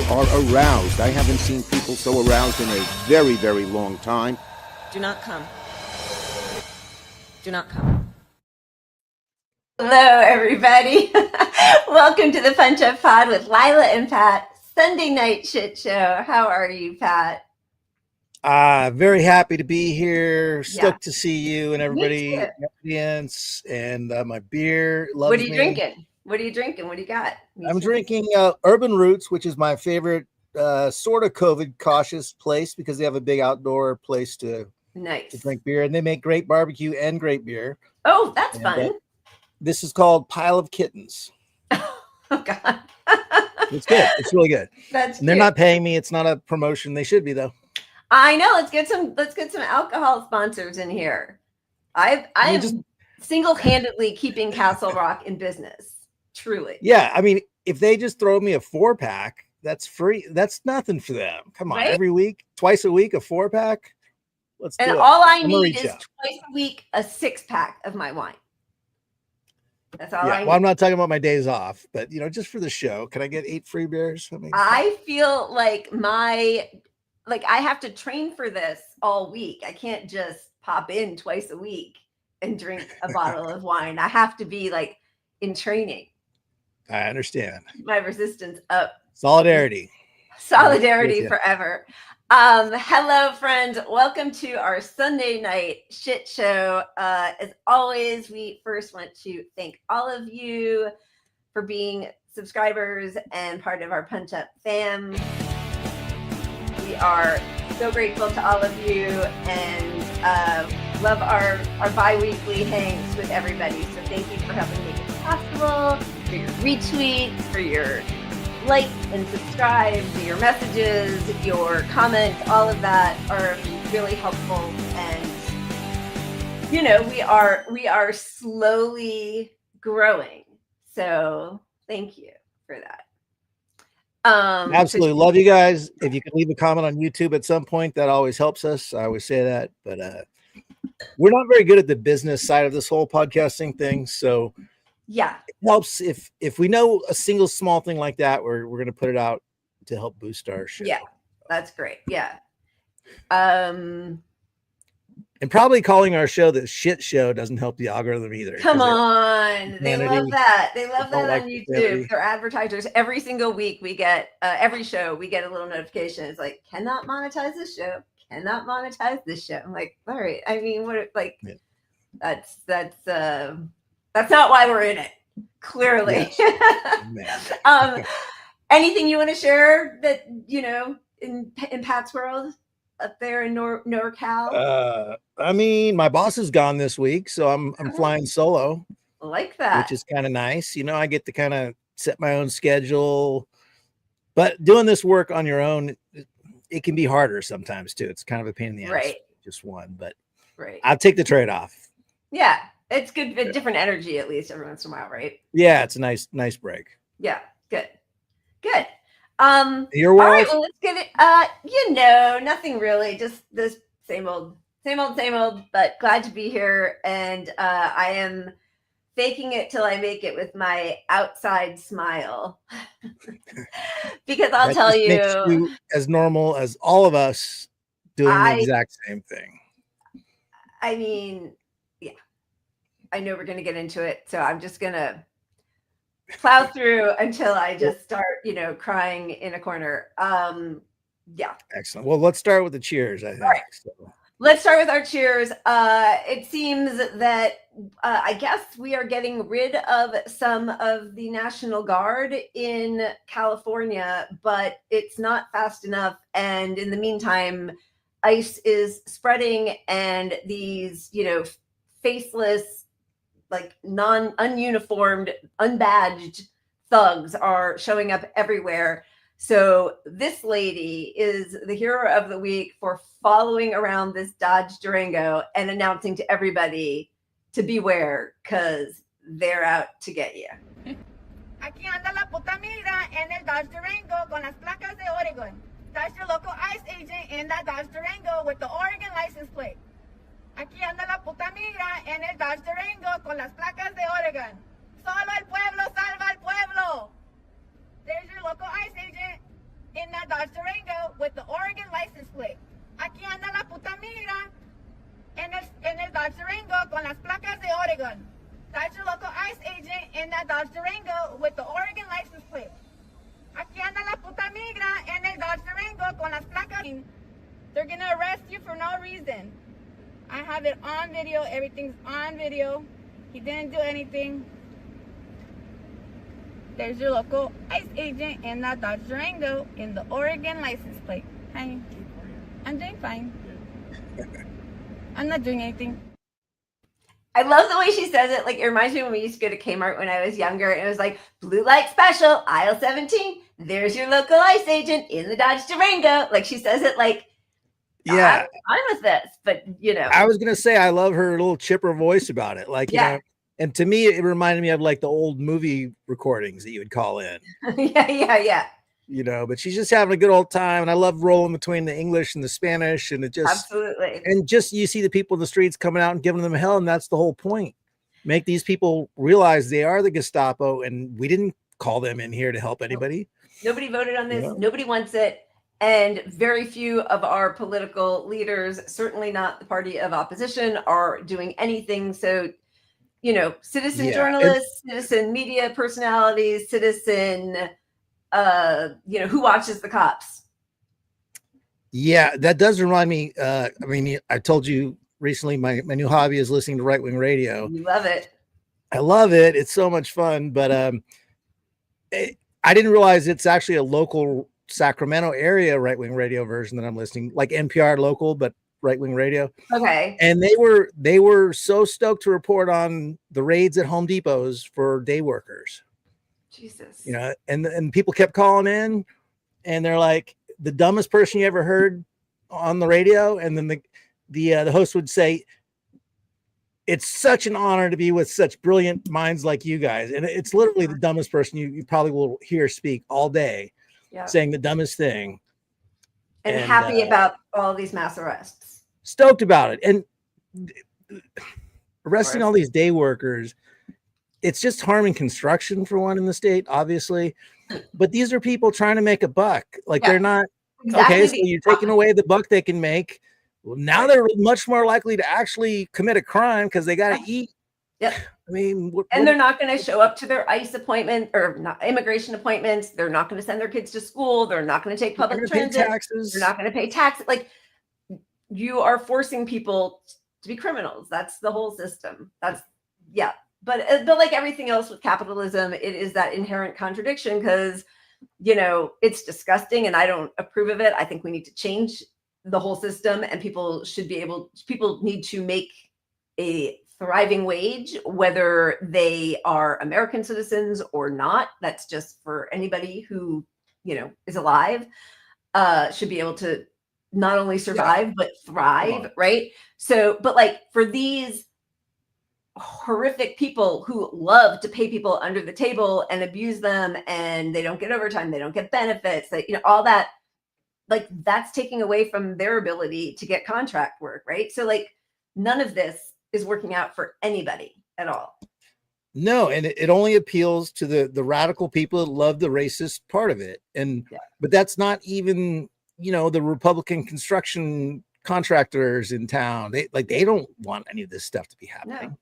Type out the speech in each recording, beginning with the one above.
are aroused. I haven't seen people so aroused in a very, very long time. Do not come. Do not come. Hello, everybody. Welcome to the Punch Up Pod with Lila and Pat, Sunday night shit show. How are you, Pat? Very happy to be here. Stoked to see you and everybody, audience, and my beer. What are you drinking? What are you drinking? What do you got? I'm drinking Urban Roots, which is my favorite sort of COVID cautious place because they have a big outdoor place to drink beer, and they make great barbecue and great beer. Oh, that's fun. This is called Pile of Kittens. Oh God. It's good. It's really good. And they're not paying me. It's not a promotion. They should be though. I know. Let's get some alcohol sponsors in here. I'm just single-handedly keeping Castle Rock in business. Truly. Yeah. I mean, if they just throw me a 4-pack, that's free. That's nothing for them. Come on, every week, twice a week, a 4-pack. Let's do it. And all I need is twice a week, a 6-pack of my wine. That's all I need. Well, I'm not talking about my days off, but just for the show, can I get 8 free beers? I feel like I have to train for this all week. I can't just pop in twice a week and drink a bottle of wine. I have to be like in training. I understand. My resistance up. Solidarity forever. Hello, friends. Welcome to our Sunday night shit show. As always, we first want to thank all of you for being subscribers and part of our Punch Up fam. We are so grateful to all of you and love our bi-weekly hangs with everybody. So thank you for helping make it possible, for your retweets, for your likes and subscribes, your messages, your comments, all of that are really helpful. And we are slowly growing. So thank you for that. Absolutely love you guys. If you can leave a comment on YouTube at some point, that always helps us. I always say that, but we're not very good at the business side of this whole podcasting thing. So yeah, it helps if we know a single small thing like that, we're going to put it out to help boost our show. Yeah, that's great. Yeah. And probably calling our show the shit show doesn't help the algorithm either. Come on. They love that. They love that on YouTube. They're advertisers. Every single week we get, every show, we get a little notification. It's like, cannot monetize this show. Cannot monetize this show. I'm like, all right. I mean, that's not why we're in it. Clearly. Yes. Anything you want to share that, in Pat's world? Up there in NorCal? I mean, my boss is gone this week, so I'm flying solo. I like that. Which is kind of nice. I get to kind of set my own schedule. But doing this work on your own, it can be harder sometimes too. It's kind of a pain in the ass. Right. Just one, but right. I'll take the trade-off. Yeah. It's good, a different energy at least every once in a while, right? Yeah, it's a nice break. Yeah, good. Your world? All right, well, let's get it. Nothing really, just this same old, but glad to be here. And I am faking it till I make it with my outside smile. Because I'll tell you, makes you as normal as all of us doing the exact same thing. I mean, yeah, I know we're going to get into it. So I'm just going to plow through until I just start, crying in a corner. Yeah. Excellent. Well, let's start with the cheers, I think. All right. So. Let's start with our cheers. It seems that I guess we are getting rid of some of the National Guard in California, but it's not fast enough. And in the meantime, ICE is spreading and these, faceless, like ununiformed, unbadged thugs are showing up everywhere. So this lady is the hero of the week for following around this Dodge Durango and announcing to everybody to beware because they're out to get you. Aquí anda la puta migra en el Dodge Durango con las placas de Oregon. That's your local ICE agent in that Dodge Durango with the Oregon license plate. Aquí anda la puta migra en el Dodge Durango con las placas de Oregon. Solo el pueblo salva al pueblo. There's your local ICE agent in that Dodge Durango with the Oregon license plate. Aquí anda la puta migra en el Dodge Durango con las placas de Oregon. That's your local ICE agent in that Dodge Durango with the Oregon license plate. Aquí anda la puta migra en el Dodge Durango con las placas. They're gonna arrest you for no reason. I have it on video. Everything's on video. He didn't do anything. There's your local ICE agent in that Dodge Durango in the Oregon license plate. Hi. I'm doing fine. I'm not doing anything. I love the way she says it. Like, it reminds me when we used to go to Kmart when I was younger. It was like, blue light special, aisle 17. There's your local ICE agent in the Dodge Durango. Like, she says it like, yeah, I'm fine with this, but you know. I was gonna say I love her little chipper voice about it. Like, you know, and to me, it reminded me of like the old movie recordings that you would call in. yeah. You know, but she's just having a good old time, and I love rolling between the English and the Spanish, and it just absolutely. And just you see the people in the streets coming out and giving them hell, and that's the whole point. Make these people realize they are the Gestapo, and we didn't call them in here to help anybody. Nobody voted on this. Nobody wants it. And very few of our political leaders, certainly not the party of opposition, are doing anything. So, you know, citizen journalists, citizen media personalities, citizen, you know, who watches the cops? Yeah, that does remind me. I mean, I told you recently, my new hobby is listening to right-wing radio. You love it. I love it. It's so much fun. But I didn't realize it's actually a local Sacramento area right-wing radio version that I'm listening, like NPR local, but right-wing radio. Okay. And they were so stoked to report on the raids at Home Depots for day workers. Jesus. You know, and people kept calling in, and they're like, the dumbest person you ever heard on the radio. And then the host would say, it's such an honor to be with such brilliant minds like you guys. And it's literally the dumbest person you probably will hear speak all day. Saying the dumbest thing, and happy about all these mass arrests, stoked about it, and arresting all these day workers. It's just harming construction for one in the state, obviously, but these are people trying to make a buck. Like they're not okay. So you're taking away the buck they can make. Well, now they're much more likely to actually commit a crime because they got to eat. Yep. I mean, they're not going to show up to their ICE appointment or not immigration appointments. They're not going to send their kids to school. They're not going to take public transit. They're not going to pay taxes. Like, you are forcing people to be criminals. That's the whole system. But like everything else with capitalism, it is that inherent contradiction because, you know, it's disgusting and I don't approve of it. I think we need to change the whole system, and people need to make a thriving wage, whether they are American citizens or not. That's just for anybody who, you know, is alive, should be able to not only survive, but thrive. Right. So, but like for these horrific people who love to pay people under the table and abuse them, and they don't get overtime, they don't get benefits, that, you know, all that, like that's taking away from their ability to get contract work. Right. So like none of this is working out for anybody at all. No, and it only appeals to the radical people that love the racist part of it. And but that's not even, you know, the Republican construction contractors in town. They don't want any of this stuff to be happening. No.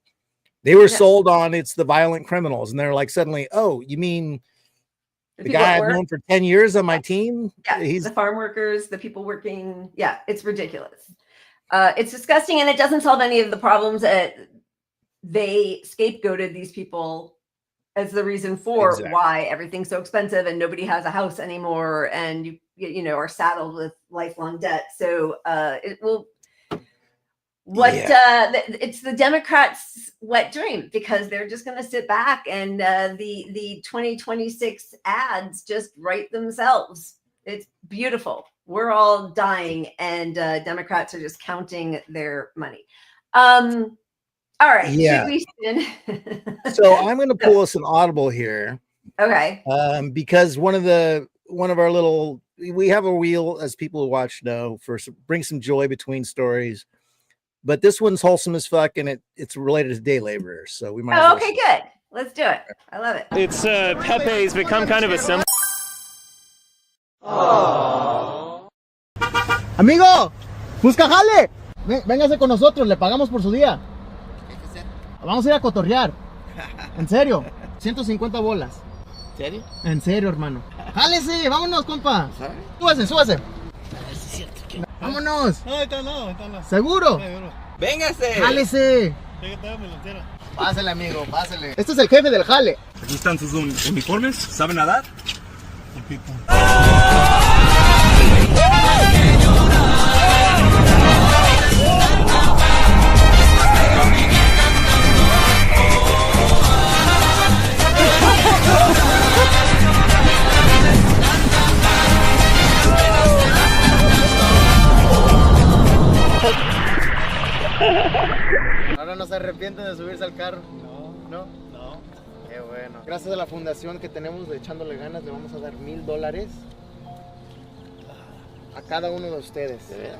They were sold on it's the violent criminals, and they're like suddenly, oh, you mean the guy I've known for 10 years on my team? Yeah, he's the farm workers, the people working. Yeah, it's ridiculous. It's disgusting, and it doesn't solve any of the problems that they scapegoated these people as the reason for why everything's so expensive and nobody has a house anymore, and you know are saddled with lifelong debt. So it will. It's the Democrats' wet dream, because they're just going to sit back and the 2026 ads just write themselves. It's beautiful. We're all dying, and Democrats are just counting their money. All right. Yeah. So I'm going to pull us an audible here. Okay. Because one of our little, we have a wheel, as people who watch know, bring some joy between stories. But this one's wholesome as fuck, and it's related to day laborers. So we might. Oh, okay, good. Let's do it. I love it. It's Pepe's become kind of a symbol. Amigo, busca jale. Véngase con nosotros, le pagamos por su día. Vamos a ir a cotorrear. En serio, 150 bolas. ¿En serio? En serio, hermano. Jálese, vámonos, compa. Súbase, súbase. Vámonos. No. ¿Seguro? ¡Véngase! Jálese. Pásale, amigo, pásale. Este es el jefe del jale. Aquí están sus uniformes. ¿Saben nadar? Ahora no se arrepienten de subirse al carro. No. Qué bueno. Gracias a la fundación que tenemos de Echándole Ganas, le vamos a dar $1000 a cada uno de ustedes. ¿De veras?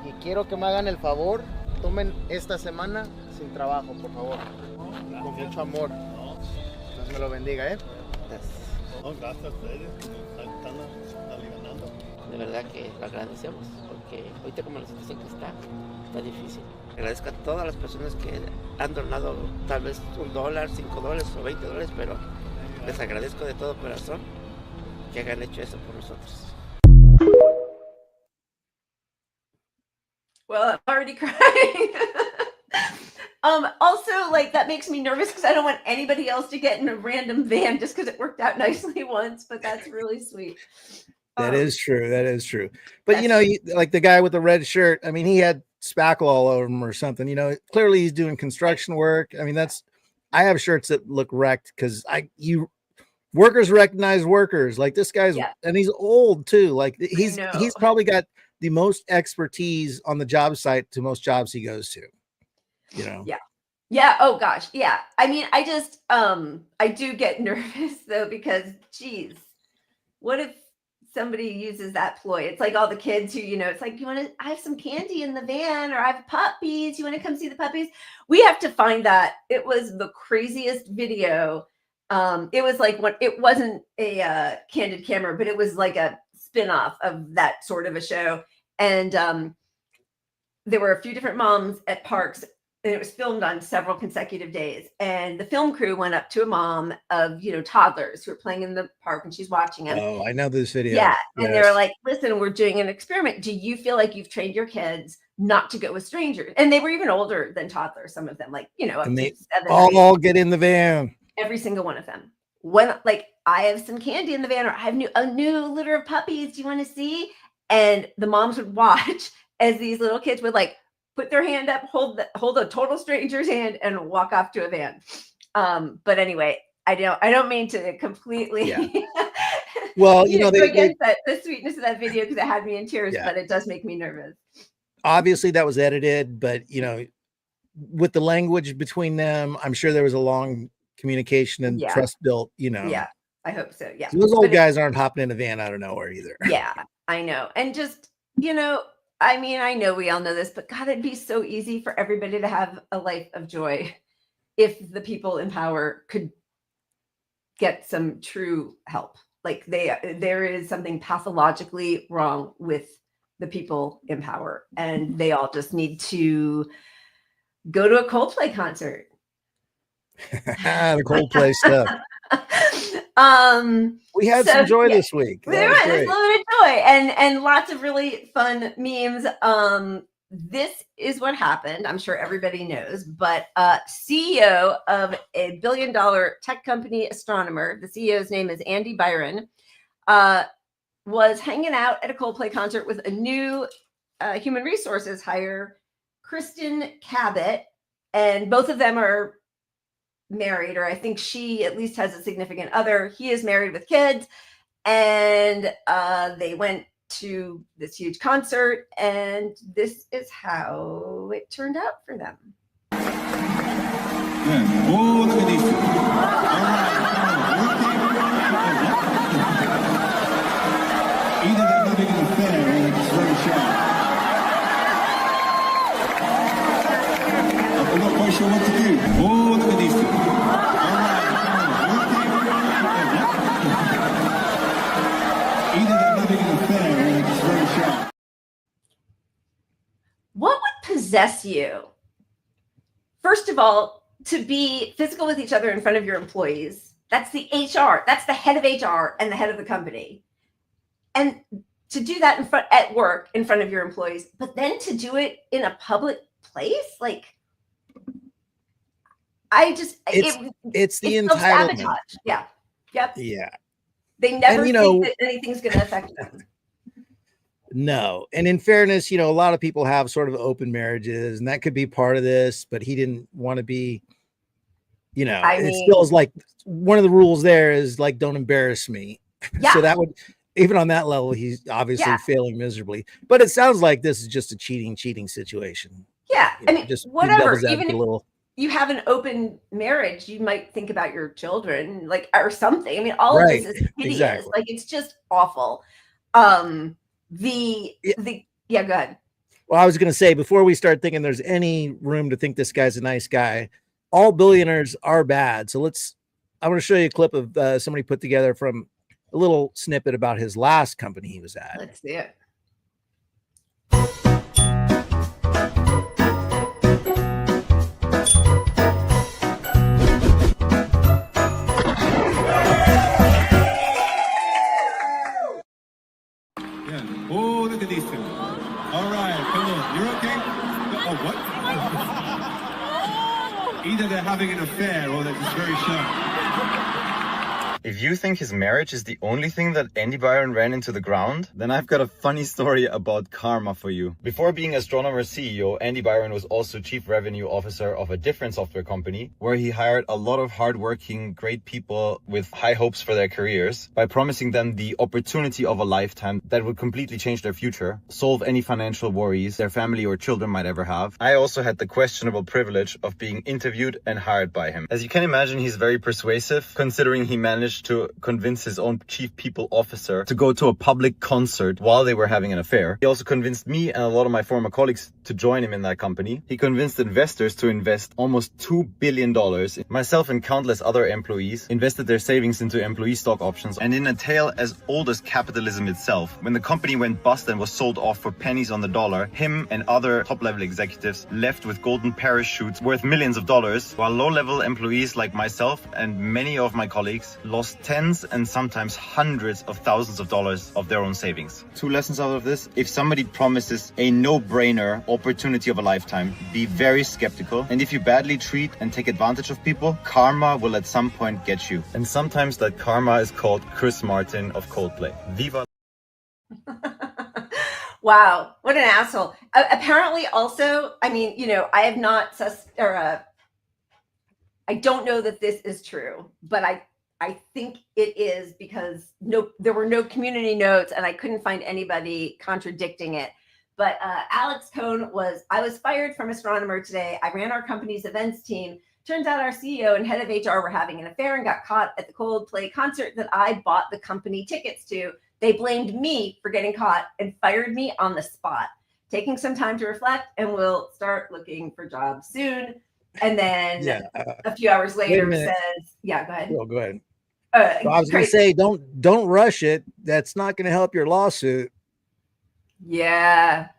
Y quiero que me hagan el favor, tomen esta semana sin trabajo, por favor. Con mucho amor. Dios me lo bendiga, Gracias a ustedes que nos están alivianando. De verdad que lo agradecemos, porque ahorita como la situación que está difícil. Agradezco a todas las personas que han donado tal vez $1, $5 o $20, pero les agradezco de todo corazón que hayan hecho eso por nosotros. Well, I'm already crying. Also, like, that makes me nervous because I don't want anybody else to get in a random van just because it worked out nicely once, but that's really sweet. That is true. That is true. But, you know, like the guy with the red shirt, I mean, he had spackle all over him or something, you know, clearly he's doing construction work. I mean, I have shirts that look wrecked because workers recognize workers. Like this guy's, and he's old too. Like he's probably got the most expertise on the job site to most jobs he goes to, you know? Yeah. Oh gosh. Yeah. I mean, I just, I do get nervous though, because geez, what if somebody uses that ploy? It's like all the kids who, you know, it's like, I have some candy in the van, or I have puppies. You want to come see the puppies? We have to find that. It was the craziest video. It was like it wasn't a Candid Camera, but it was like a spin-off of that sort of a show. And there were a few different moms at parks, and it was filmed on several consecutive days. And the film crew went up to a mom of, you know, toddlers who were playing in the park, and she's watching them. Oh, I know this video. Yeah. And they were like, listen, we're doing an experiment. Do you feel like you've trained your kids not to go with strangers? And they were even older than toddlers, some of them, like, you know, up and to they 7 all get in the van. Every single one of them. When, like, I have some candy in the van, or I have a new litter of puppies. Do you want to see? And the moms would watch as these little kids would like put their hand up, hold a total stranger's hand, and walk off to a van. But anyway, I don't mean to completely. Yeah. Well, you know, the sweetness of that video, because it had me in tears, but it does make me nervous. Obviously, that was edited, but you know, with the language between them, I'm sure there was a long communication and trust built. You know. Yeah, I hope so. Yeah. Those old guys aren't hopping in a van out of nowhere either. Yeah, I know, and just, you know. I mean, I know we all know this, but God, it'd be so easy for everybody to have a life of joy if the people in power could get some true help. Like there is something pathologically wrong with the people in power, and they all just need to go to a Coldplay concert. The Coldplay stuff. We had some joy this week. There was a little bit of joy and lots of really fun memes. This is what happened. I'm sure everybody knows, but CEO of a $1 billion tech company, Astronomer, the CEO's name is Andy Byron, was hanging out at a Coldplay concert with a new human resources hire, Kristen Cabot, and both of them are married, or I think she at least has a significant other. He is married with kids, and they went to this huge concert, and this is how it turned out for them. Oh, look at these two. Either they're living in a fair or they're just very shy. I'm not quite sure what to do. Oh, look at these two. Either possess you, first of all, to be physical with each other in front of your employees? That's the HR. That's the head of HR and the head of the company. And to do that at work in front of your employees, but then to do it in a public place, like it's the entitlement. Yeah. Yep. Yeah. They never think that anything's going to affect them. No. And in fairness, a lot of people have sort of open marriages, and that could be part of this, but he didn't want to be, it still is like one of the rules there is like, don't embarrass me. Yeah. So that would, even on that level, he's obviously failing miserably, but it sounds like this is just a cheating situation. Yeah. I mean, just whatever, even if you have an open marriage, you might think about your children, like, or something. I mean, all of this is hideous. Exactly. Like, it's just awful. Go ahead. Well, I was going to say, before we start thinking there's any room to think this guy's a nice guy, all billionaires are bad. So I want to show you a clip of somebody put together from a little snippet about his last company he was at. Let's see it. Oh, look at these two. All right, come on. You're okay? Oh, what? Either they're having an affair or they're just very shy. If you think his marriage is the only thing that Andy Byron ran into the ground, then I've got a funny story about karma for you. Before being Astronomer CEO, Andy Byron was also Chief Revenue Officer of a different software company, where he hired a lot of hardworking, great people with high hopes for their careers by promising them the opportunity of a lifetime that would completely change their future, solve any financial worries their family or children might ever have. I also had the questionable privilege of being interviewed and hired by him. As you can imagine, he's very persuasive, considering he managed to convince his own chief people officer to go to a public concert while they were having an affair. He also convinced me and a lot of my former colleagues to join him in that company. He convinced investors to invest almost $2 billion. Myself and countless other employees invested their savings into employee stock options. And in a tale as old as capitalism itself, when the company went bust and was sold off for pennies on the dollar, him and other top-level executives left with golden parachutes worth millions of dollars, while low-level employees like myself and many of my colleagues lost tens and sometimes hundreds of thousands of dollars of their own savings. Two lessons out of this: if somebody promises a no-brainer opportunity of a lifetime, be very skeptical. And if you badly treat and take advantage of people, karma will at some point get you. And sometimes that karma is called Chris Martin of Coldplay. Viva. Wow, what an asshole. Apparently also, I mean, I have not I don't know that this is true, but I think it is, because there were no community notes and I couldn't find anybody contradicting it. But Alex Cohn I was fired from Astronomer today. I ran our company's events team. Turns out our CEO and head of HR were having an affair and got caught at the Coldplay concert that I bought the company tickets to. They blamed me for getting caught and fired me on the spot. Taking some time to reflect, and we'll start looking for jobs soon. And then a few hours later says, go ahead. Go ahead. So I was going to say, don't rush it. That's not going to help your lawsuit. Yeah.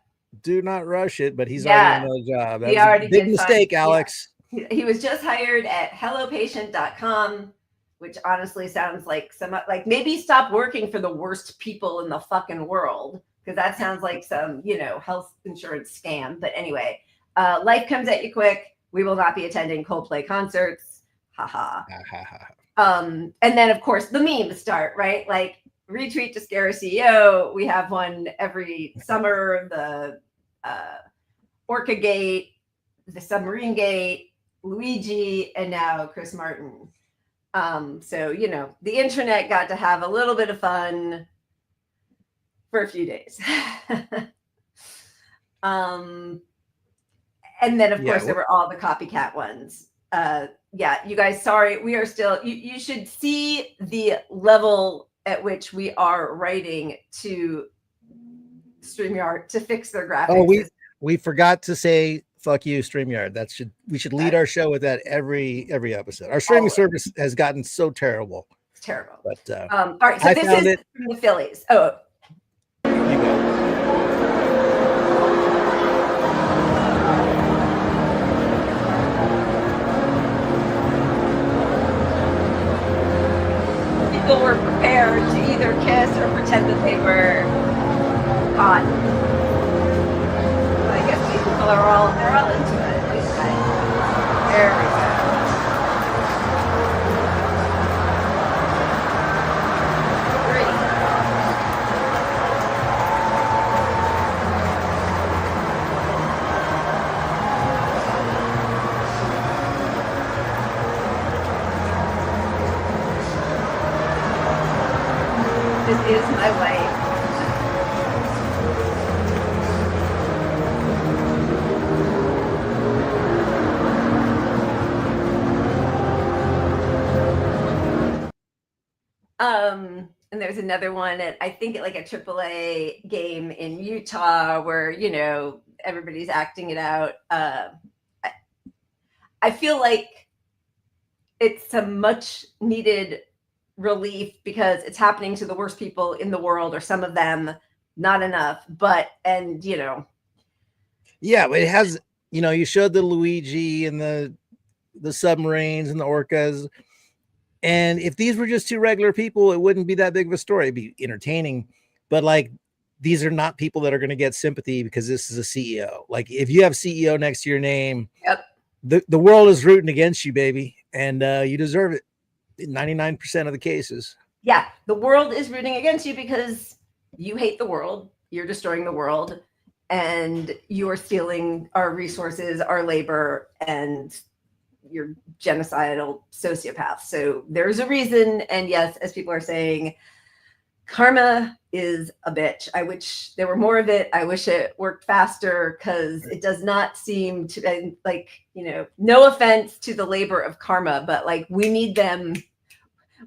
Do not rush it, but he's already on the job. That was a big mistake, Alex. Yeah. He was just hired at hellopatient.com, which honestly sounds like maybe stop working for the worst people in the fucking world, because that sounds like some, health insurance scam. But anyway, life comes at you quick. We will not be attending Coldplay concerts. Ha. And then, of course, the memes start, right? Like, retweet to scare a CEO. We have one every summer, the Orca Gate, the Submarine Gate, Luigi, and now Chris Martin. So, the internet got to have a little bit of fun for a few days. And then, of course, there were all the copycat ones. You guys, sorry, we are still, you should see the level at which we are writing to StreamYard to fix their graphics. Oh, we forgot to say fuck you, StreamYard. We should lead our show with that every episode. Our streaming service has gotten so terrible. It's terrible. But all right, so this is from the Phillies. Oh. they're all into it. These guys. There we go. This is my wife. And there's another one at, I think, like a AAA game in Utah where, you know, everybody's acting it out. I feel like it's a much needed relief because it's happening to the worst people in the world, or some of them, not enough, but, and, you know. Yeah, but it has, you know, you showed the Luigi and the submarines and the orcas. And if these were just two regular people, it wouldn't be that big of a story. It'd be entertaining. But like, these are not people that are going to get sympathy because this is a CEO. Like, if you have CEO next to your name, yep, the world is rooting against you, baby. And you deserve it in 99% of the cases. Yeah, the world is rooting against you because you hate the world. You're destroying the world. And you are stealing our resources, our labor, and you're genocidal sociopath. So there's a reason. And yes, as people are saying, karma is a bitch. I wish there were more of it. I wish it worked faster because it does not seem to, like, you know, no offense to the labor of karma, but like, we need them.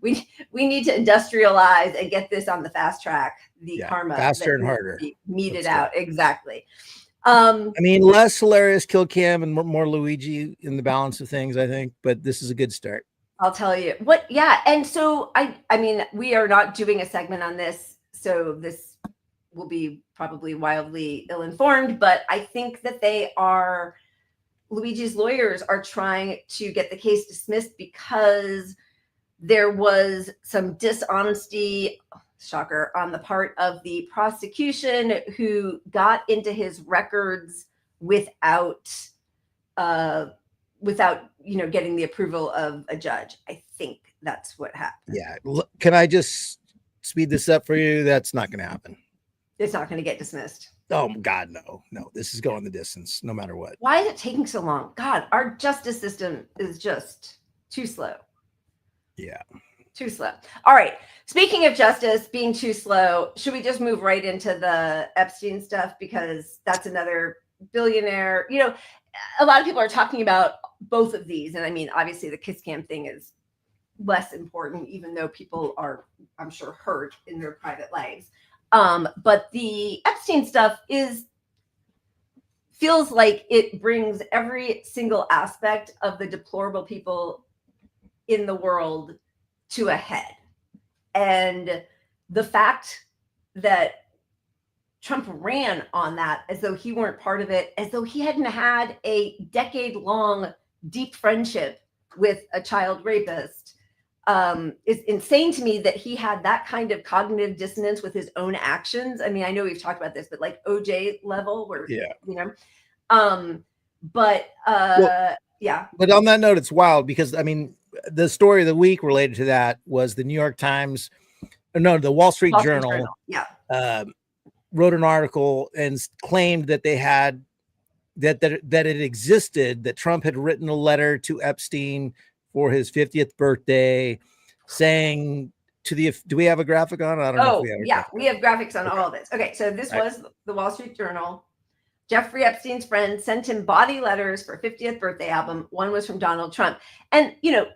We need to industrialize and get this on the fast track. The karma faster and harder. Meted out. Exactly. I mean, less hilarious kill cam and more Luigi in the balance of things, I think, but this is a good start. I'll tell you what. Yeah. And so I mean, we are not doing a segment on this, so this will be probably wildly ill-informed, but I think that Luigi's lawyers are trying to get the case dismissed because there was some dishonesty, shocker, on the part of the prosecution who got into his records without you know, getting the approval of a judge. I think that's what happened. Yeah. Can I just speed this up for you? That's not going to happen. It's not going to get dismissed. Oh God, no. This is going the distance, no matter what. Why is it taking so long? God, our justice system is just too slow. Yeah. Too slow. All right. Speaking of justice being too slow, should we just move right into the Epstein stuff? Because that's another billionaire. You know, a lot of people are talking about both of these. And I mean, obviously the kiss cam thing is less important, even though people are, I'm sure, hurt in their private lives. But the Epstein stuff feels like it brings every single aspect of the deplorable people in the world to a head. And the fact that Trump ran on that as though he weren't part of it, as though he hadn't had a decade-long deep friendship with a child rapist, is insane to me that he had that kind of cognitive dissonance with his own actions. I mean, I know we've talked about this, but like OJ level where, you know, yeah. But on that note, it's wild because, I mean, the story of the week related to that was the New York Times, the Wall Street Journal. Yeah. Wrote an article and claimed that they had that it existed, that Trump had written a letter to Epstein for his 50th birthday saying to the, do we have a graphic on? I don't know. We have graphics on all of this. Okay. So this was the Wall Street Journal. Jeffrey Epstein's friend sent him body letters for 50th birthday album. One was from Donald Trump. And, you know,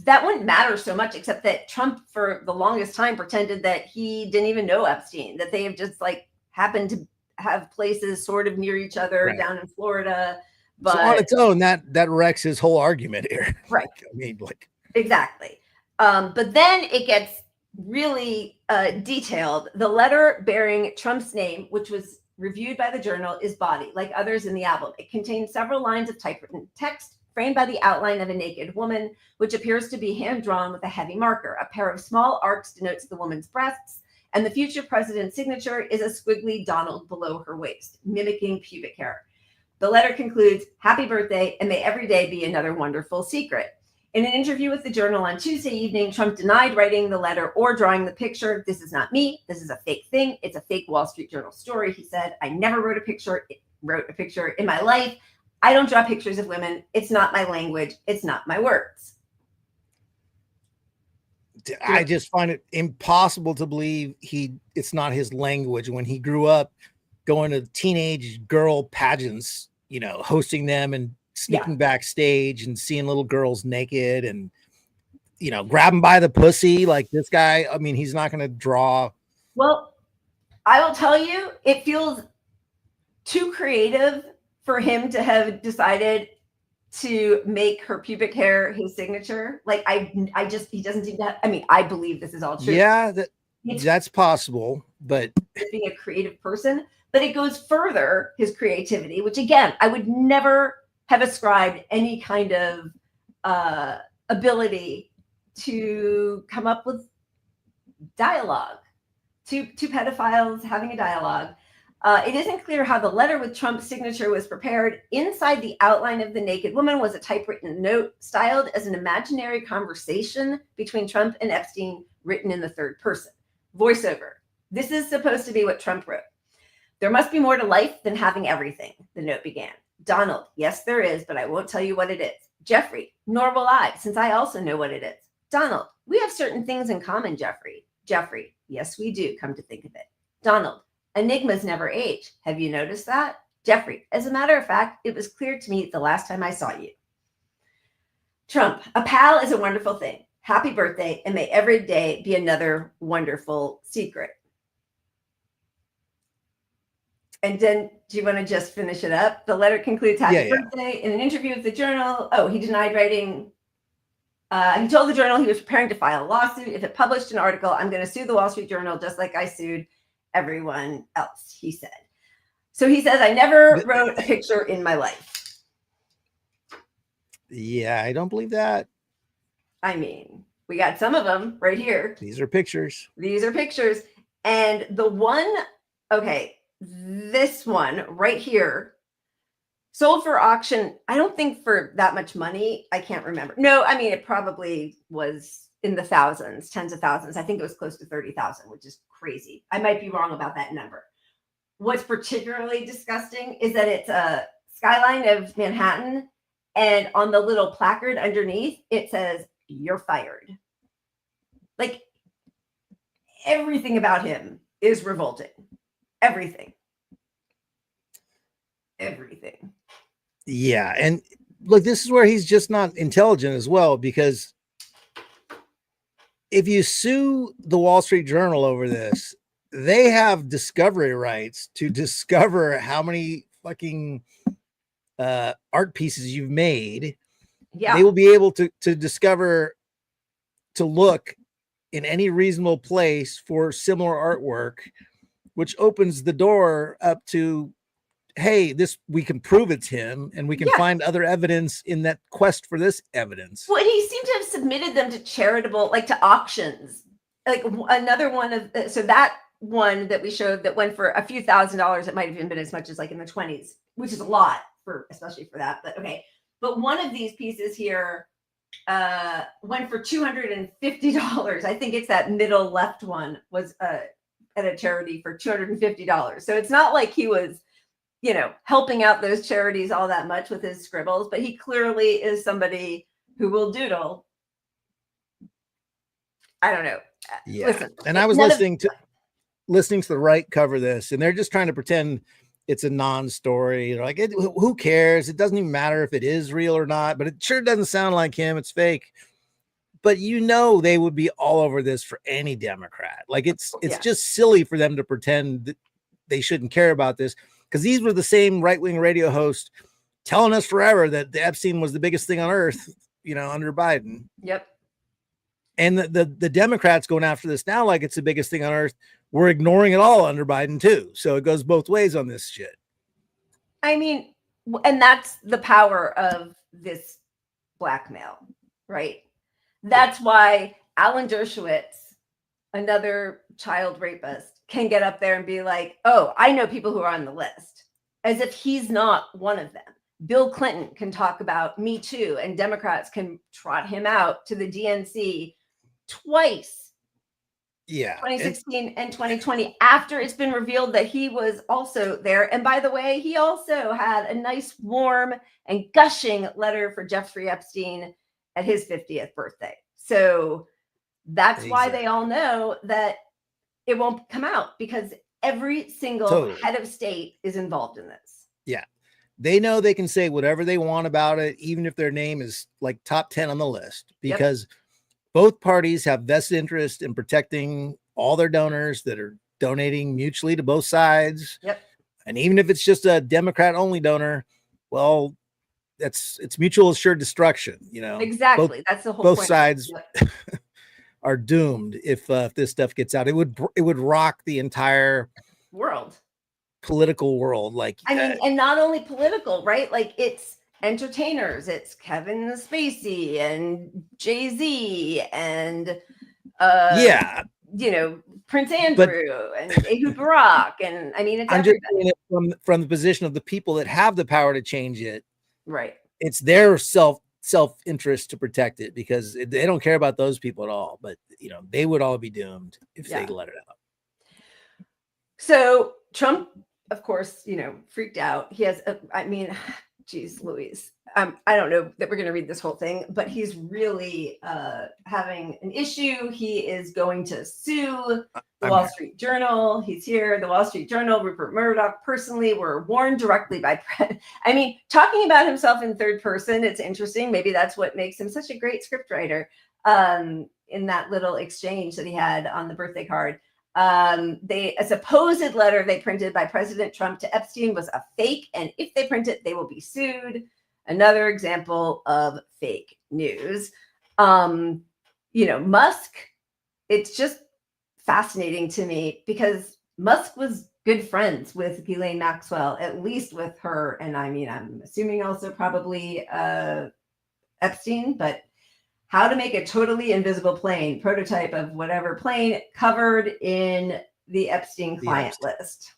that wouldn't matter so much, except that Trump for the longest time pretended that he didn't even know Epstein, that they have just like happened to have places sort of near each other down in Florida. But so on its own, that wrecks his whole argument here. Right. I mean, like, exactly. But then it gets really detailed. The letter bearing Trump's name, which was reviewed by the Journal, is body, like others in the album. It contains several lines of typewritten text framed by the outline of a naked woman, which appears to be hand-drawn with a heavy marker. A pair of small arcs denotes the woman's breasts, and the future president's signature is a squiggly Donald below her waist, mimicking pubic hair. The letter concludes, happy birthday, and may every day be another wonderful secret. In an interview with the Journal on Tuesday evening, Trump denied writing the letter or drawing the picture. This is not me. This is a fake thing. It's a fake Wall Street Journal story. He said, I never wrote a picture in my life. I don't draw pictures of women. It's not my language. It's not my words. I just find it impossible to believe it's not his language. When he grew up going to teenage girl pageants, you know, hosting them and sneaking backstage and seeing little girls naked and, you know, grab them by the pussy. Like this guy, I mean, he's not going to draw. Well, I will tell you, it feels too creative for him to have decided to make her pubic hair his signature. Like he doesn't do that. I mean, I believe this is all true. Yeah, that's possible, but being a creative person, but it goes further, his creativity, which again, I would never have ascribed any kind of ability to come up with dialogue, to pedophiles having a dialogue. It isn't clear how the letter with Trump's signature was prepared. Inside the outline of the naked woman was a typewritten note styled as an imaginary conversation between Trump and Epstein, written in the third person. Voiceover. This is supposed to be what Trump wrote. There must be more to life than having everything, the note began. Donald, yes, there is, but I won't tell you what it is. Jeffrey, nor will I, since I also know what it is. Donald, we have certain things in common, Jeffrey. Jeffrey, yes, we do, come to think of it. Donald, enigmas never age. Have you noticed that? Jeffrey, as a matter of fact, it was clear to me the last time I saw you. Trump, a pal is a wonderful thing. Happy birthday, and may every day be another wonderful secret. And then, do you want to just finish it up? The letter concludes, happy birthday. In an interview with the Journal, he denied writing. He told the Journal he was preparing to file a lawsuit. If it published an article, I'm going to sue the Wall Street Journal just like I sued everyone else, he said. So he says, I never wrote a picture in my life. Yeah, I don't believe that. I mean, we got some of them right here. These are pictures. These are pictures. And the one, this one right here sold for auction. I don't think for that much money. I can't remember. No, I mean, it probably was in the thousands, tens of thousands. I think it was close to 30,000, which is crazy. I might be wrong about that number. What's particularly disgusting is that it's a skyline of Manhattan, and on the little placard underneath, it says, "You're fired." Like, everything about him is revolting. Everything. Yeah. And look, this is where he's just not intelligent as well, because if you sue the Wall Street Journal over this, they have discovery rights to discover how many fucking art pieces you've made. Yeah. They will be able to discover, to look in any reasonable place for similar artwork, which opens the door up to, hey, this, we can prove it's him, and we can find other evidence in that quest for this evidence. Well, he seemed to have submitted them to charitable, like to auctions. Like another one of, so that one that we showed that went for a few $1,000s, it might have even been as much as like in the 20s, which is a lot for, especially for that, but okay. But one of these pieces here went for $250. I think it's that middle left one, was at a charity for $250. So it's not like he was, you know, helping out those charities all that much with his scribbles, but he clearly is somebody who will doodle. I don't know. Yeah. Listen, and I was listening to the right cover this, and they're just trying to pretend it's a non-story. They're like, who cares? It doesn't even matter if it is real or not, but it sure doesn't sound like him. It's fake. But you know, they would be all over this for any Democrat. Like it's just silly for them to pretend that they shouldn't care about this, because these were the same right-wing radio hosts telling us forever that the Epstein was the biggest thing on earth, you know, under Biden. Yep. And the Democrats going after this now like it's the biggest thing on earth. We're ignoring it all under Biden too. So it goes both ways on this shit. I mean, and that's the power of this blackmail, right? That's why Alan Dershowitz, another child rapist, can get up there and be like, oh, I know people who are on the list. as if he's not one of them. Bill Clinton can talk about Me Too, and Democrats can trot him out to the DNC twice. Yeah. 2016 and 2020, after it's been revealed that he was also there. And by the way, he also had a nice, warm, and gushing letter for Jeffrey Epstein at his 50th birthday. So that's why they all know that it won't come out, because every single head of state is involved in this. Yeah. They know they can say whatever they want about it, even if their name is like top 10 on the list, because both parties have vested interest in protecting all their donors that are donating mutually to both sides. Yep. And even if it's just a Democrat only donor, well, it's mutual assured destruction, you know. Exactly. That's the whole both point. sides are doomed if this stuff gets out. It would rock the entire world, political world. Like, I mean, and not only political, right? Like, it's entertainers, it's Kevin Spacey and Jay-Z and you know, Prince Andrew and Ehud Barak, and I mean, it's I'm just saying it from the position of the people that have the power to change it. Right. It's their self-interest to protect it, because they don't care about those people at all. But you know, they would all be doomed if they let it out. So Trump, of course, you know, freaked out. He has, I mean, geez, Louise, I don't know that we're going to read this whole thing, but he's really having an issue. He is going to sue the Wall Street Journal. He's here. The Wall Street Journal, Rupert Murdoch personally were warned directly by, I mean, talking about himself in third person, it's interesting. Maybe that's what makes him such a great scriptwriter. In that little exchange that he had on the birthday card. A supposed letter they printed by President Trump to Epstein was a fake, and if they print it, they will be sued. Another example of fake news. You know, Musk, it's just fascinating to me, because Musk was good friends with Ghislaine Maxwell, at least with her, and I mean, I'm assuming also probably Epstein, but how to make a totally invisible plane, prototype of whatever plane, covered in the Epstein client list.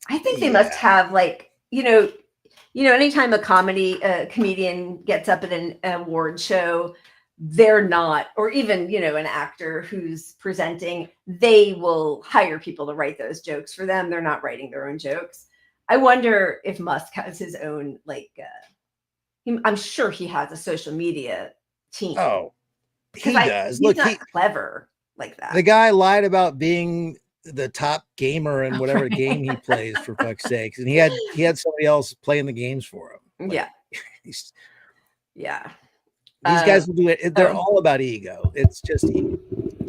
I think they must have, like, you know, anytime a comedian gets up at an award show, they're not, or even, you know, an actor who's presenting, they will hire people to write those jokes for them. They're not writing their own jokes. I wonder if Musk has his own, like, I'm sure he has a social media team. Oh, he does. Look, he's not clever like that. The guy lied about being the top gamer in whatever game he plays, for fuck's sakes, and he had somebody else playing the games for him. Like, these guys will do it. They're all about ego. It's just ego.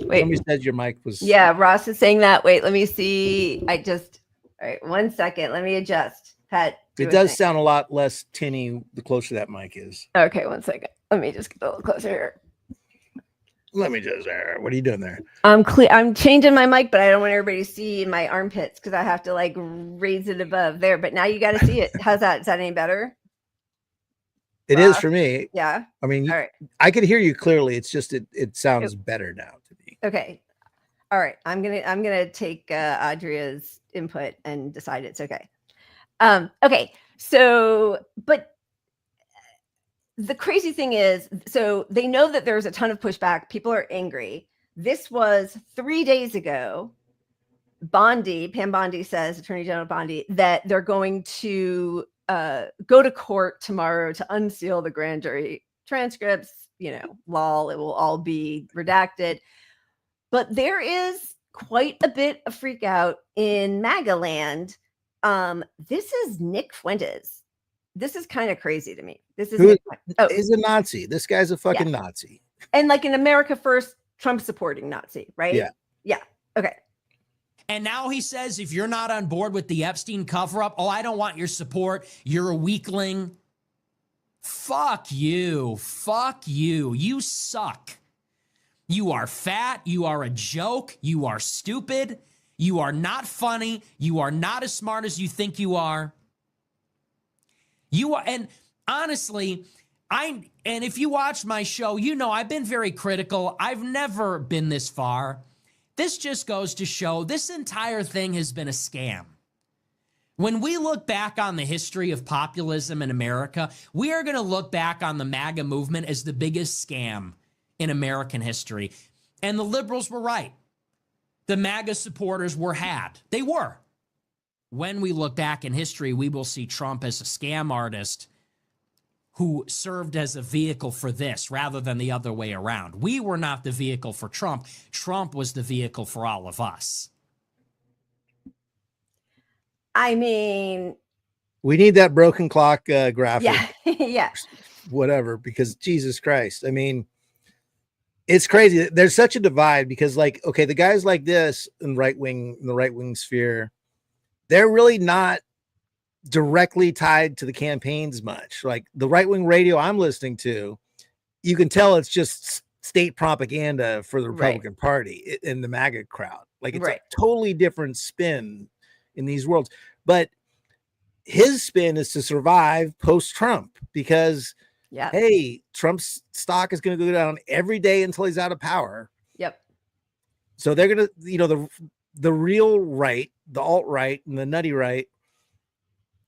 Wait, somebody said your mic was. Yeah, Ross is saying that. Wait, let me see. All right, 1 second. Let me adjust. Pat. It does sound a lot less tinny the closer that mic is. Okay, 1 second. Let me just get a little closer here. What are you doing there? I'm changing my mic, but I don't want everybody to see my armpits, because I have to like raise it above there. But now you got to see it. How's that? Is that any better? It is for me. Yeah. I mean, all right. I could hear you clearly. It's just it sounds better now to me. Okay. All right. I'm gonna take Adria's input and decide it's okay. Okay. So, but the crazy thing is, so they know that there's a ton of pushback. People are angry. This was 3 days ago. Pam Bondi says, Attorney General Bondi, that they're going to go to court tomorrow to unseal the grand jury transcripts. You know, lol, it will all be redacted. But there is quite a bit of freak out in MAGA land. This is Nick Fuentes. This is kind of crazy to me. This is he's a Nazi. This guy's a fucking Nazi. And like an America First Trump supporting Nazi, right? Yeah. Yeah. Okay. And now he says, if you're not on board with the Epstein cover-up, oh, I don't want your support. You're a weakling. Fuck you. Fuck you. You suck. You are fat. You are a joke. You are stupid. You are not funny. You are not as smart as you think you are. You are, and honestly, and if you watch my show, you know I've been very critical. I've never been this far. This just goes to show this entire thing has been a scam. When we look back on the history of populism in America, we are going to look back on the MAGA movement as the biggest scam in American history. And the liberals were right. The MAGA supporters were had. They were. When we look back in history, we will see Trump as a scam artist who served as a vehicle for this rather than the other way around. We were not the vehicle for Trump. Trump was the vehicle for all of us. I mean, we need that broken clock graphic. Yeah. Yeah. Whatever, because Jesus Christ. I mean, it's crazy. There's such a divide because, like, okay, the guys like this in the right wing sphere, they're really not directly tied to the campaigns much. Like the right wing radio I'm listening to, you can tell it's just state propaganda for the Republican Party in the MAGA crowd. Like it's a totally different spin in these worlds. But his spin is to survive post-Trump because, hey, Trump's stock is going to go down every day until he's out of power. Yep. So they're going to, you know, the real right, the alt-right and the nutty right,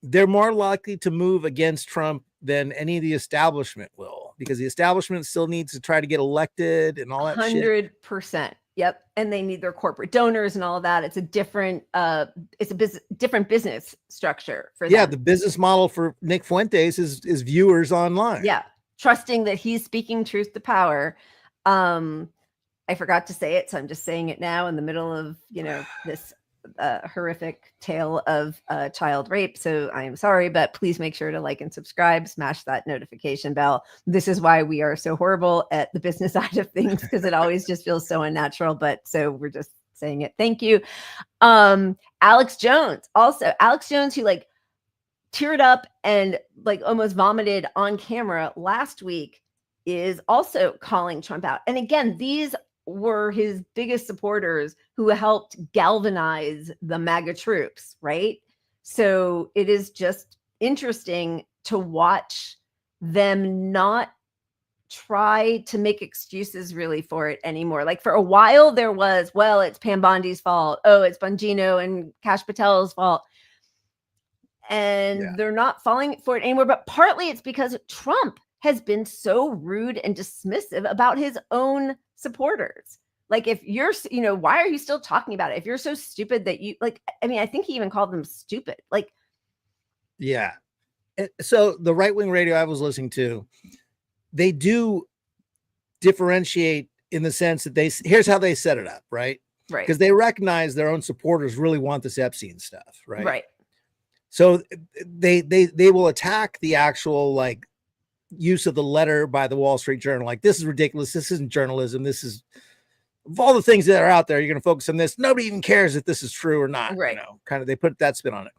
they're more likely to move against Trump than any of the establishment will, because the establishment still needs to try to get elected and all that 100%. Yep. And they need their corporate donors and all of that. It's a different, different business structure for them. Yeah. The business model for Nick Fuentes is viewers online. Yeah. Trusting that he's speaking truth to power. I forgot to say it, so I'm just saying it now in the middle of, you know, this horrific tale of child rape. So I am sorry, but please make sure to like and subscribe, smash that notification bell. This is why we are so horrible at the business side of things, because it always just feels so unnatural. But so we're just saying it. Thank you. Alex Jones, also Alex Jones, who like teared up and like almost vomited on camera last week, is also calling Trump out. And again, these were his biggest supporters who helped galvanize the MAGA troops, right? So it is just interesting to watch them not try to make excuses really for it anymore. Like for a while there was, well, it's Pam Bondi's fault. Oh, it's Bongino and Kash Patel's fault. And they're not falling for it anymore. But partly it's because Trump has been so rude and dismissive about his own supporters. Like if you're, you know, why are you still talking about it? If you're so stupid that you like, I mean, I think he even called them stupid. Like, yeah. So the right wing radio I was listening to, they do differentiate in the sense that here's how they set it up, right? Right. Because they recognize their own supporters really want this Epstein stuff, right? Right. So they will attack the actual like use of the letter by the Wall Street Journal. Like, this is ridiculous. This isn't journalism. This is, of all the things that are out there, you're going to focus on this. Nobody even cares if this is true or not. Right. You know, kind of, they put that spin on it.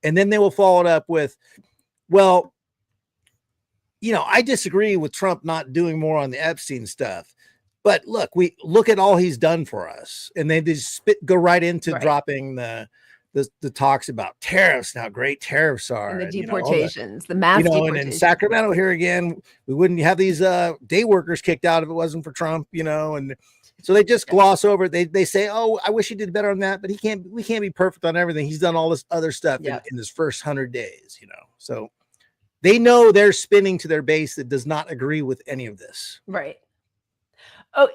And then they will follow it up with, well, you know, I disagree with Trump not doing more on the Epstein stuff, but we look at all he's done for us. And they just go right into dropping the talks about tariffs and how great tariffs are, and the and, deportations, the mass deportations. And in Sacramento here again, we wouldn't have these day workers kicked out if it wasn't for Trump, you know. And so they just gloss over it. They say, oh, I wish he did better on that, but we can't be perfect on everything. He's done all this other stuff in his first 100 days, you know. So they know they're spinning to their base that does not agree with any of this. Right. Oh,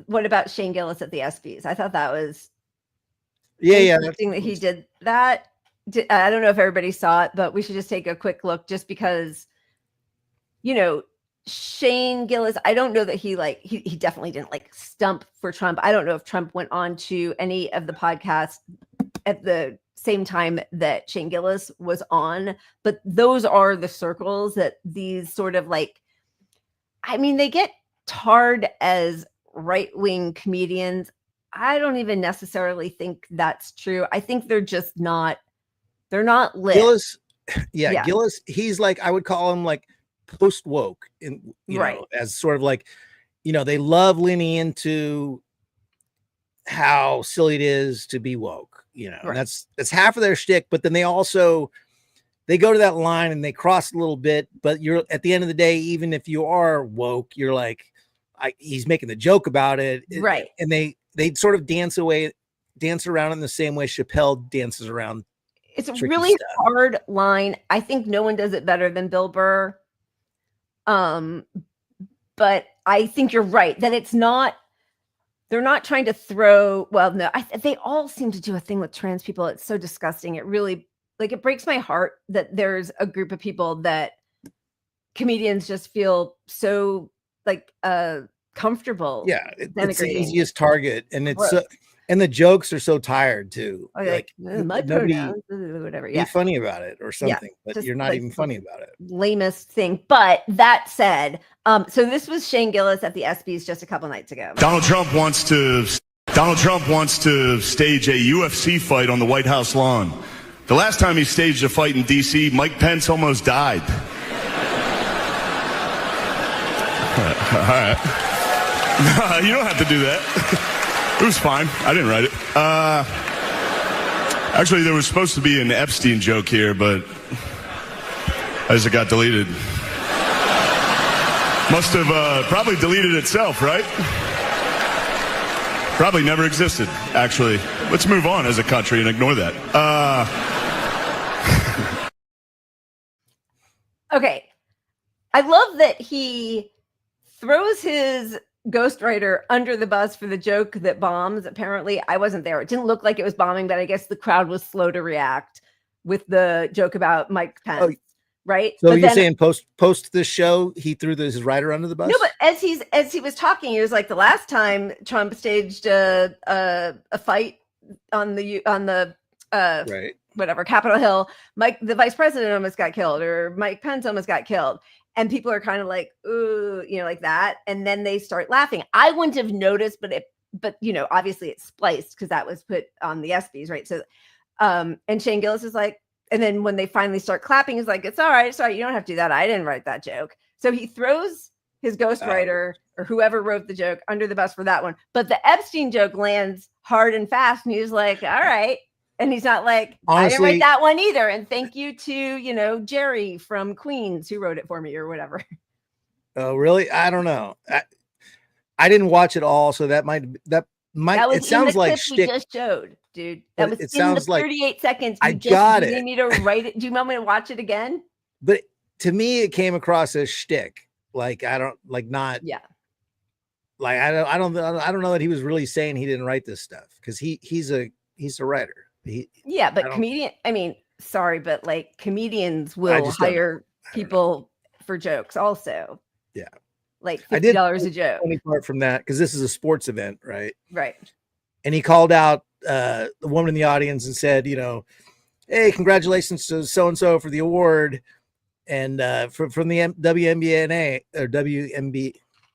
what about Shane Gillis at the ESPYs? I thought that was interesting that he did that. I don't know if everybody saw it, but we should just take a quick look, just because, you know, Shane Gillis, I don't know that he definitely didn't like stump for Trump. I don't know if Trump went on to any of the podcasts at the same time that Shane Gillis was on, but those are the circles that these sort of like, I mean, they get tarred as right-wing comedians. I don't even necessarily think that's true. I think they're just not, they're not lit. Gillis, Gillis, he's like, I would call him like post woke, in you know, as sort of like, you know, they love leaning into how silly it is to be woke, you know, and that's half of their shtick. But then they go to that line and they cross a little bit, but you're at the end of the day, even if you are woke, you're like, he's making the joke about it. Right. And they sort of dance away dance around in the same way Chappelle dances around. It's a tricky really stuff. hard line. I think no one does it better than Bill Burr. But I think you're right that it's not, they're not trying to throw, well, no, they all seem to do a thing with trans people. It's so disgusting. It really, like, it breaks my heart that there's a group of people that comedians just feel so like comfortable. Yeah, it's the denigrating. easiest target, and it's Gross. and the jokes are so tired too. Oh, like, my nobody pronouns, whatever. be Yeah, funny about it or something, but just you're not like even funny about it. lamest thing. But that said, so this was Shane Gillis at the ESPYs just a couple nights ago. Donald Trump wants to stage a UFC fight on the White House lawn. The last time he staged a fight in D.C., Mike Pence almost died. All right. You don't have to do that. It was fine. I didn't write it. Actually, there was supposed to be an Epstein joke here, but as it got deleted. Must have probably deleted itself, right? Probably never existed, actually. Let's move on as a country and ignore that. Okay. I love that he throws his ghostwriter under the bus for the joke that bombs. Apparently, I wasn't there. It didn't look like it was bombing, but I guess the crowd was slow to react with the joke about Mike Pence, right? So but you're then, saying post this show, he threw his writer under the bus? no, but as he was talking, he was like, the last time Trump staged a fight on the right. whatever, Capitol Hill, the vice president almost got killed, or Mike Pence almost got killed. And people are kind of like, ooh, like that. And then they start laughing. I wouldn't have noticed, but obviously it's spliced because that was put on the ESPYs, right? So, and Shane Gillis is like, and then when they finally start clapping, he's like, it's all right. You don't have to do that. I didn't write that joke. So he throws his ghostwriter or whoever wrote the joke under the bus for that one. But the Epstein joke lands hard and fast. And he's like, all right. And he's not like, honestly, I didn't write that one either. And thank you to, Jerry from Queens who wrote it for me or whatever. Oh, really? I don't know. I didn't watch it all. So that might, it sounds like shtick. We just showed, dude. That was it sounds the 38 like seconds. I got it. You need me to write it. Do you want me to watch it again? But to me, it came across as shtick. Like, I don't not. Yeah. Like, I don't know that he was really saying he didn't write this stuff because he's a writer. But sorry, but like comedians will hire people for jokes also. Yeah. Like $50 a joke. Funny part from that, because this is a sports event, right? Right. And he called out the woman in the audience and said, hey, congratulations to so-and-so for the award. And from the WNBA or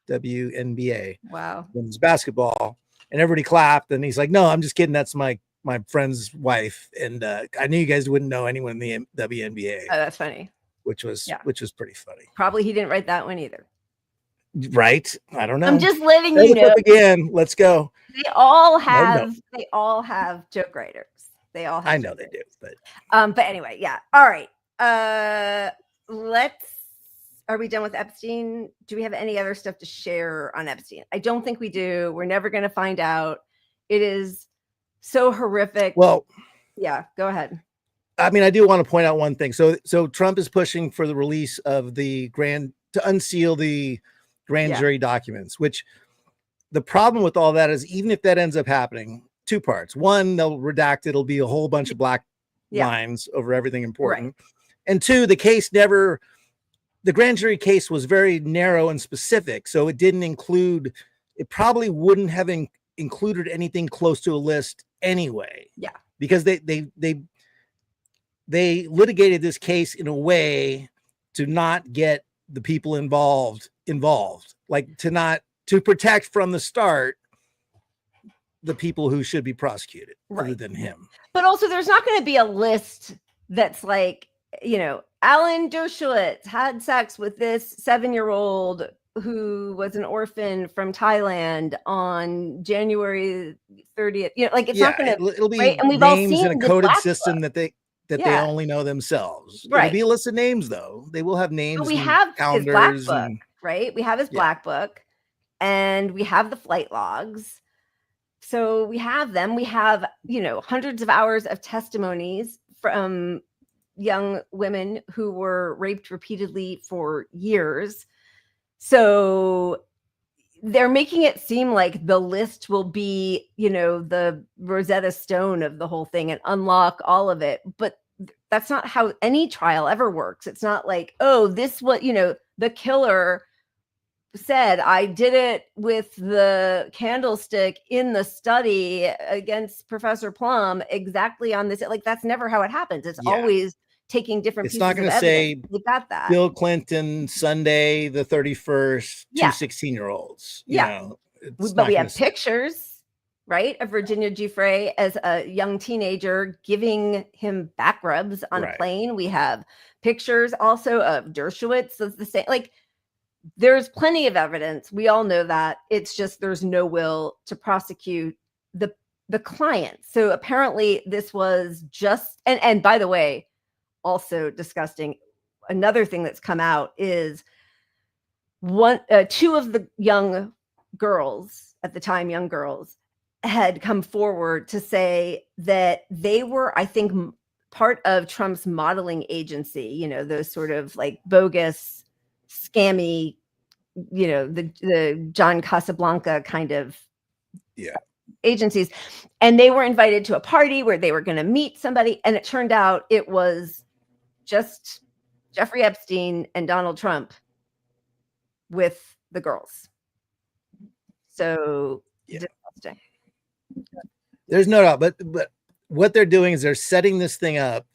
WNBA. Wow. Women's basketball. And everybody clapped. And he's like, no, I'm just kidding. That's my friend's wife. And I knew you guys wouldn't know anyone in the WNBA. Oh, that's funny. Which was pretty funny. Probably he didn't write that one either. Right. I don't know. I'm just letting you know. Again, let's go. They all have joke writers. They all have. I know they do, but anyway, yeah. All right. Are we done with Epstein? Do we have any other stuff to share on Epstein? I don't think we do. We're never going to find out. It is so horrific. Well, yeah, go ahead. I mean, I do want to point out one thing. So Trump is pushing for the release of to unseal the grand jury documents, which the problem with all that is, even if that ends up happening, two parts. One, they'll redact it. It'll be a whole bunch of black lines over everything important. Right. And two, the grand jury case was very narrow and specific. So it probably wouldn't have included anything close to a list anyway. Yeah. Because they litigated this case in a way to not get the people involved, like to protect from the start the people who should be prosecuted other than him. But also there's not going to be a list that's like, Alan Dershowitz had sex with this 7-year-old who was an orphan from Thailand on January 30th. It's not going to, it'll be and we've names all seen in a coded system book. that they only know themselves. Right. It'll be a list of names though. They will have names. But we have his black book, right? We have his Yeah. black book and we have the flight logs. so we have them. We have, hundreds of hours of testimonies from young women who were raped repeatedly for years. So they're making it seem like the list will be, the Rosetta Stone of the whole thing and unlock all of it. But that's not how any trial ever works. It's not like, oh, this what, the killer said, I did it with the candlestick in the study against Professor Plum exactly on this. Like, that's never how it happens. It's always taking different pieces of evidence. It's not going to say, you got that. Bill Clinton, Sunday the 31st, two 16-year-olds. But we have pictures, right, of Virginia Giuffre as a young teenager giving him back rubs on a plane. We have pictures also of Dershowitz as the same. Like, there's plenty of evidence. We all know that. It's just there's no will to prosecute the client. So apparently this was just, and by the way, also disgusting. Another thing that's come out is two of the young girls at the time, had come forward to say that they were, I think, part of Trump's modeling agency, those sort of like bogus, scammy, the John Casablanca kind of agencies. And they were invited to a party where they were going to meet somebody. And it turned out it was just Jeffrey Epstein and Donald Trump with the girls. So disgusting. There's no doubt, but what they're doing is they're setting this thing up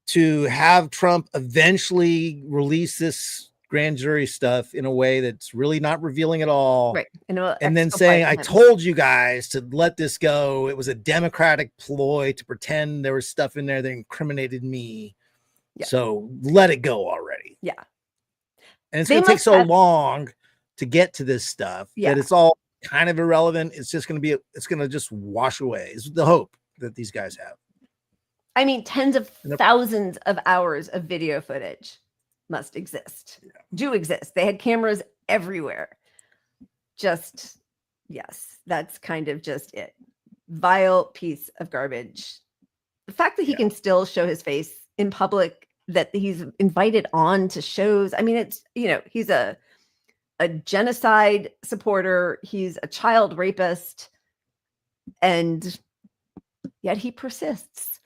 to have Trump eventually release this grand jury stuff in a way that's really not revealing at all. Right. And then saying, I told you guys to let this go. It was a Democratic ploy to pretend there was stuff in there that incriminated me. Yeah. So let it go already. Yeah. And it's going to take so long to get to this stuff that it's all kind of irrelevant. It's just going to just wash away. It's the hope that these guys have. I mean, tens of thousands of hours of video footage must exist, do exist. They had cameras everywhere. Just, yes, that's kind of just it. Vile piece of garbage. The fact that he can still show his face in public, that he's invited on to shows. I mean, it's, he's a genocide supporter. He's a child rapist. And yet he persists.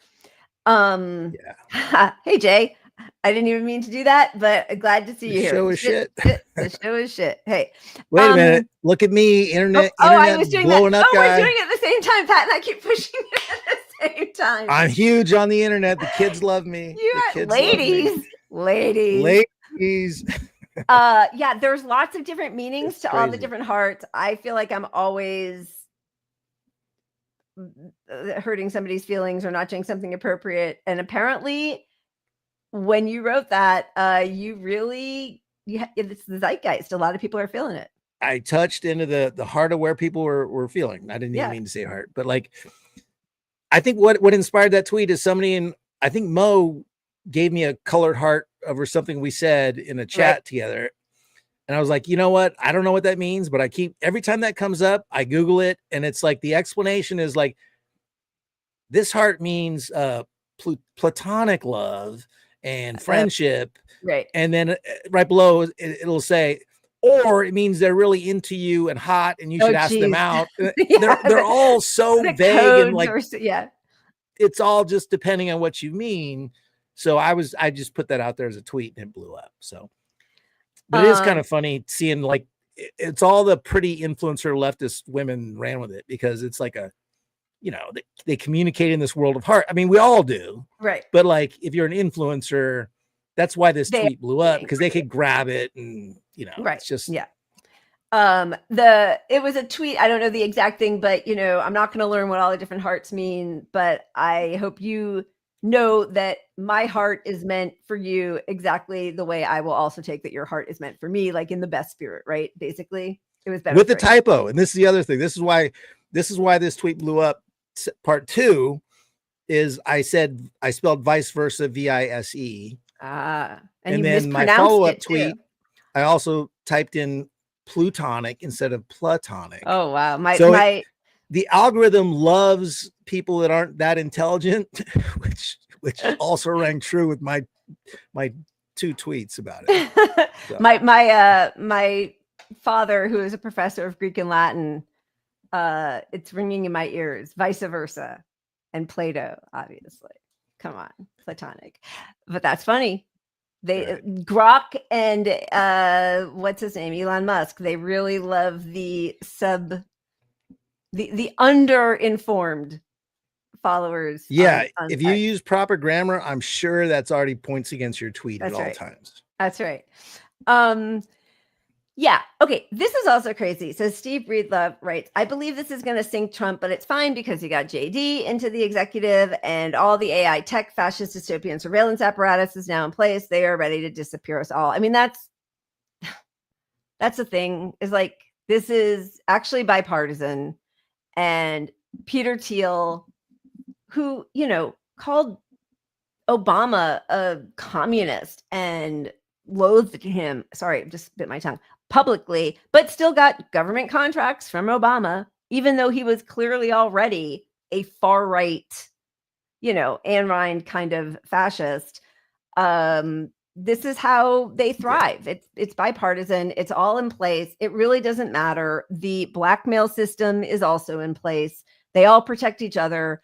Hey, Jay. I didn't even mean to do that, but glad to see you here. Show is shit. The show is shit. Hey, wait a minute. Look at me. Internet. I was doing blowing that. Up, guy. We're doing it at the same time, Pat, and I keep pushing it at the same time. I'm huge on the internet. The kids love me. Ladies. Yeah, there's lots of different meanings to all the different hearts. I feel like I'm always hurting somebody's feelings or not doing something appropriate. And apparently, when you wrote that, it's the zeitgeist. A lot of people are feeling it. I touched into the heart of where people were feeling. I didn't even mean to say heart, but like, I think what inspired that tweet is somebody I think Mo gave me a colored heart over something we said in a chat together. And I was like, you know what? I don't know what that means, but every time that comes up, I Google it. And it's like, the explanation is like, this heart means platonic love and friendship. Right. And then right below it'll say, or it means they're really into you and hot and you should ask them out. They're all so vague and like, it's all just depending on what you mean. So I just put that out there as a tweet and it blew up. So, but it is kind of funny seeing like, it's all the pretty influencer leftist women ran with it because it's like they communicate in this world of heart. I mean, we all do. Right. But like, if you're an influencer, that's why this tweet blew up, because they could grab it and, it's just. Yeah. It was a tweet. I don't know the exact thing, but I'm not going to learn what all the different hearts mean, but I hope you know that my heart is meant for you exactly the way I will also take that your heart is meant for me, like in the best spirit, right? Basically, it was better with the typo. And this is the other thing. This is why this tweet blew up. Part 2 is I spelled vice versa, VISE. And then my follow-up tweet, I also typed in plutonic instead of platonic. Oh wow. the algorithm loves people that aren't that intelligent, which also rang true with my 2 tweets about it. So. My father, who is a professor of Greek and Latin, it's ringing in my ears, vice versa, and Plato, obviously. Come on, Platonic, but that's funny. They Grok and what's his name, Elon Musk. They really love the under-informed followers. Yeah, on if you use proper grammar, I'm sure that's already points against your tweet at all times. That's right. Yeah. Okay. This is also crazy. So Steve Breedlove writes, I believe this is going to sink Trump, but it's fine because he got JD into the executive and all the AI tech fascist dystopian surveillance apparatus is now in place. They are ready to disappear us all. I mean, that's the thing, is like, this is actually bipartisan. And Peter Thiel, who, you know, called Obama a communist and loathed him, sorry, just bit my tongue, publicly, but still got government contracts from Obama, even though he was clearly already a far right, you know, Ayn Rand kind of fascist. This is how they thrive. It's bipartisan. It's all in place. It really doesn't matter. The blackmail system is also in place. They all protect each other.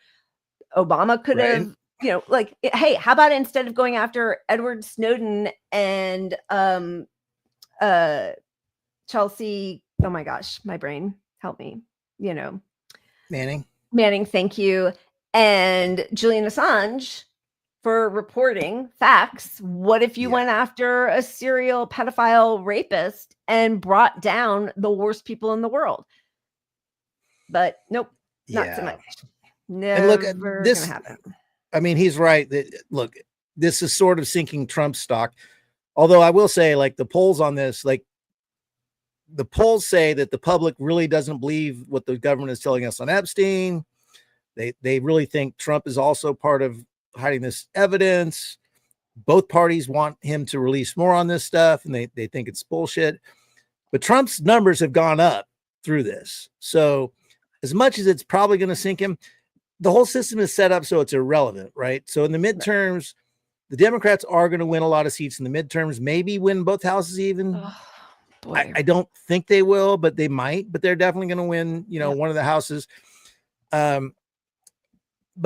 Obama could have, you know, like, hey, how about instead of going after Edward Snowden and Chelsea, oh my gosh, my brain, help me, you know, Manning, thank you, and Julian Assange for reporting facts. What if you went after a serial pedophile rapist and brought down the worst people in the world? But nope, not so much. Never and look at this. Gonna happen. I mean, he's right. That, look, this is sort of sinking Trump's stock. Although I will say, like, the polls on this, like, the polls say that the public really doesn't believe what the government is telling us on Epstein. They really think Trump is also part of hiding this evidence. Both parties want him to release more on this stuff, and they think it's bullshit. But Trump's numbers have gone up through this. So as much as it's probably going to sink him, the whole system is set up so it's irrelevant, right? So in the midterms, the Democrats are going to win a lot of seats in the midterms, maybe win both houses even. I don't think they will, but they might. But they're definitely going to win, you know, one of the houses. But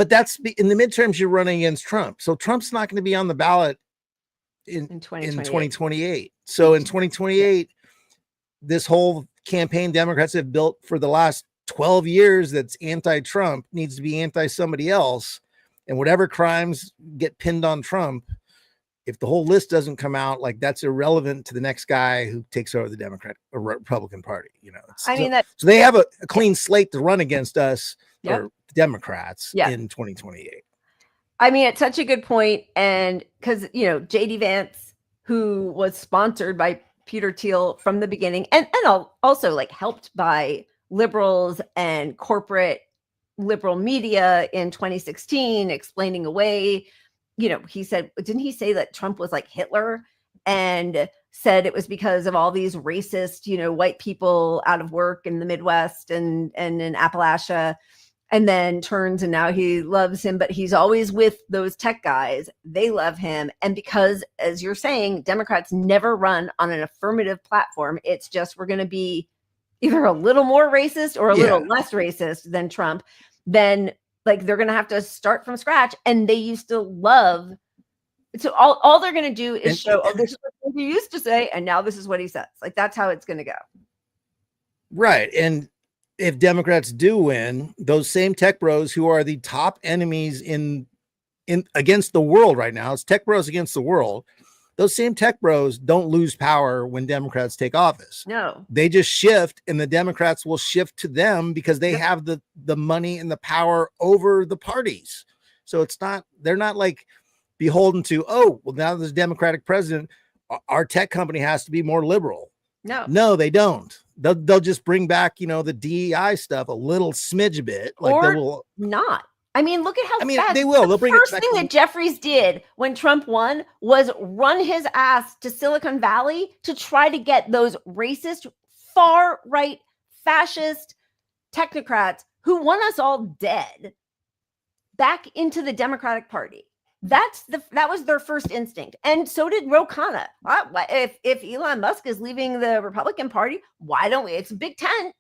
that's in the midterms, you're running against Trump. So Trump's not going to be on the ballot in 2028. So in 2028, this whole campaign Democrats have built for the last 12 years that's anti-Trump needs to be anti-somebody else. And whatever crimes get pinned on Trump, if the whole list doesn't come out, like, that's irrelevant to the next guy who takes over the Democratic or Republican Party. You know, so they have a clean slate to run against us or Democrats in 2028. I mean, it's such a good point. And because, you know, JD Vance, who was sponsored by Peter Thiel from the beginning, and also like helped by liberals and corporate liberal media in 2016, explaining away, you know, he said, didn't he say that Trump was like Hitler, and said it was because of all these racist, you know, white people out of work in the Midwest and in Appalachia, and then turns and now he loves him, but he's always with those tech guys. They love him. And because, as you're saying, Democrats never run on an affirmative platform. It's just, we're going to be either a little more racist or a little less racist than Trump. Then, like, they're going to have to start from scratch. And they used to love. So all they're going to do is show, oh, this is what he used to say, and now this is what he says. Like, that's how it's going to go. Right. And if Democrats do win, those same tech bros who are the top enemies in against the world right now, it's tech bros against the world. Those same tech bros don't lose power when Democrats take office. No, they just shift, and the Democrats will shift to them because they have the money and the power over the parties. So they're not like beholden to, oh, well, now there's a Democratic president, our tech company has to be more liberal. No, they don't. They'll just bring back, you know, the DEI stuff a little smidge bit, like or not. I mean, look at how fast. They will. They'll bring first thing that Jeffries did when Trump won was run his ass to Silicon Valley to try to get those racist, far right, fascist technocrats who want us all dead back into the Democratic Party. That was their first instinct. And so did Ro Khanna. If Elon Musk is leaving the Republican Party, why don't we? It's a big tent.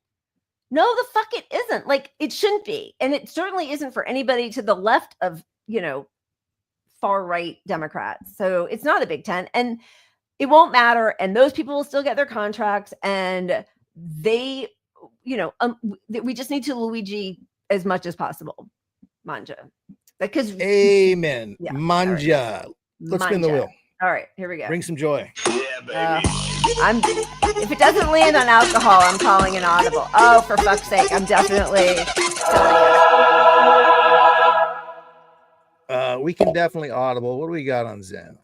No, the fuck it isn't. Like, it shouldn't be. And it certainly isn't for anybody to the left of, far right Democrats. So it's not a big tent and it won't matter. And those people will still get their contracts. And they, we just need to Luigi as much as possible. Manja. Because amen. Yeah, Manja. right. Let's spin the wheel. All right, here we go. Bring some joy. Yeah, baby. If it doesn't land on alcohol, I'm calling an audible. Oh, for fuck's sake. I'm definitely we can definitely audible. What do we got on Zen?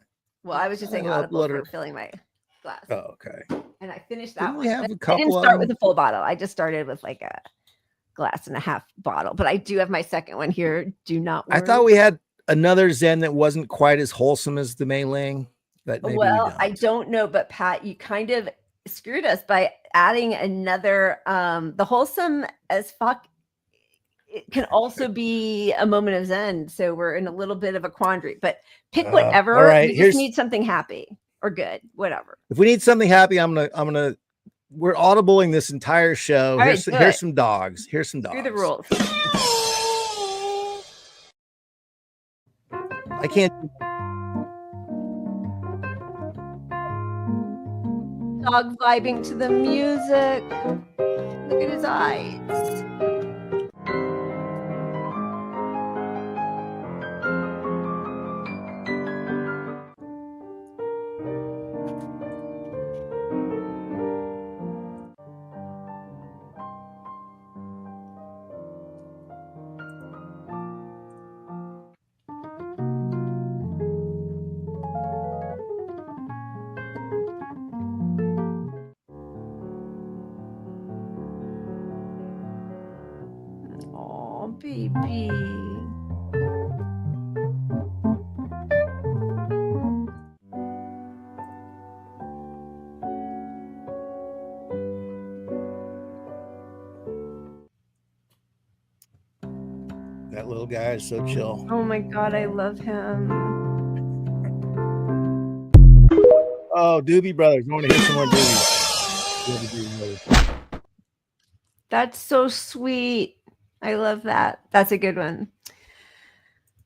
Well, I was just saying audible for filling my glass. Oh, okay. And I finished that one. We have a I didn't couple start of with them? a full bottle. I just started with like a glass and a half bottle. But I do have my second one here. Do not worry. I thought we had another Zen that wasn't quite as wholesome as the Mei-Ling. But maybe Well, I don't know, but Pat, you kind of screwed us by adding another the wholesome as fuck. It can also be a moment of Zen. So we're in a little bit of a quandary, but pick whatever. all right, You just need something happy or good, whatever. If we need something happy, we're audibling this entire show. All right, Here's do here's it. some dogs. Here's some dogs. Screw the rules. I can't. Dog vibing to the music. Look at his eyes. Oh, baby. That little guy is so chill. Oh my God, I love him. Oh, Doobie Brothers. I want to hear some more Doobie. That's so sweet. I love that. That's a good one.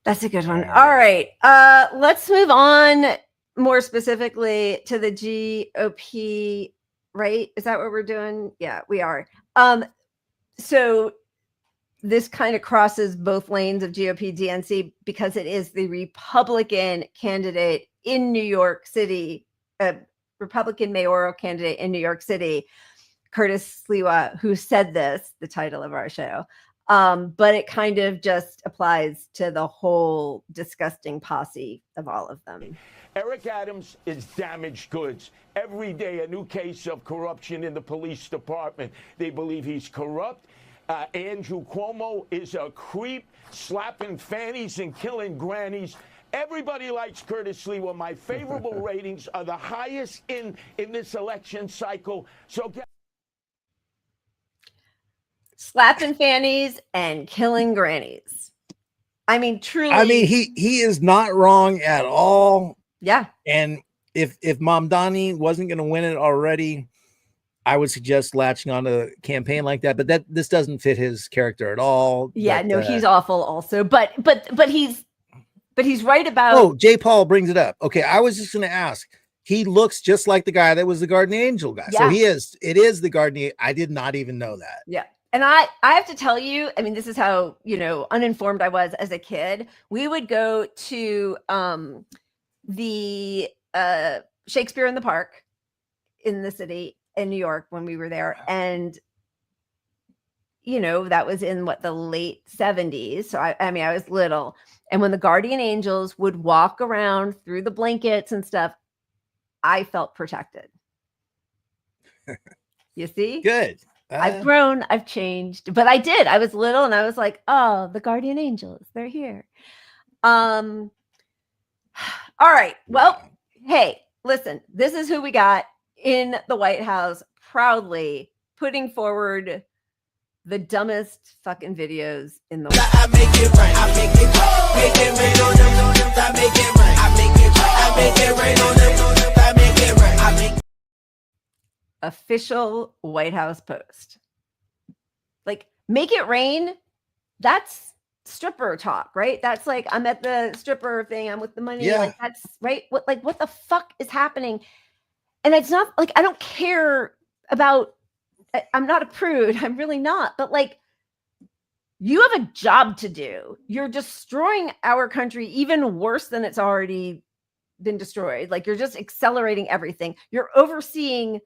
That's a good one. All right. Let's move on more specifically to the GOP, right? Is that what we're doing? Yeah, we are. So this kind of crosses both lanes of GOP DNC because it is the Republican candidate in New York City, Republican mayoral candidate in New York City, Curtis Sliwa, who said this, the title of our show. But it kind of just applies to the whole disgusting posse of all of them. Eric Adams is damaged goods. Every day, a new case of corruption in the police department. They believe he's corrupt. Andrew Cuomo is a creep, slapping fannies and killing grannies. Everybody likes Curtis Sliwa. My favorable ratings are the highest in this election cycle. So Slapping fannies and killing grannies. I mean, truly. I mean, he is not wrong at all. Yeah. And if Mamdani wasn't going to win it already, I would suggest latching on to a campaign like that. But this doesn't fit his character at all. Yeah, but, no, he's awful also. But he's right about. Oh, Jay Paul brings it up. Okay, I was just going to ask. He looks just like the guy that was the Guardian Angel guy. Yeah. So it is the Guardian. I did not even know that. Yeah. And I have to tell you, I mean, this is how, uninformed I was as a kid. We would go to the Shakespeare in the Park in the city in New York when we were there. And, that was in the late 70s. So I mean, I was little. And when the Guardian Angels would walk around through the blankets and stuff, I felt protected. You see? Good. I've grown, I've changed, but I did. I was little and I was like, oh, the Guardian Angels, they're here. All right. Well, hey, listen, this is who we got in the White House proudly putting forward the dumbest fucking videos in the world. I make it rain. I make it rain. Make it rain on them. I make it rain. I make it rain. I make it rain on them. I make it rain. I make Official White House post. Like, make it rain. That's stripper talk, right? That's like, I'm at the stripper thing. I'm with the money. Yeah. Like, that's right. What the fuck is happening? And it's not like, I don't care about, I'm not a prude. I'm really not. But like, you have a job to do. You're destroying our country even worse than it's already been destroyed. Like, you're just accelerating everything. You're overseeing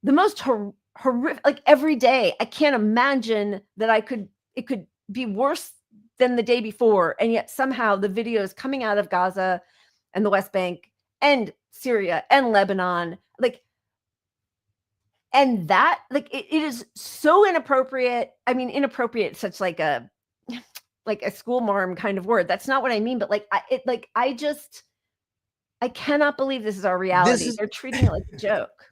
the most horrific, like every day. I can't imagine that it could be worse than the day before. And yet somehow the videos coming out of Gaza and the West Bank and Syria and Lebanon, like, and that, like, it is so inappropriate. I mean, inappropriate, such like a school marm kind of word. That's not what I mean. But like, I cannot believe this is our reality. They're treating it like a joke.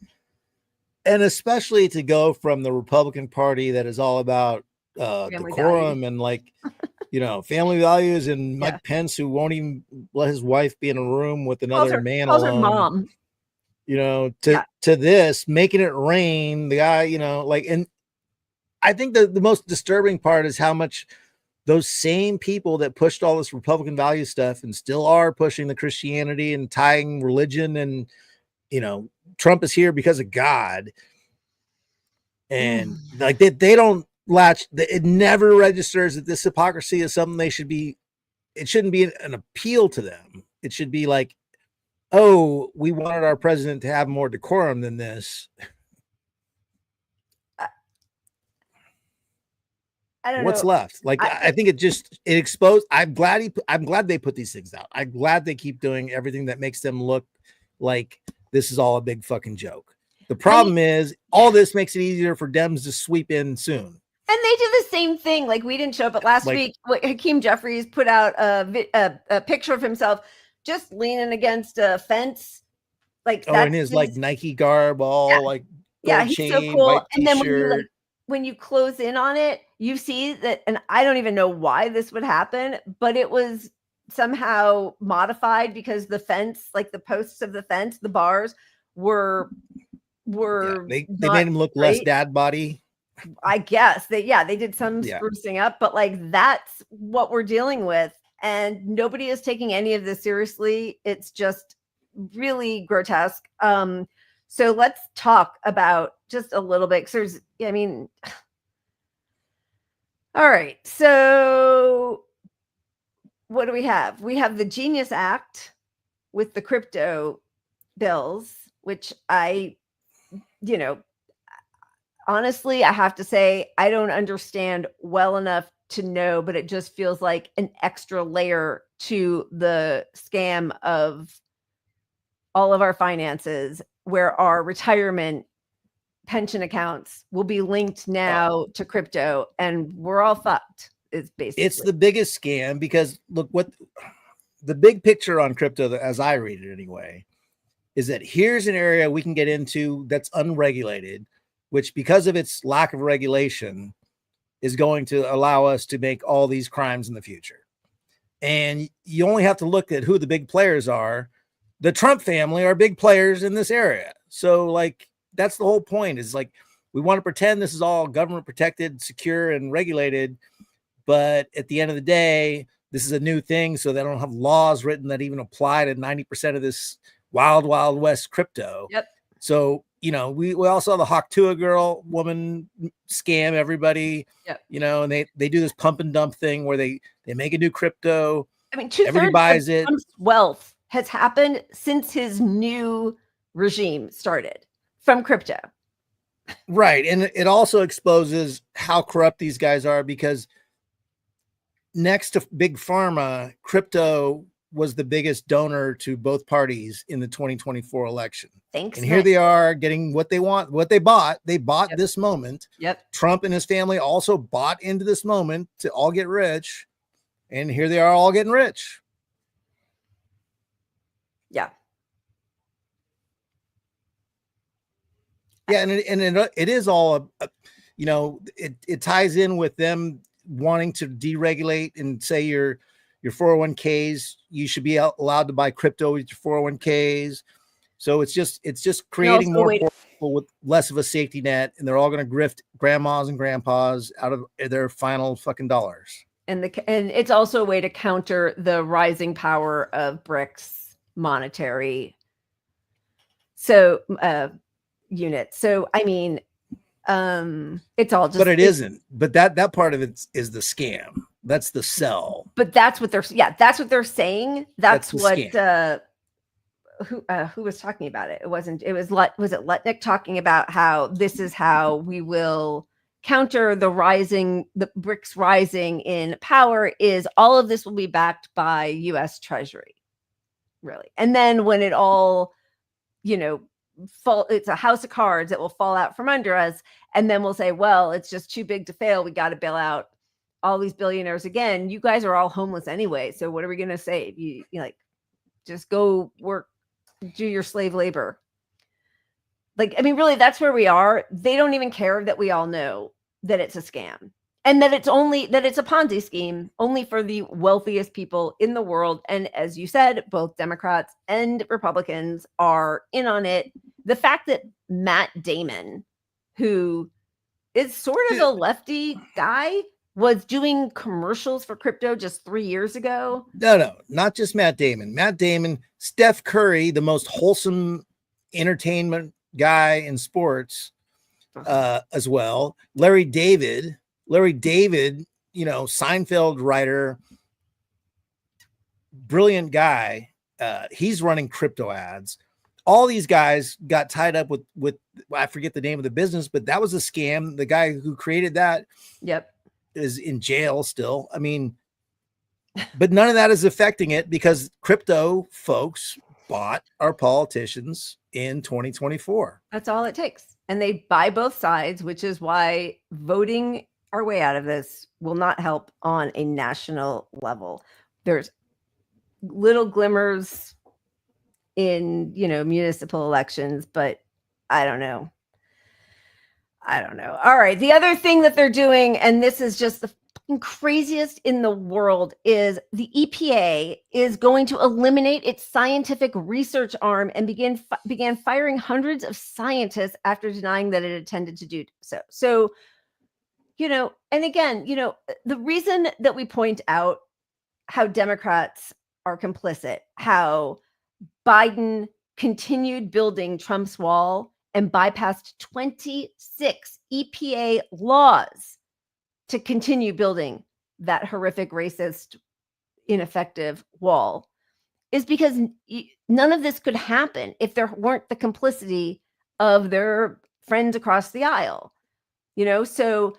And especially to go from the Republican Party that is all about decorum and like, family values, and Mike Pence, who won't even let his wife be in a room with another man calls alone. her mom. To this, making it rain, the guy, and I think the most disturbing part is how much those same people that pushed all this Republican value stuff and still are pushing the Christianity and tying religion and, Trump is here because of God. And like they don't latch, it never registers that this hypocrisy is something it shouldn't be an appeal to them. It should be like, oh, we wanted our president to have more decorum than this. I don't What's know. left. Like, I think it exposed. I'm glad they put these things out. I'm glad they keep doing everything that makes them look like this is all a big fucking joke. The problem is all this makes it easier for Dems to sweep in soon. And they do the same thing. Like, we didn't show up, but last week, Hakeem Jeffries put out a picture of himself just leaning against a fence. Like, in his like Nike garb, all like gold he's chain, so cool. white And then t-shirt. when you close in on it, you see that, and I don't even know why this would happen, but it was somehow modified because the fence, like the posts of the fence, the bars were they made him look less dad body. I guess they did some sprucing up, but like, that's what we're dealing with. And nobody is taking any of this seriously. It's just really grotesque. So let's talk about just a little bit. All right. So what do we have? We have the Genius Act with the crypto bills, which honestly, I have to say, I don't understand well enough to know, but it just feels like an extra layer to the scam of all of our finances, where our retirement pension accounts will be linked now to crypto, and we're all fucked. It's the biggest scam, because look, what the big picture on crypto, as I read it anyway, is that here's an area we can get into that's unregulated, which, because of its lack of regulation, is going to allow us to make all these crimes in the future. And you only have to look at who the big players are. The Trump family are big players in this area. So like, that's the whole point, is like, we want to pretend this is all government protected, secure, and regulated. But at the end of the day, this is a new thing. So they don't have laws written that even apply to 90% of this wild, wild west crypto. Yep. So, we all saw the Haktua woman scam everybody, and they do this pump and dump thing where they make a new crypto. I mean, everybody buys it. Trump's wealth has happened since his new regime started from crypto. Right. And it also exposes how corrupt these guys are, because next to big pharma, crypto was the biggest donor to both parties in the 2024 election. Thanks. And here they are getting what they want, what they bought. They bought this moment. Yep. Trump and his family also bought into this moment to all get rich. And here they are all getting rich. Yeah. Yeah. And it is all, you know, it ties in with them wanting to deregulate and say your 401ks, you should be allowed to buy crypto with your 401ks. So it's just creating more poor people with less of a safety net, and they're all going to grift grandmas and grandpas out of their final fucking dollars. And it's also a way to counter the rising power of BRICS monetary unit. So I mean, it's all just, but it isn't. But that part of it is the scam. That's the sell. But that's what they're saying. That's what who was talking about it? Was it Letnick talking about how this is how we will counter the BRICS rising in power, is all of this will be backed by US Treasury. Really. And then when it all, you know, it's a house of cards that will fall out from under us. And then we'll say, well, it's just too big to fail. We got to bail out all these billionaires again. You guys are all homeless anyway. So what are we going to save? You like, just go work, do your slave labor. Like, I mean, really, that's where we are. They don't even care that we all know that it's a scam, and that it's a Ponzi scheme only for the wealthiest people in the world. And as you said, both Democrats and Republicans are in on it. The fact that Matt Damon, who is sort of a lefty guy, was doing commercials for crypto just 3 years ago. No, not just Matt Damon. Matt Damon, Steph Curry, the most wholesome entertainment guy in sports, as well. Larry David, you know, Seinfeld writer, brilliant guy. He's running crypto ads. All these guys got tied up with I forget the name of the business, but that was a scam. The guy who created that, is in jail still. I mean, but none of that is affecting it because crypto folks bought our politicians in 2024. That's all it takes. And they buy both sides, which is why voting our way out of this will not help on a national level. There's little glimmers in, you know, municipal elections, but I don't know. All right. The other thing that they're doing, and this is just the craziest in the world, is the EPA is going to eliminate its scientific research arm and began firing hundreds of scientists after denying that it intended to do so. So, you know, and again, you know, the reason that we point out how Democrats are complicit, how Biden continued building Trump's wall and bypassed 26 EPA laws to continue building that horrific, racist, ineffective wall, is because none of this could happen if there weren't the complicity of their friends across the aisle. You know, so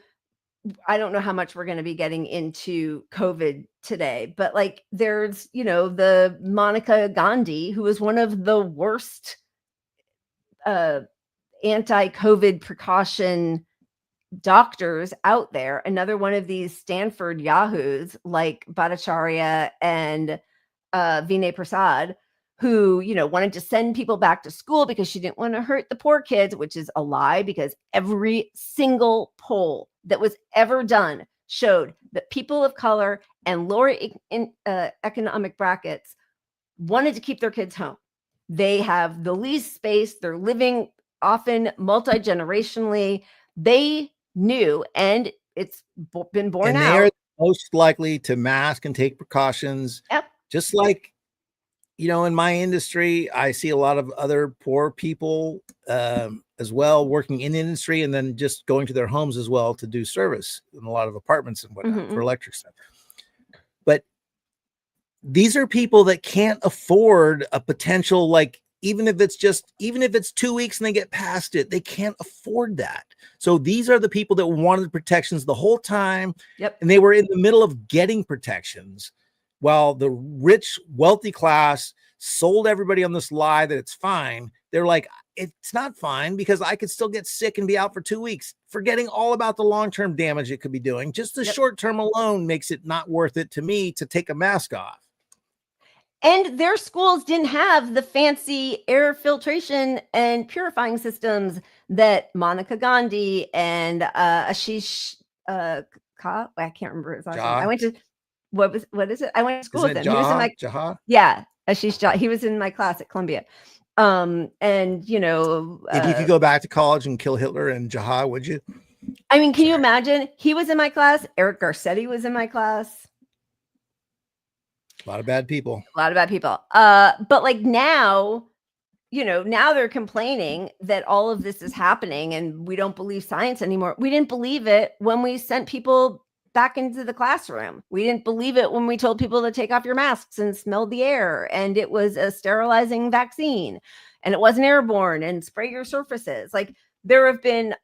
I don't know how much we're going to be getting into COVID today, but like there's, you know, the Monica Gandhi, who was one of the worst anti-COVID precaution doctors out there. Another one of these Stanford yahoos like Bhattacharya and Vinay Prasad, who, you know, wanted to send people back to school because she didn't want to hurt the poor kids, which is a lie, because every single poll that was ever done showed that people of color and lower economic brackets wanted to keep their kids home. They have the least space. They're living often multi-generationally. They knew, and it's been borne out. And they're most likely to mask and take precautions. Yep. Just like, you know, in my industry, I see a lot of other poor people as well working in the industry, and then just going to their homes as well to do service in a lot of apartments and whatnot for electric stuff. But these are people that can't afford a potential, like, even if it's 2 weeks and they get past it, they can't afford that. So these are the people that wanted protections the whole time. Yep. And they were in the middle of getting protections while the rich, wealthy class sold everybody on this lie that it's fine. They're like, it's not fine because I could still get sick and be out for 2 weeks, forgetting all about the long-term damage it could be doing. Just the short-term alone makes it not worth it to me to take a mask off. And their schools didn't have the fancy air filtration and purifying systems that Monica Gandhi and Ashish I can't remember his last name. I went to what is it? I went to school with him. He was in my yeah, Ashish Jha. He was in my class at Columbia. And you know, if you could go back to college and kill Hitler and Jaha, would you? I mean, can you imagine? He was in my class. Eric Garcetti was in my class. A lot of bad people. But like now, you know, now they're complaining that all of this is happening and we don't believe science anymore. We didn't believe it when we sent people back into the classroom. We didn't believe it when we told people to take off your masks and smell the air, and it was a sterilizing vaccine and it wasn't airborne and spray your surfaces. Like there have been,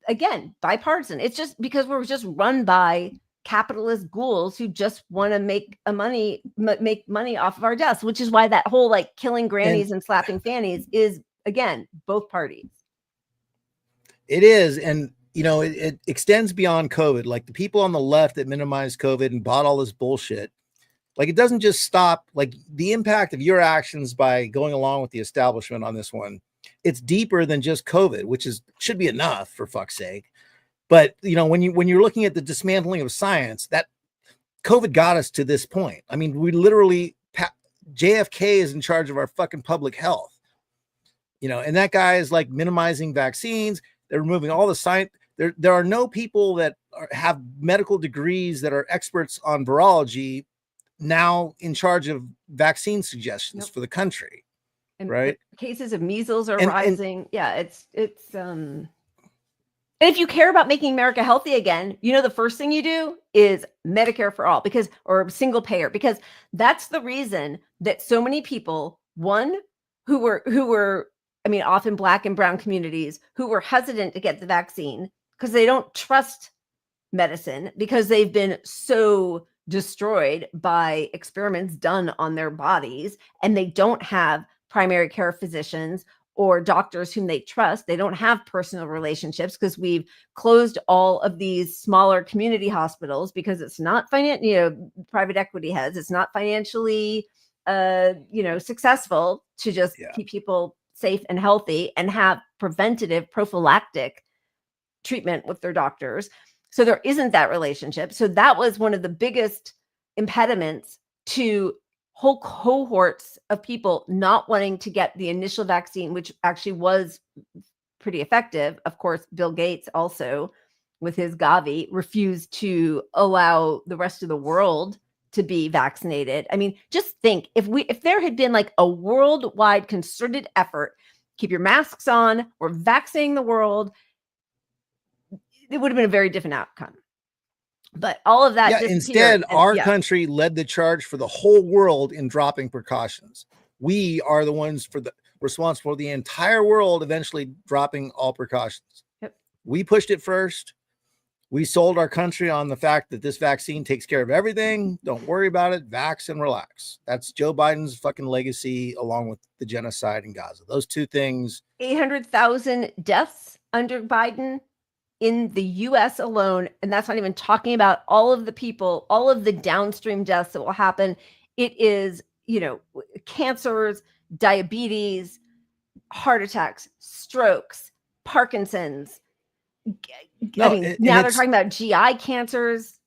again, bipartisan. It's just because we're just run by capitalist ghouls who just want to make money off of our deaths, which is why that whole like killing grannies and slapping fannies is, again, both parties. It is. And you know, it extends beyond COVID. Like the people on the left that minimize COVID and bought all this bullshit, like it doesn't just stop. Like the impact of your actions by going along with the establishment on this one, it's deeper than just COVID, which should be enough, for fuck's sake. But you know, when you're looking at the dismantling of science, that COVID got us to this point. I mean, we literally JFK is in charge of our fucking public health, you know, and that guy is like minimizing vaccines. They're removing all the science. There are no people that have medical degrees that are experts on virology now in charge of vaccine suggestions for the country. And right? Cases of measles are rising. Yeah, it's and if you care about making America healthy again, you know, the first thing you do is Medicare for all, or single payer, because that's the reason that so many people, one, who were, I mean, often Black and brown communities who were hesitant to get the vaccine because they don't trust medicine because they've been so destroyed by experiments done on their bodies, and they don't have primary care physicians or doctors whom they trust. They don't have personal relationships because we've closed all of these smaller community hospitals because it's not private equity has, it's not financially, successful to just keep people safe and healthy and have preventative prophylactic treatment with their doctors. So there isn't that relationship. So that was one of the biggest impediments to whole cohorts of people not wanting to get the initial vaccine, which actually was pretty effective. Of course, Bill Gates also, with his Gavi, refused to allow the rest of the world to be vaccinated. I mean, just think if there had been like a worldwide concerted effort, keep your masks on, we're vaccinating the world, it would have been a very different outcome. But all of that instead, our country led the charge for the whole world in dropping precautions. We are the ones responsible for the entire world eventually dropping all precautions. Yep. We pushed it first. We sold our country on the fact that this vaccine takes care of everything. Don't worry about it. Vax and relax. That's Joe Biden's fucking legacy, along with the genocide in Gaza. Those two things. 800,000 deaths under Biden in the US alone. And that's not even talking about all of the people, all of the downstream deaths that will happen. It is, cancers, diabetes, heart attacks, strokes, Parkinson's. Now they're talking about GI cancers.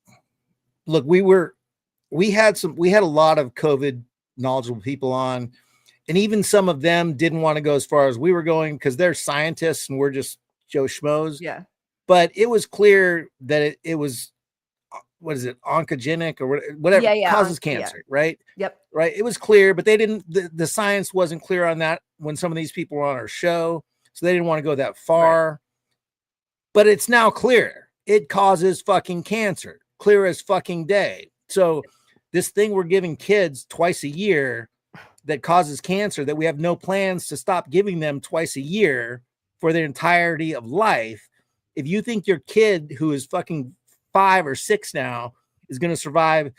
Look, we had a lot of COVID knowledgeable people on, and even some of them didn't want to go as far as we were going because they're scientists and we're just Joe Schmoes. Yeah. But it was clear that it was, what is it, oncogenic or whatever causes cancer, right? Yep. Right. It was clear, but they didn't, the science wasn't clear on that when some of these people were on our show. So they didn't want to go that far. Right. But it's now clear. It causes fucking cancer. Clear as fucking day. So this thing we're giving kids twice a year that causes cancer, that we have no plans to stop giving them twice a year for their entirety of life. If you think your kid who is fucking 5 or 6 now is going to survive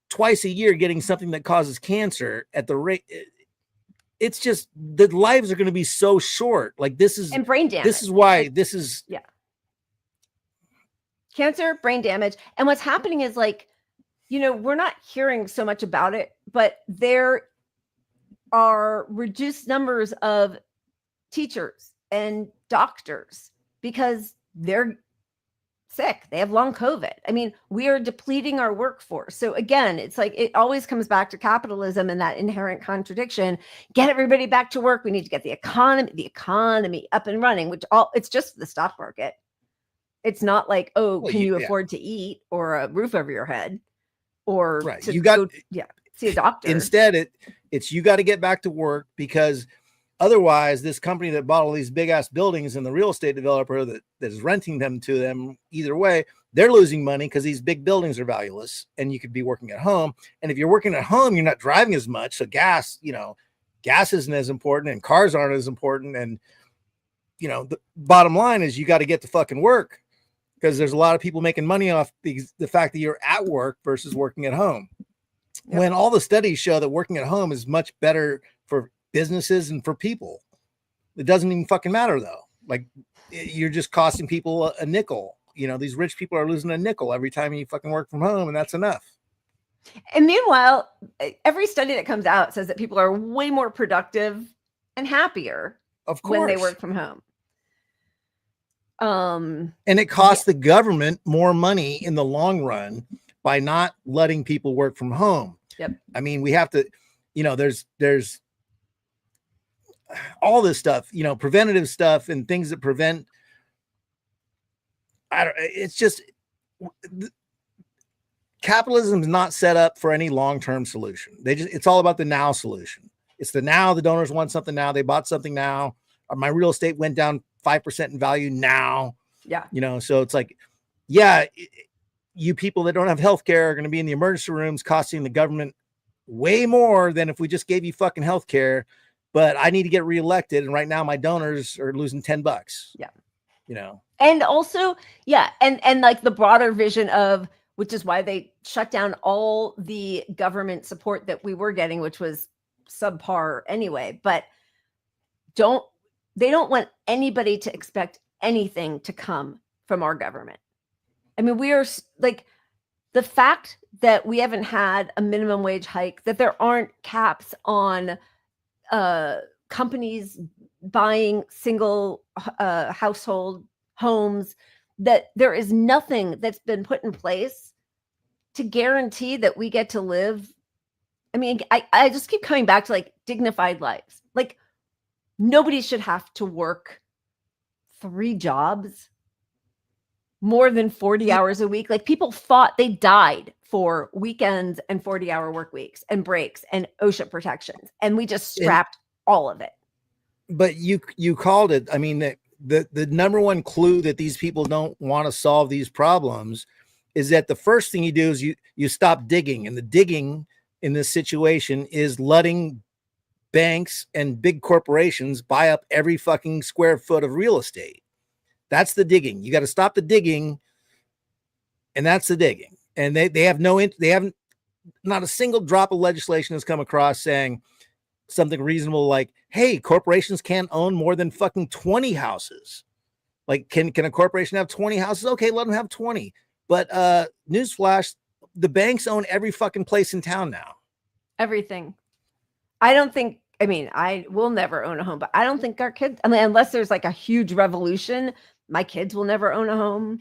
twice a year getting something that causes cancer at the rate, it's just the lives are going to be so short. Like this is, and brain damage. This is why this is cancer, brain damage. And what's happening is like, you know, we're not hearing so much about it, but there are reduced numbers of teachers and doctors because they're sick. They have long COVID. I mean, we are depleting our workforce. So again, it's like it always comes back to capitalism and that inherent contradiction. Get everybody back to work. We need to get the economy up and running, which it's just the stock market. It's not like, oh, Well, can you yeah. afford to eat or a roof over your head or Right. to You got go, see a doctor. Instead, it's you got to get back to work, because otherwise this company that bought all these big ass buildings and the real estate developer that is renting them to them, either way, they're losing money because these big buildings are valueless and you could be working at home. And if you're working at home, you're not driving as much. So gas isn't as important and cars aren't as important. And, you know, the bottom line is you got to get to fucking work, because there's a lot of people making money off the fact that you're at work versus working at home. Yep. When all the studies show that working at home is much better for businesses and for people. It doesn't even fucking matter though. Like, you're just costing people a nickel. You know, these rich people are losing a nickel every time you fucking work from home, and that's enough. And meanwhile, every study that comes out says that people are way more productive and happier when they work from home. And it costs the government more money in the long run by not letting people work from home. Yep. I mean, we have to, you know, there's all this stuff, you know, preventative stuff and things that prevent. It's just capitalism is not set up for any long-term solution. It's all about the now solution. It's the now. The donors want something now. They bought something now. My real estate went down 5% in value now. Yeah. You know, so it's like, yeah, you people that don't have health care are going to be in the emergency rooms costing the government way more than if we just gave you fucking health care. But I need to get reelected. And right now my donors are losing $10. Yeah. You know, and also, yeah. And like the broader vision of, which is why they shut down all the government support that we were getting, which was subpar anyway, but they don't want anybody to expect anything to come from our government. I mean, we are like, the fact that we haven't had a minimum wage hike, that there aren't caps on companies buying single household homes, that there is nothing that's been put in place to guarantee that we get to live. I mean, I just keep coming back to like dignified lives. Like, nobody should have to work 3 jobs more than 40 hours a week. Like, people fought, they died for weekends and 40-hour work weeks and breaks and OSHA protections. And we just scrapped all of it. But you called it. I mean, the number one clue that these people don't want to solve these problems is that the first thing you do is you stop digging. And the digging in this situation is letting banks and big corporations buy up every fucking square foot of real estate. That's the digging. You got to stop the digging. And that's the digging. And they haven't, not a single drop of legislation has come across saying something reasonable like, hey, corporations can't own more than fucking 20 houses. Like, can a corporation have 20 houses? Okay, let them have 20. But newsflash, the banks own every fucking place in town now. Everything. I will never own a home, but I don't think our kids, I mean, unless there's like a huge revolution, my kids will never own a home.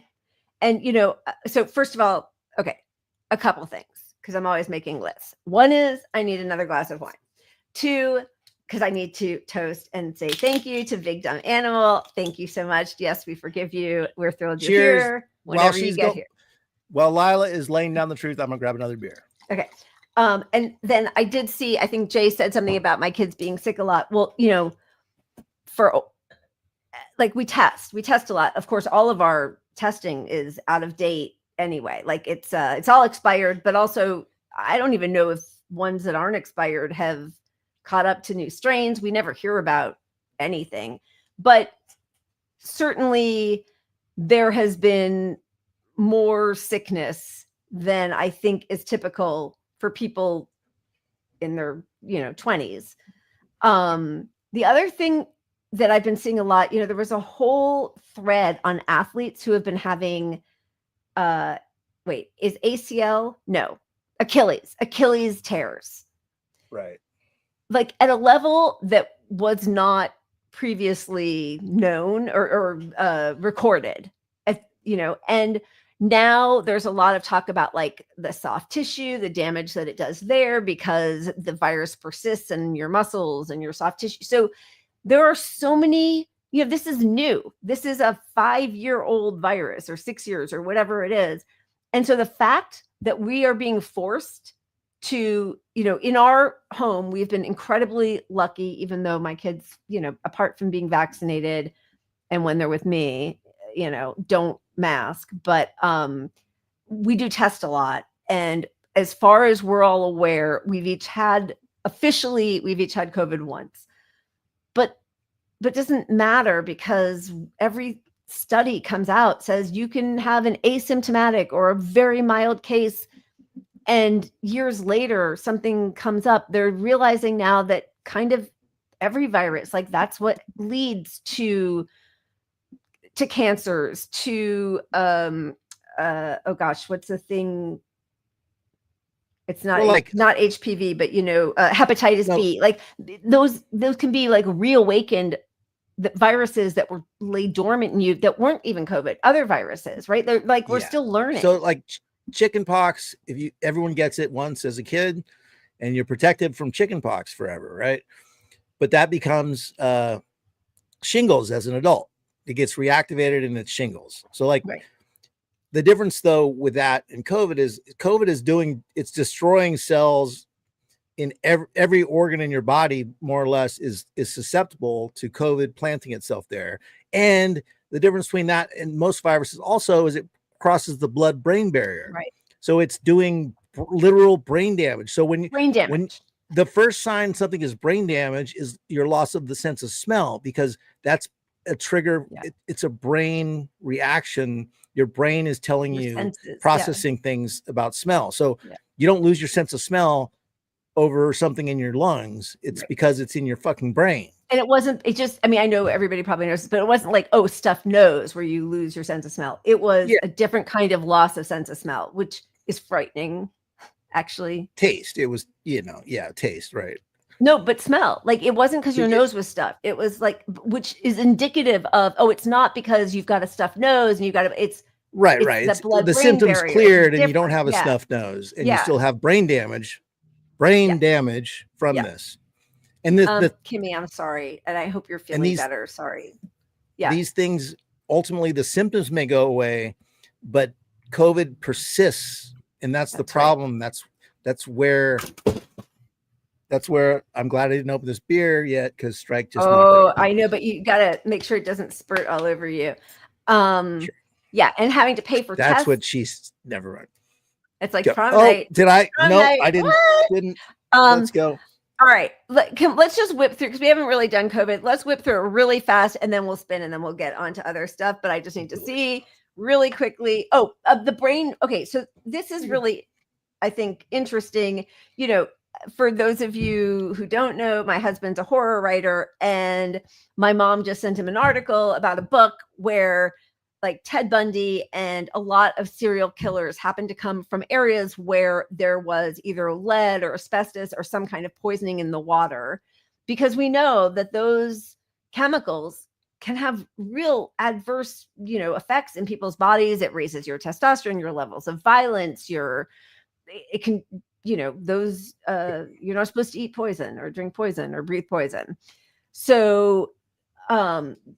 And, you know, so first of all, okay, a couple things, because I'm always making lists. One is I need another glass of wine. 2, because I need to toast and say thank you to Big Dumb Animal. Thank you so much. Yes, we forgive you. We're thrilled you're here whenever you get here. While Lila is laying down the truth, I'm going to grab another beer. Okay. And then I did see, I think Jay said something about my kids being sick a lot. Well, you know, for like, we test a lot. Of course, all of our testing is out of date anyway. Like, it's all expired, but also I don't even know if ones that aren't expired have caught up to new strains. We never hear about anything, but certainly there has been more sickness than I think is typical for people in their, 20s. The other thing that I've been seeing a lot, there was a whole thread on athletes who have been having, is ACL? No, Achilles tears. Right. Like at a level that was not previously known or recorded, and now there's a lot of talk about like the soft tissue, the damage that it does there because the virus persists in your muscles and your soft tissue. So there are so many, this is new. This is a 5-year-old virus or 6 years or whatever it is. And so the fact that we are being forced to, in our home, we've been incredibly lucky, even though my kids, apart from being vaccinated and when they're with me, don't mask, but we do test a lot. And as far as we're all aware, we've each had COVID once, but it doesn't matter because every study comes out says you can have an asymptomatic or a very mild case. And years later, something comes up. They're realizing now that kind of every virus, like that's what leads to cancers, to oh gosh, what's the thing? It's not not HPV, but hepatitis B. Like those can be like reawakened viruses that were laid dormant in you that weren't even COVID. Other viruses, right? They're like we're still learning. So like chickenpox, everyone gets it once as a kid, and you're protected from chickenpox forever, right? But that becomes shingles as an adult. It gets reactivated and it's shingles. So like the difference though with that and COVID is it's destroying cells in every organ in your body, more or less is susceptible to COVID planting itself there. And the difference between that and most viruses also is it crosses the blood-brain barrier. Right. So it's doing literal brain damage. So when the first sign something is brain damage is your loss of the sense of smell, because that's a trigger. It's a brain reaction. Your brain is telling you, senses, processing things about smell. So you don't lose your sense of smell over something in your lungs. It's because it's in your fucking brain. And I know everybody probably knows this, but it wasn't like, stuffed nose where you lose your sense of smell. It was a different kind of loss of sense of smell, which is frightening, actually. Taste. It was, taste, right. No, but smell. Like it wasn't because your nose was stuffed. It was like, which is indicative of, it's not because you've got a stuffed nose and it's right. The symptoms barrier. cleared and you don't have a stuffed nose and you still have brain damage from this. And Kimmy, I'm sorry. And I hope you're feeling better. Sorry. Yeah. These things, ultimately the symptoms may go away, but COVID persists. And that's the problem. Right. That's where I'm glad I didn't open this beer yet, because Strike just. Oh, I know, but you got to make sure it doesn't spurt all over you. Sure. Yeah, and having to pay for tests. That's what she's never run. It's like prom night. Did I? Prom No, night. I didn't. What? Didn't. Let's go. All right, let's just whip through, because we haven't really done COVID. Let's whip through it really fast, and then we'll spin, and then we'll get on to other stuff. But I just need to see really quickly. The brain. Okay, so this is really, I think, interesting. For those of you who don't know, my husband's a horror writer, and my mom just sent him an article about a book where like Ted Bundy and a lot of serial killers happen to come from areas where there was either lead or asbestos or some kind of poisoning in the water, because we know that those chemicals can have real adverse, effects in people's bodies. It raises your testosterone, your levels of violence, it can, those, you're not supposed to eat poison or drink poison or breathe poison. So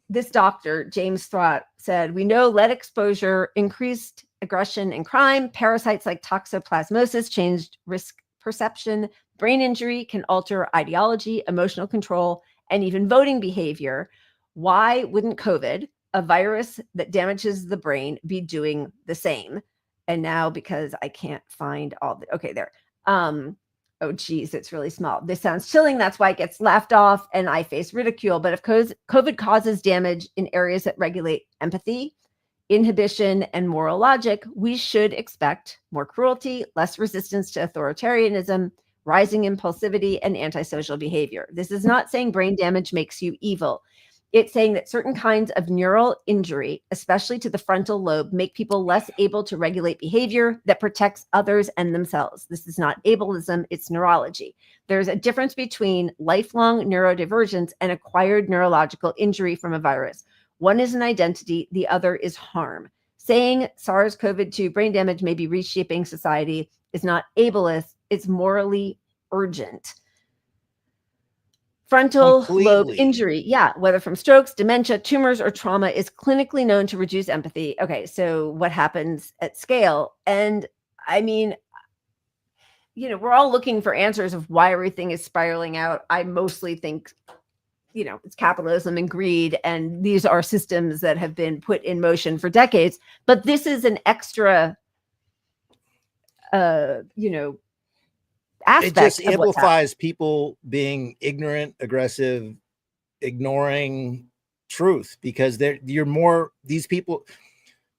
this doctor, James Thrott, said, we know lead exposure increased aggression and crime. Parasites like toxoplasmosis changed risk perception. Brain injury can alter ideology, emotional control, and even voting behavior. Why wouldn't COVID, a virus that damages the brain, be doing the same? And now, because I can't find there. Oh, geez, it's really small. This sounds chilling. That's why it gets laughed off and I face ridicule. But if COVID causes damage in areas that regulate empathy, inhibition, and moral logic, we should expect more cruelty, less resistance to authoritarianism, rising impulsivity, and antisocial behavior. This is not saying brain damage makes you evil. It's saying that certain kinds of neural injury, especially to the frontal lobe, make people less able to regulate behavior that protects others and themselves. This is not ableism, it's neurology. There's a difference between lifelong neurodivergence and acquired neurological injury from a virus. One is an identity, the other is harm. Saying SARS-CoV-2 brain damage may be reshaping society is not ableist, it's morally urgent. Frontal lobe injury, whether from strokes, dementia, tumors, or trauma, is clinically known to reduce empathy. Okay, so what happens at scale? And I mean, we're all looking for answers of why everything is spiraling out. I mostly think, it's capitalism and greed, and these are systems that have been put in motion for decades. But this is an extra, aspect. It just amplifies people being ignorant, aggressive, ignoring truth, because these people,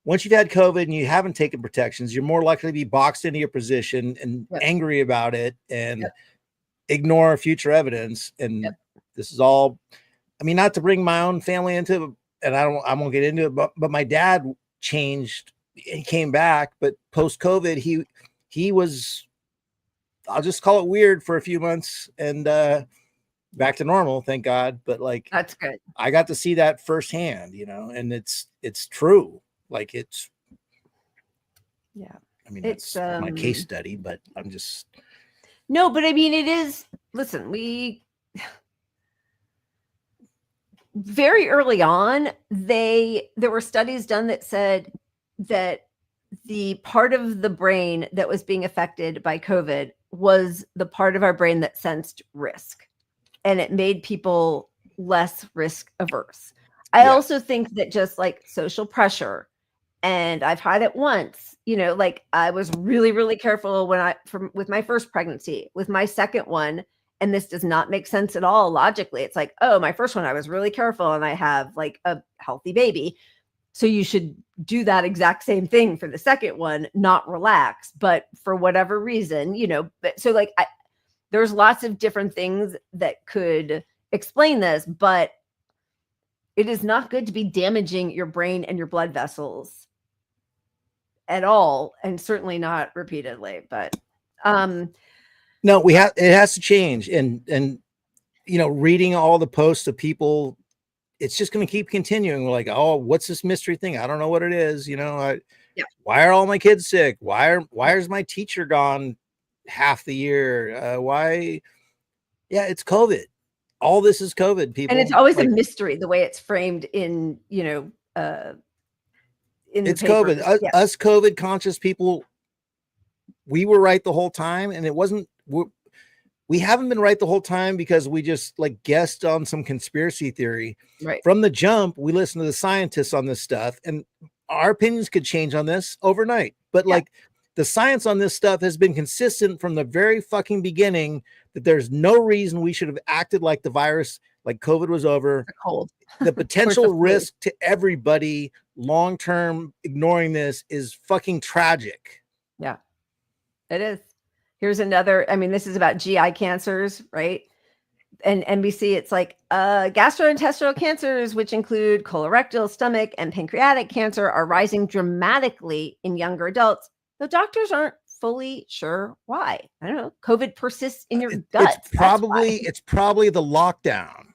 once you've had COVID and you haven't taken protections, you're more likely to be boxed into your position and angry about it and ignore future evidence. And this is all, I mean, not to bring my own family into it, and I won't get into it, but my dad changed, he came back, but post COVID, he was, I'll just call it weird for a few months, and back to normal, thank God. But like, that's good. I got to see that firsthand, and it's true. Like it's, I mean, it's my case study, but I'm just. No, but I mean, it is, listen, very early on, there were studies done that said that the part of the brain that was being affected by COVID was the part of our brain that sensed risk, and it made people less risk averse. I also think that just like social pressure, and I've had it once, like I was really, really careful with my first pregnancy, with my second one. And this does not make sense at all logically. It's like, oh, my first one, I was really careful and I have like a healthy baby. So you should do that exact same thing for the second one, not relax. But for whatever reason, so like there's lots of different things that could explain this, but it is not good to be damaging your brain and your blood vessels at all, and certainly not repeatedly. But no, it has to change. And reading all the posts of people, it's just going to keep continuing. We're like, oh, what's this mystery thing? I don't know what it is. Why are all my kids sick? Why is my teacher gone half the year? Why? Yeah, it's COVID. All this is COVID, people. And it's always a mystery the way it's framed in, in it's COVID. Us COVID conscious people, we were right the whole time, and it wasn't. We haven't been right the whole time because we just like guessed on some conspiracy theory. Right. From the jump, we listened to the scientists on this stuff, and our opinions could change on this overnight. But like the science on this stuff has been consistent from the very fucking beginning, that there's no reason we should have acted like the virus, like COVID was over. Cold. The potential risk to everybody long-term ignoring this is fucking tragic. Yeah, it is. Here's another, I mean, this is about GI cancers, right? And NBC, it's like gastrointestinal cancers, which include colorectal, stomach, and pancreatic cancer, are rising dramatically in younger adults, though doctors aren't fully sure why. I don't know. COVID persists in your gut. It's probably the lockdown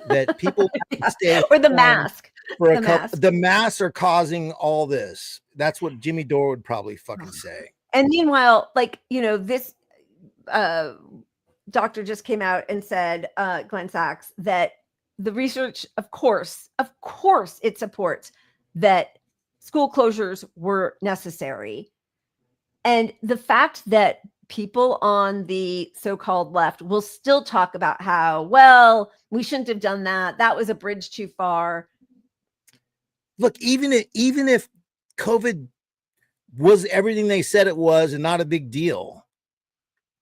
that people stay or the mask. For the masks are causing all this. That's what Jimmy Dore would probably fucking say. And meanwhile, like, this doctor just came out and said, Glenn Sachs, that the research, of course, it supports that school closures were necessary. And the fact that people on the so-called left will still talk about how, well, we shouldn't have done that. That was a bridge too far. Look, even if COVID was everything they said it was and not a big deal,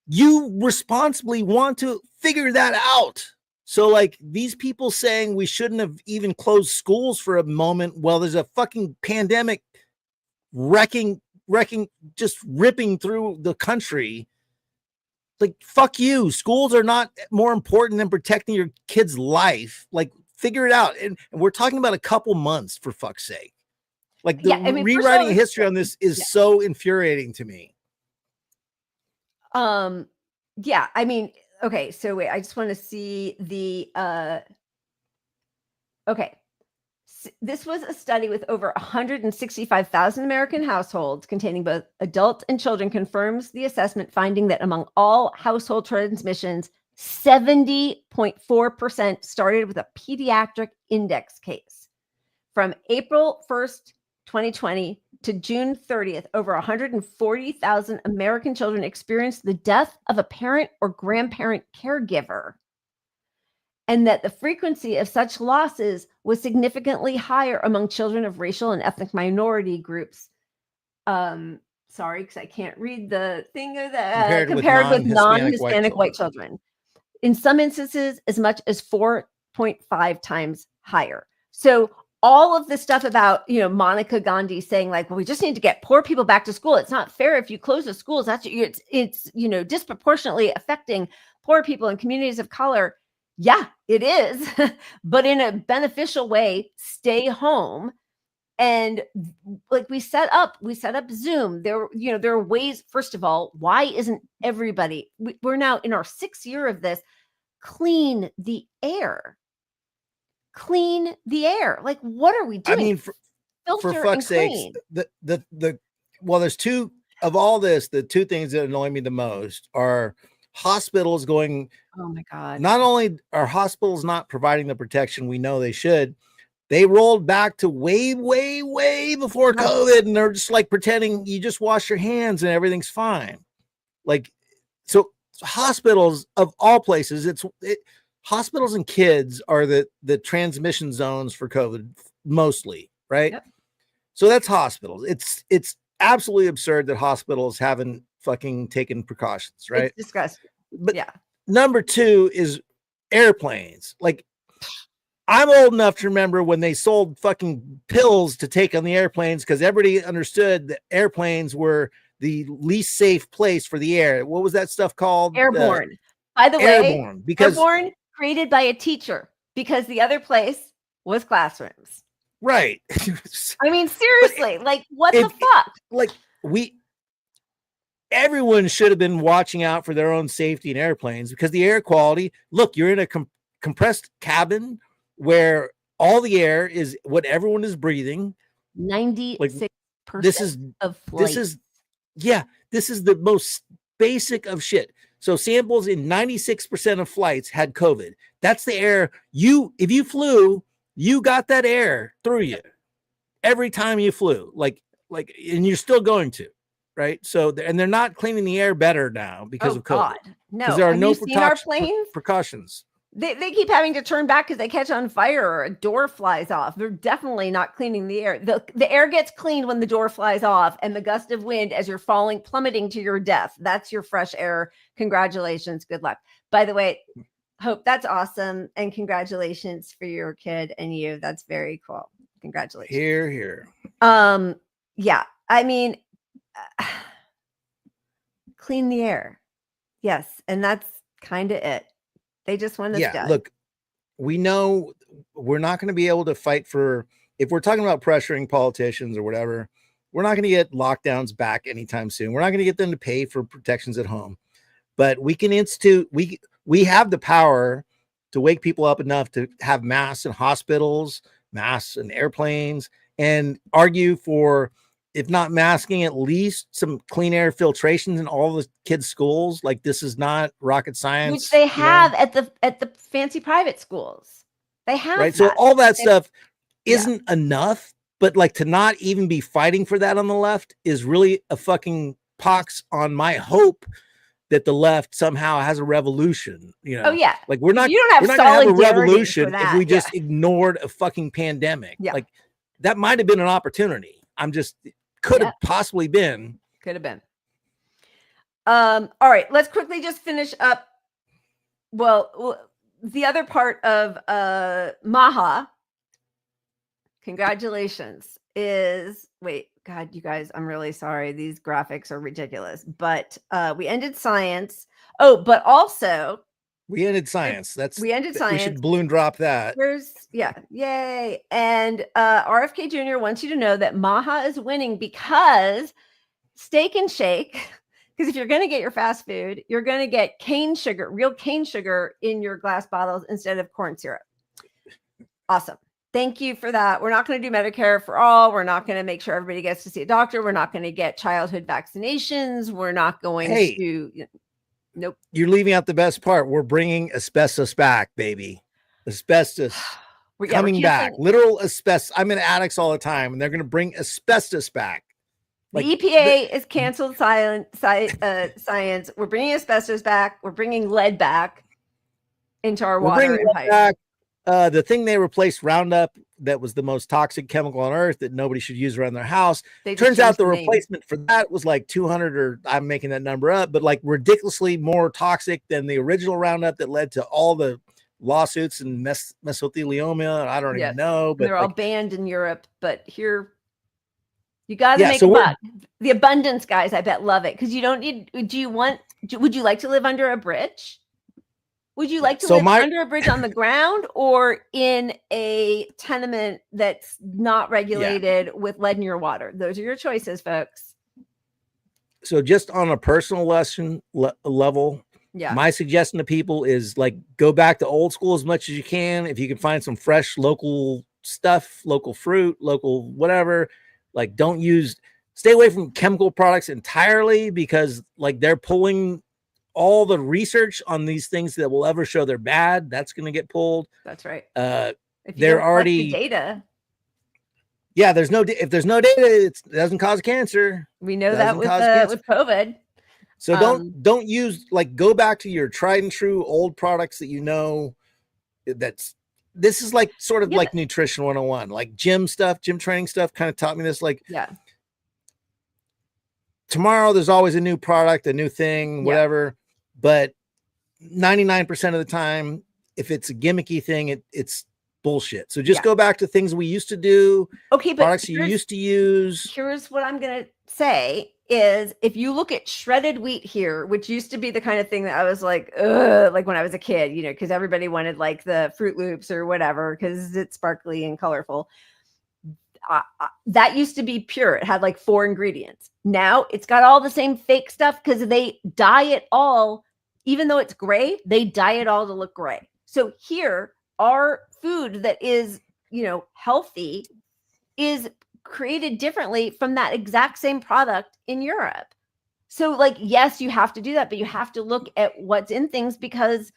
you responsibly want to figure that out. So like these people saying we shouldn't have even closed schools for a moment, well, there's a fucking pandemic wrecking, just ripping through the country. Like, fuck you. Schools are not more important than protecting your kid's life. Like, figure it out. And we're talking about a couple months, for fuck's sake. Like the Yeah, I mean, first of all, rewriting history on this is so infuriating to me. Yeah, I mean, okay, so wait, I just want to see the okay. This was a study with over 165,000 American households containing both adults and children, confirms the assessment finding that among all household transmissions, 70.4% started with a pediatric index case. From April 1st, 2020 to June 30th, over 140,000 American children experienced the death of a parent or grandparent caregiver, and that the frequency of such losses was significantly higher among children of racial and ethnic minority groups. Sorry, because I can't read the thing of the compared with non-Hispanic white children. In some instances, as much as 4.5 times higher. So all of this stuff about, Monica Gandhi saying like, well, we just need to get poor people back to school. It's not fair if you close the schools. It's disproportionately affecting poor people and communities of color. Yeah, it is, but in a beneficial way. Stay home. And like we set up Zoom. There are ways. First of all, why isn't everybody? We're now in our 6th year of this. Clean the air. Clean the air. Like, what are we doing? I mean, for fuck's sakes, there's two of all this. The two things that annoy me the most are hospitals going. Oh my God. Not only are hospitals not providing the protection we know they should, they rolled back to way before COVID, and they're just like pretending you just wash your hands and everything's fine. Like, so hospitals of all places, hospitals and kids are the transmission zones for COVID mostly, right? Yep. So that's hospitals. It's absolutely absurd that hospitals haven't fucking taken precautions, right? It's disgusting. But yeah. Number 2 is airplanes. Like, I'm old enough to remember when they sold fucking pills to take on the airplanes because everybody understood that airplanes were the least safe place for the air. What was that stuff called? Airborne. By the way, airborne created by a teacher because the other place was classrooms. Right. I mean, seriously, like what the fuck? Like everyone should have been watching out for their own safety in airplanes because the air quality, look, you're in a compressed cabin where all the air is what everyone is breathing. 96% of flights. This is the most basic of shit. So samples in 96% of flights had COVID. That's the air. If you flew, you got that air through you every time you flew, and you're still going to, right? So, and they're not cleaning the air better now because of COVID. God, no. Because there are no precautions. They keep having to turn back because they catch on fire or a door flies off. They're definitely not cleaning the air. The air gets cleaned when the door flies off and the gust of wind as you're plummeting to your death. That's your fresh air. Congratulations. Good luck. By the way, Hope, that's awesome. And congratulations for your kid and you. That's very cool. Congratulations. Here. Yeah. I mean, clean the air. Yes. And that's kind of it. They just want us dead. Look, we know we're not going to be able to fight if we're talking about pressuring politicians or whatever, we're not going to get lockdowns back anytime soon. We're not going to get them to pay for protections at home, but we can we have the power to wake people up enough to have masks in hospitals, masks in airplanes, and argue for, if not masking, at least some clean air filtrations in all the kids' schools. Like, this is not rocket science, which they have at the fancy private schools. They have, right? So all that stuff isn't enough, but like to not even be fighting for that on the left is really a fucking pox on my hope that the left somehow has a revolution. Oh yeah, like we're not going to have a revolution if we just ignored a fucking pandemic. Like that might have been an opportunity. Could have possibly been. Could have been. All right, let's quickly just finish up. Well, the other part of Maha, congratulations, God, you guys, I'm really sorry. These graphics are ridiculous, but we ended science. Oh, but also We ended science. We ended We science. should balloon drop that. Yay. And RFK Jr. wants you to know that Maha is winning because Steak and Shake, because if you're going to get your fast food, you're going to get cane sugar, real cane sugar in your glass bottles instead of corn syrup. Awesome. Thank you for that. We're not going to do Medicare for all. We're not going to make sure everybody gets to see a doctor. We're not going to get childhood vaccinations. We're not going to... Nope. You're leaving out the best part. We're bringing asbestos back, baby. Asbestos coming back. Literal asbestos. I'm in attics all the time, and they're going to bring asbestos back. The EPA is canceled science. We're bringing asbestos back. We're bringing lead back into our water and pipes. The thing they replaced Roundup, that was the most toxic chemical on earth that nobody should use around their house. Turns out the replacement for that was like 200, or I'm making that number up, but like ridiculously more toxic than the original Roundup that led to all the lawsuits and mesothelioma. I don't even know, but they're all banned in Europe. But here, you got to make a buck. The abundance guys, I bet, love it because you don't need. Would you like to live under a bridge? Would you like to live under a bridge on the ground or in a tenement that's not regulated with lead in your water? Those are your choices, folks. So just on a personal level, my suggestion to people is like, go back to old school as much as you can. If you can find some fresh local stuff, local fruit, local whatever, like stay away from chemical products entirely because like they're pulling all the research on these things that will ever show they're bad. That's going to get pulled. That's right. They're already data. Yeah. If there's no data, it doesn't cause cancer. We know that with COVID. So don't use, like, go back to your tried and true old products that, this is like sort of like nutrition 101, like gym training stuff kind of taught me this. Like, tomorrow there's always a new product, a new thing, whatever. But 99% of the time, if it's a gimmicky thing, it's bullshit. So just go back to things we used to do. Okay, but products you used to use. Here's what I'm gonna say is, if you look at shredded wheat here, which used to be the kind of thing that I was like, ugh, like when I was a kid, because everybody wanted like the Fruit Loops or whatever because it's sparkly and colorful. That used to be pure. It had like 4 ingredients. Now it's got all the same fake stuff because they dye it all. Even though it's gray, they dye it all to look gray. So here, our food that is, healthy is created differently from that exact same product in Europe. So like, yes, you have to do that, but you have to look at what's in things because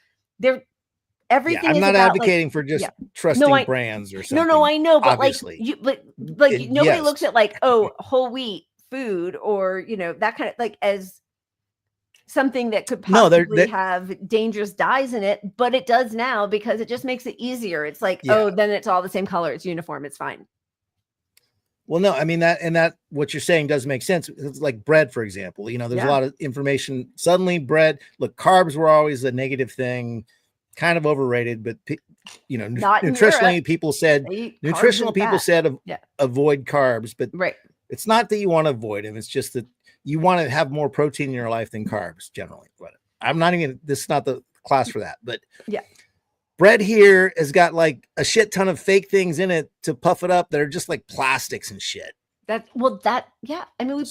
everything. I'm not advocating for just trusting brands or something. No, I know, but obviously. Nobody looks at like, whole wheat food or that kind of like as something that could possibly have dangerous dyes in it, but it does now because it just makes it easier. It's like, then it's all the same color, it's uniform, it's fine. Well, no, I mean that what you're saying does make sense. It's like bread, for example. There's a lot of information. Suddenly, bread. Look, carbs were always a negative thing, kind of overrated. But nutritionally, people said avoid carbs, but it's not that you want to avoid them. It's just that you want to have more protein in your life than carbs generally. But I'm not even. This is not the class for that. But bread here has got like a shit ton of fake things in it to puff it up that are just like plastics and shit. I mean,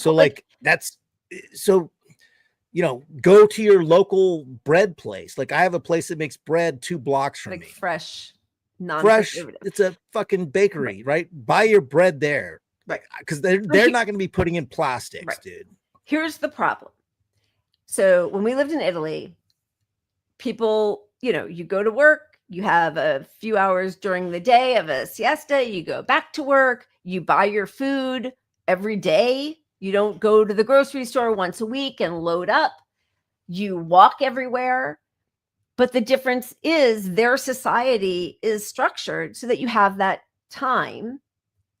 go to your local bread place. Like I have a place that makes bread 2 blocks from me. Fresh, it's a fucking bakery, right? Buy your bread there, right? Because they're not going to be putting in plastics, dude. Here's the problem. So when we lived in Italy, people, you go to work, you have a few hours during the day of a siesta, you go back to work, you buy your food every day. You don't go to the grocery store once a week and load up. You walk everywhere. But the difference is their society is structured so that you have that time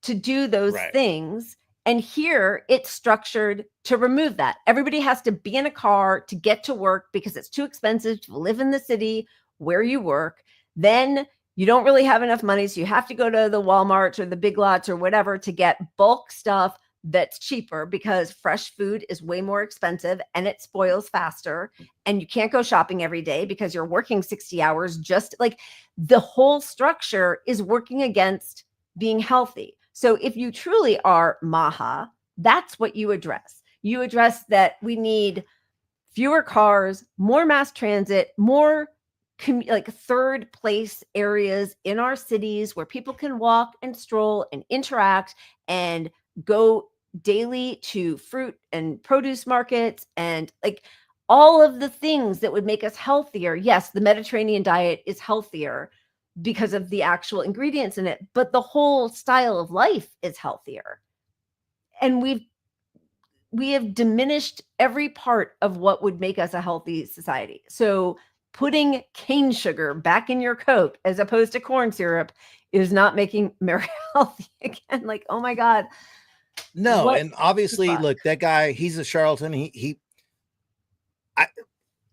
to do those things. And here it's structured to remove that. Everybody has to be in a car to get to work because it's too expensive to live in the city where you work. Then you don't really have enough money. So you have to go to the Walmarts or the Big Lots or whatever to get bulk stuff that's cheaper because fresh food is way more expensive and it spoils faster. And you can't go shopping every day because you're working 60 hours. Just like the whole structure is working against being healthy. So if you truly are MAHA, that's what you address. You address that we need fewer cars, more mass transit, more like third place areas in our cities where people can walk and stroll and interact and go daily to fruit and produce markets and like all of the things that would make us healthier. Yes, the Mediterranean diet is healthier because of the actual ingredients in it, but the whole style of life is healthier. And we have diminished every part of what would make us a healthy society. So putting cane sugar back in your Coke as opposed to corn syrup is not making Mary healthy again. Like, oh my God. No, and obviously, look, that guy, he's a charlatan.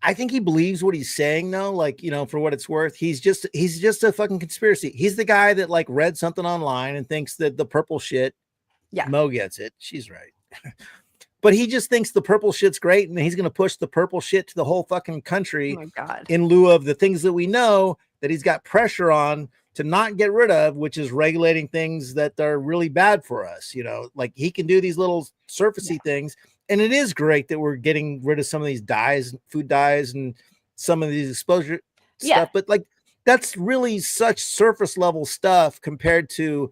I think he believes what he's saying, though, like, you know, for what it's worth. He's just a fucking conspiracy. He's the guy that like read something online and thinks that the purple shit, Mo gets it. She's right. But he just thinks the purple shit's great, and he's going to push the purple shit to the whole fucking country in lieu of the things that we know that he's got pressure on to not get rid of, which is regulating things that are really bad for us. You know, like he can do these little surfacey things. And it is great that we're getting rid of some of these dyes, food dyes, and some of these exposure stuff. But like, that's really such surface level stuff compared to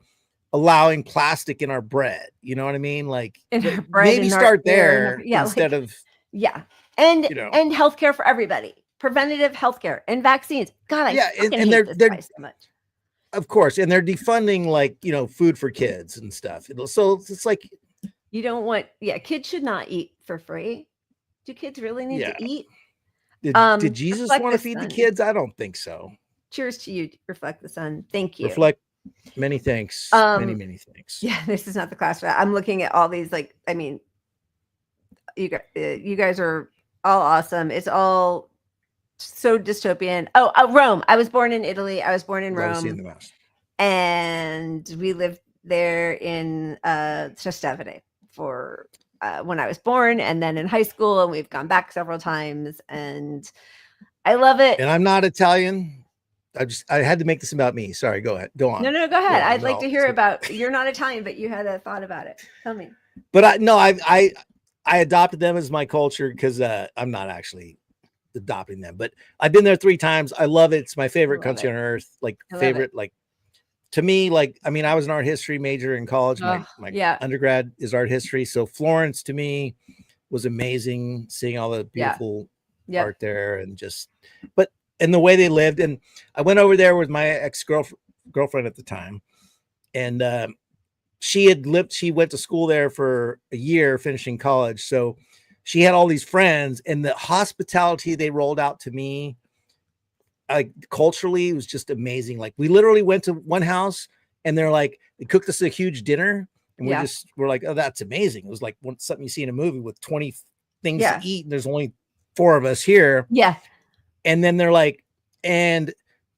allowing plastic in our bread. You know what I mean? Like maybe start there instead of and you know, and healthcare for everybody, preventative healthcare and vaccines. God, and they're so much. Of course, and they're defunding like, you know, food for kids and stuff. So it's like you don't want kids should not eat for free. Do kids really need to eat? Did Jesus want to feed the kids? I don't think so. Cheers to you, Reflect the Sun. Thank you. Reflect. Many thanks. Many thanks. Yeah, this is not the class for that. I'm looking at all these, like, I mean, you guys are all awesome. It's all so dystopian. Oh, Rome. I was born in Italy. I was born in Rome. And we lived there in Trastevere for when I was born, and then in high school, and we've gone back several times, and I love it. And I'm not Italian. I had to make this about me. Sorry, go ahead. Go on. No, go ahead. I'd like to hear about, you're not Italian, but you had a thought about it. Tell me. But I adopted them as my culture because I'm not actually adopting them, but I've been there 3 times. I love it. It's my favorite country on earth. Like favorite, like to me, like, I mean, I was an art history major in college. My undergrad is art history. So Florence to me was amazing, seeing all the beautiful art there and just, and the way they lived. And I went over there with my ex-girlfriend at the time. And she went to school there for a year, finishing college. So she had all these friends, and the hospitality they rolled out to me, like culturally, it was just amazing. Like we literally went to one house and they're like, they cooked us a huge dinner. And we're like, oh, that's amazing. It was like something you see in a movie with 20 things to eat. And there's only 4 of us here. Yeah. And then they're like, and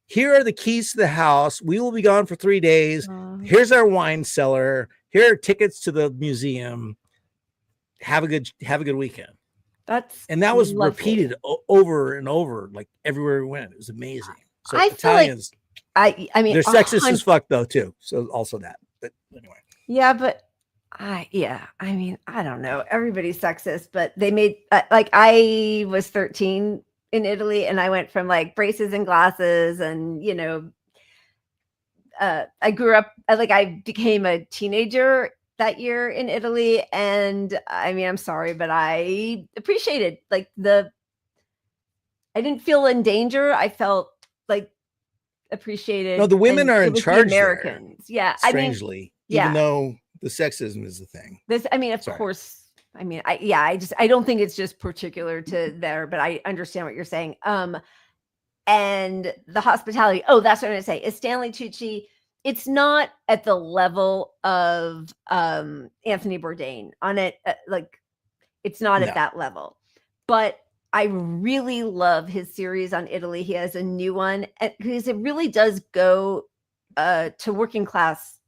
here are the keys to the house. We will be gone for 3 days. Here's our wine cellar. Here are tickets to the museum. Have a good weekend. That was lovely. Repeated over and over, like everywhere we went. It was amazing. So I Italians, feel like, I mean, they're sexist as fuck though too. So also that, but anyway. Yeah, but I mean, I don't know. Everybody's sexist, but they made like I was 13 in Italy, and I went from like braces and glasses, and you know, I grew up like I became a teenager that year in Italy, and I mean, I'm sorry, but I appreciated like I didn't feel in danger. I felt like appreciated. No, the women are in charge. Americans, there, strangely, even though the sexism is the thing. I mean, of course. I mean, I don't think it's just particular to there, but I understand what you're saying. And the hospitality. Oh, that's what I'm going to say. Is Stanley Tucci? It's not at the level of Anthony Bourdain on it. Like, it's not at that level. But I really love his series on Italy. He has a new one because it really does go to working class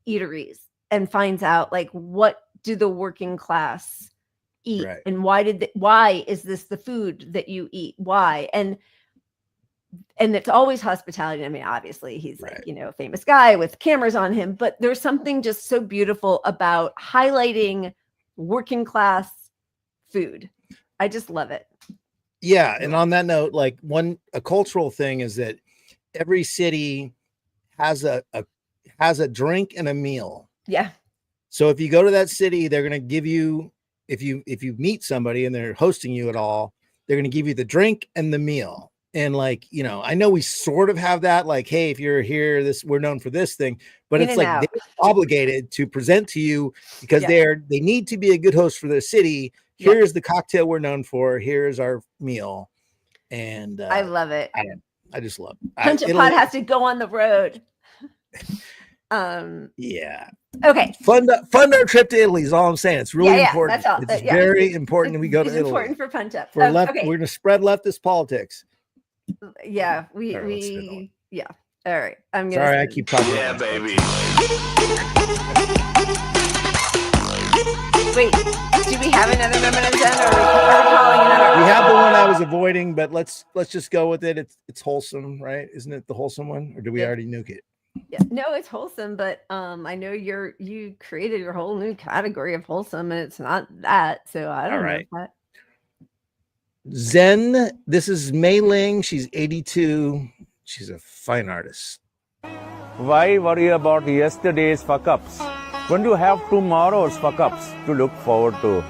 eateries and finds out like what do the working class eat? Right. And why is this the food that you eat? Why? And it's always hospitality. I mean, obviously he's like, you know, a famous guy with cameras on him, but there's something just so beautiful about highlighting working class food. I just love it. Yeah. And on that note, like a cultural thing is that every city has a drink and a meal. Yeah. So if you go to that city, they're going to give you, if you meet somebody and they're hosting you at all, they're going to give you the drink and the meal. And like, you know, I know we sort of have that, like, hey, if you're here, we're known for this thing, but it's like they're obligated to present to you because they need to be a good host for their city. Here's the cocktail we're known for. Here's our meal. And I love it. I just love it. Punch a Pot has to go on the road. Yeah. Okay. Fund our trip to Italy is all I'm saying. It's really important. That's all. It's very important. We go to Italy. It's important for Punch Up. We're going to spread leftist politics. Yeah. All right. I'm gonna sorry, I keep talking. Yeah, baby. Wait, do we have another moment of Zen, or are we calling another? We have the one I was avoiding, but let's just go with it. It's wholesome, right? Isn't it the wholesome one, or do we already nuke it? Yeah, no, it's wholesome, but I know you created your whole new category of wholesome, and it's not that. So I don't know that. Zen. This is Mei Ling. She's 82. She's a fine artist. Why worry about yesterday's fuck-ups when you have tomorrow's fuck-ups to look forward to?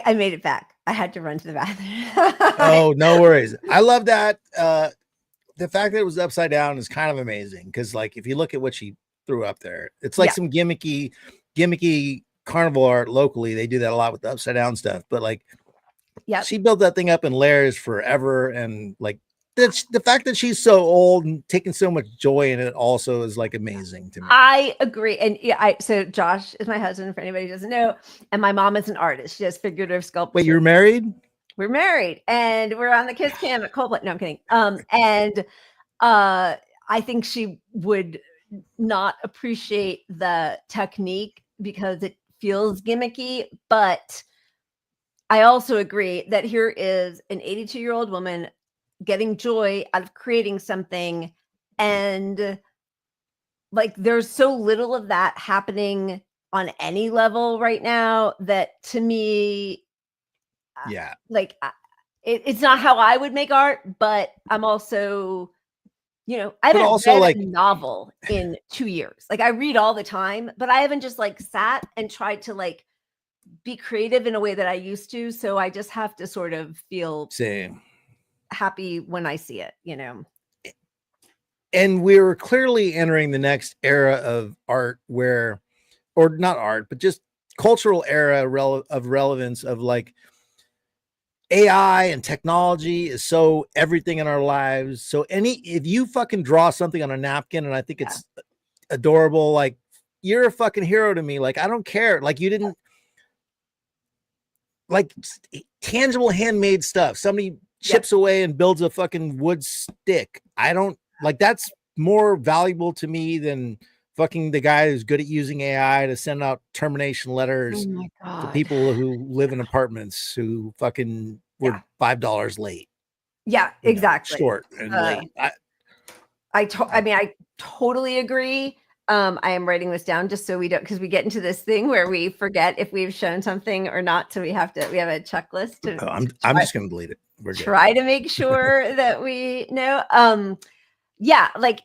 I made it back. I had to run to the bathroom. Oh, no worries. I love that. The fact that it was upside down is kind of amazing because, like, if you look at what she threw up there, it's like some gimmicky carnival art locally. They do that a lot with the upside down stuff, but like, she built that thing up in layers forever, and like the fact that she's so old and taking so much joy in it also is like amazing to me. I agree. And so Josh is my husband, for anybody who doesn't know, and my mom is an artist. She does figurative sculpture. Wait, you're married? We're married, and we're on the kiss cam at Coldplay. No, I'm kidding. And I think she would not appreciate the technique because it feels gimmicky, but I also agree that here is an 82-year-old woman getting joy out of creating something, and like there's so little of that happening on any level right now that to me, Yeah. like it's not how I would make art, but I'm also, you know, I But haven't also, read like- a novel in 2 years. Like I read all the time, but I haven't just like sat and tried to like be creative in a way that I used to. So I just have to sort of feel Same. happy when I see it, you know. And we're clearly entering the next era of art where, or not art, but just cultural era of relevance of like AI and technology is so everything in our lives. So if you fucking draw something on a napkin and I think it's adorable, like you're a fucking hero to me. Like, I don't care. Like you didn't like tangible handmade stuff. Somebody chips away and builds a fucking wood stick. I don't like, that's more valuable to me than fucking the guy who's good at using AI to send out termination letters to people who live in apartments who fucking were $5 late. Yeah, exactly. Short and late. I mean, I totally agree. I am writing this down just so we don't, because we get into this thing where we forget if we've shown something or not. So we have a checklist. I'm just gonna delete it. We're good. Try to make sure that we know. Yeah, like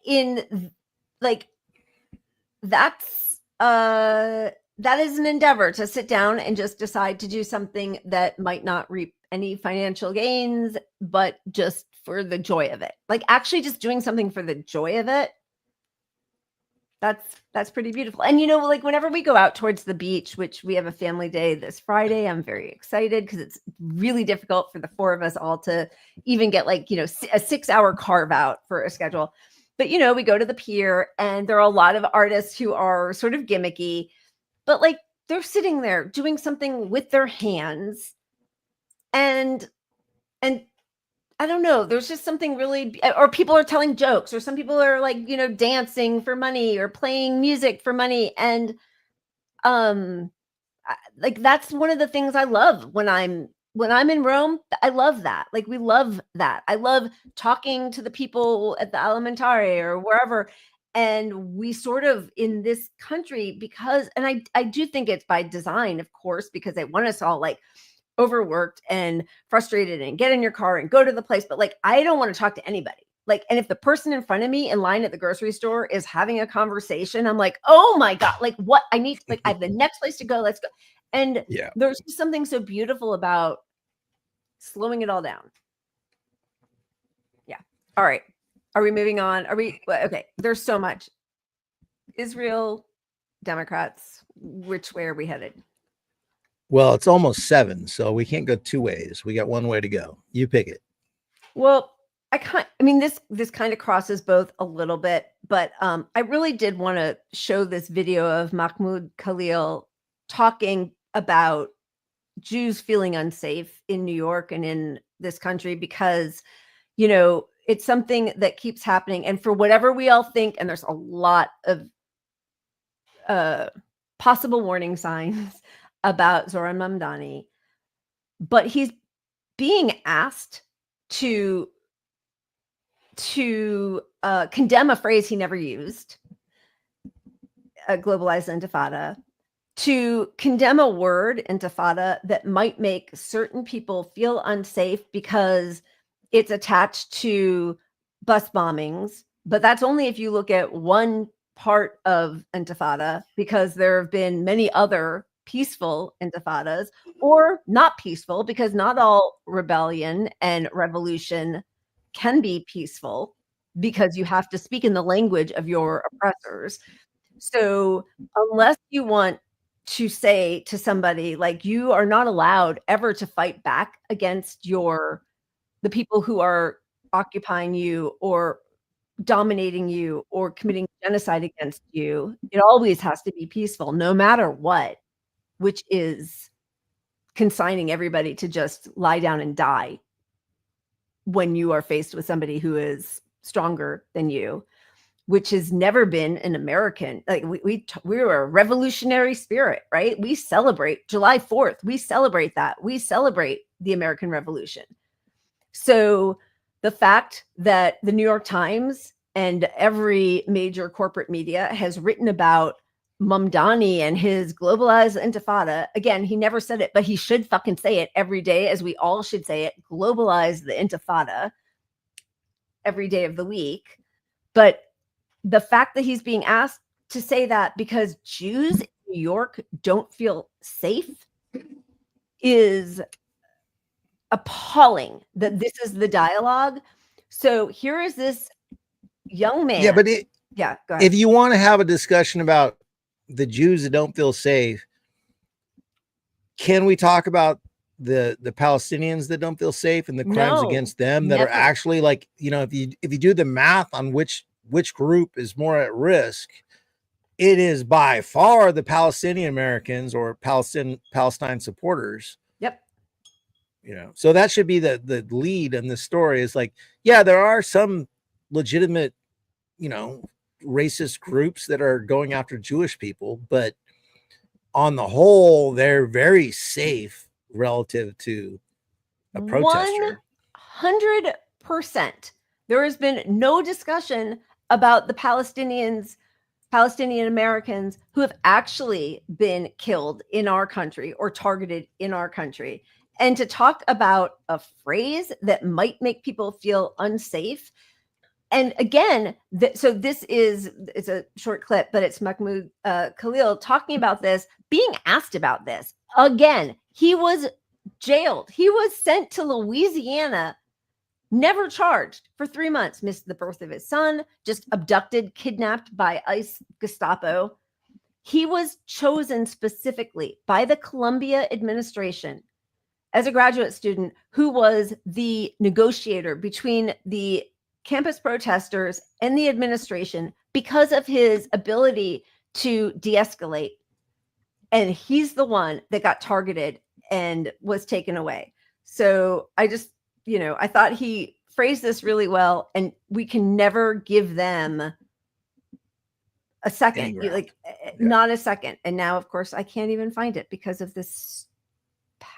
that's that is an endeavor to sit down and just decide to do something that might not reap any financial gains, but just for the joy of it. Like actually just doing something for the joy of it. That's pretty beautiful. And you know, like whenever we go out towards the beach, which we have a family day this Friday, I'm very excited because it's really difficult for the four of us all to even get like, you know, a 6-hour carve out for a schedule. But, you know, we go to the pier and there are a lot of artists who are sort of gimmicky, but like they're sitting there doing something with their hands. And I don't know, there's just something really, or people are telling jokes, or some people are like, you know, dancing for money or playing music for money. And like that's one of the things I love when I'm in Rome. I love that. Like we love that. I love talking to the people at the Alimentare or wherever. And we sort of in this country, because, and I do think it's by design, of course, because they want us all like overworked and frustrated and get in your car and go to the place. But like, I don't want to talk to anybody. Like, and if the person in front of me in line at the grocery store is having a conversation, I'm like, oh my God, like what I need, like I have the next place to go. Let's go. And there's just something so beautiful about slowing it all down. Yeah. All right. Are we moving on? Are we, okay. There's so much. Israel, Democrats, which way are we headed? Well, it's almost 7, so we can't go 2 ways. We got 1 way to go. You pick it. Well, I mean, this kind of crosses both a little bit, but I really did want to show this video of Mahmoud Khalil talking about Jews feeling unsafe in New York and in this country because, you know, it's something that keeps happening. And for whatever we all think, and there's a lot of possible warning signs about Zoran Mamdani, but he's being asked to condemn a phrase he never used, a globalized intifada, to condemn a word, intifada, that might make certain people feel unsafe because it's attached to bus bombings. But that's only if you look at one part of intifada, because there have been many other peaceful intifadas, or not peaceful, because not all rebellion and revolution can be peaceful, because you have to speak in the language of your oppressors. So unless you want to say to somebody, like, you are not allowed ever to fight back against the people who are occupying you or dominating you or committing genocide against you, it always has to be peaceful, no matter what, which is consigning everybody to just lie down and die when you are faced with somebody who is stronger than you. which has never been an American. Like we were a revolutionary spirit, right? We celebrate July 4th. We celebrate that. We celebrate the American Revolution. So the fact that the New York Times and every major corporate media has written about Mamdani and his globalized intifada, again, he never said it, but he should fucking say it every day, as we all should say it, globalize the intifada every day of the week. But the fact that he's being asked to say that because Jews in New York don't feel safe is appalling, that this is the dialogue. So here is this young man. Yeah, but go ahead. If you want to have a discussion about the Jews that don't feel safe, can we talk about the Palestinians that don't feel safe and the crimes against them that are actually, like, you know, if you do the math on which group is more at risk, it is by far the Palestinian Americans or Palestine supporters. Yep. You know, so that should be the lead in the story, is like, yeah, there are some legitimate, you know, racist groups that are going after Jewish people, but on the whole, they're very safe relative to a protester. 100%. There has been no discussion about the Palestinian Americans who have actually been killed in our country or targeted in our country. And to talk about a phrase that might make people feel unsafe. And again, so this it's a short clip, but it's Mahmoud Khalil talking about this, being asked about this. Again, he was jailed. He was sent to Louisiana, never charged, for 3 months, missed the birth of his son, just abducted, kidnapped by ICE Gestapo. He was chosen specifically by the Columbia administration as a graduate student who was the negotiator between the campus protesters and the administration because of his ability to de-escalate. And he's the one that got targeted and was taken away. So I just, you know, I thought he phrased this really well, and we can never give them a second, not a second. And now, of course, I can't even find it because of this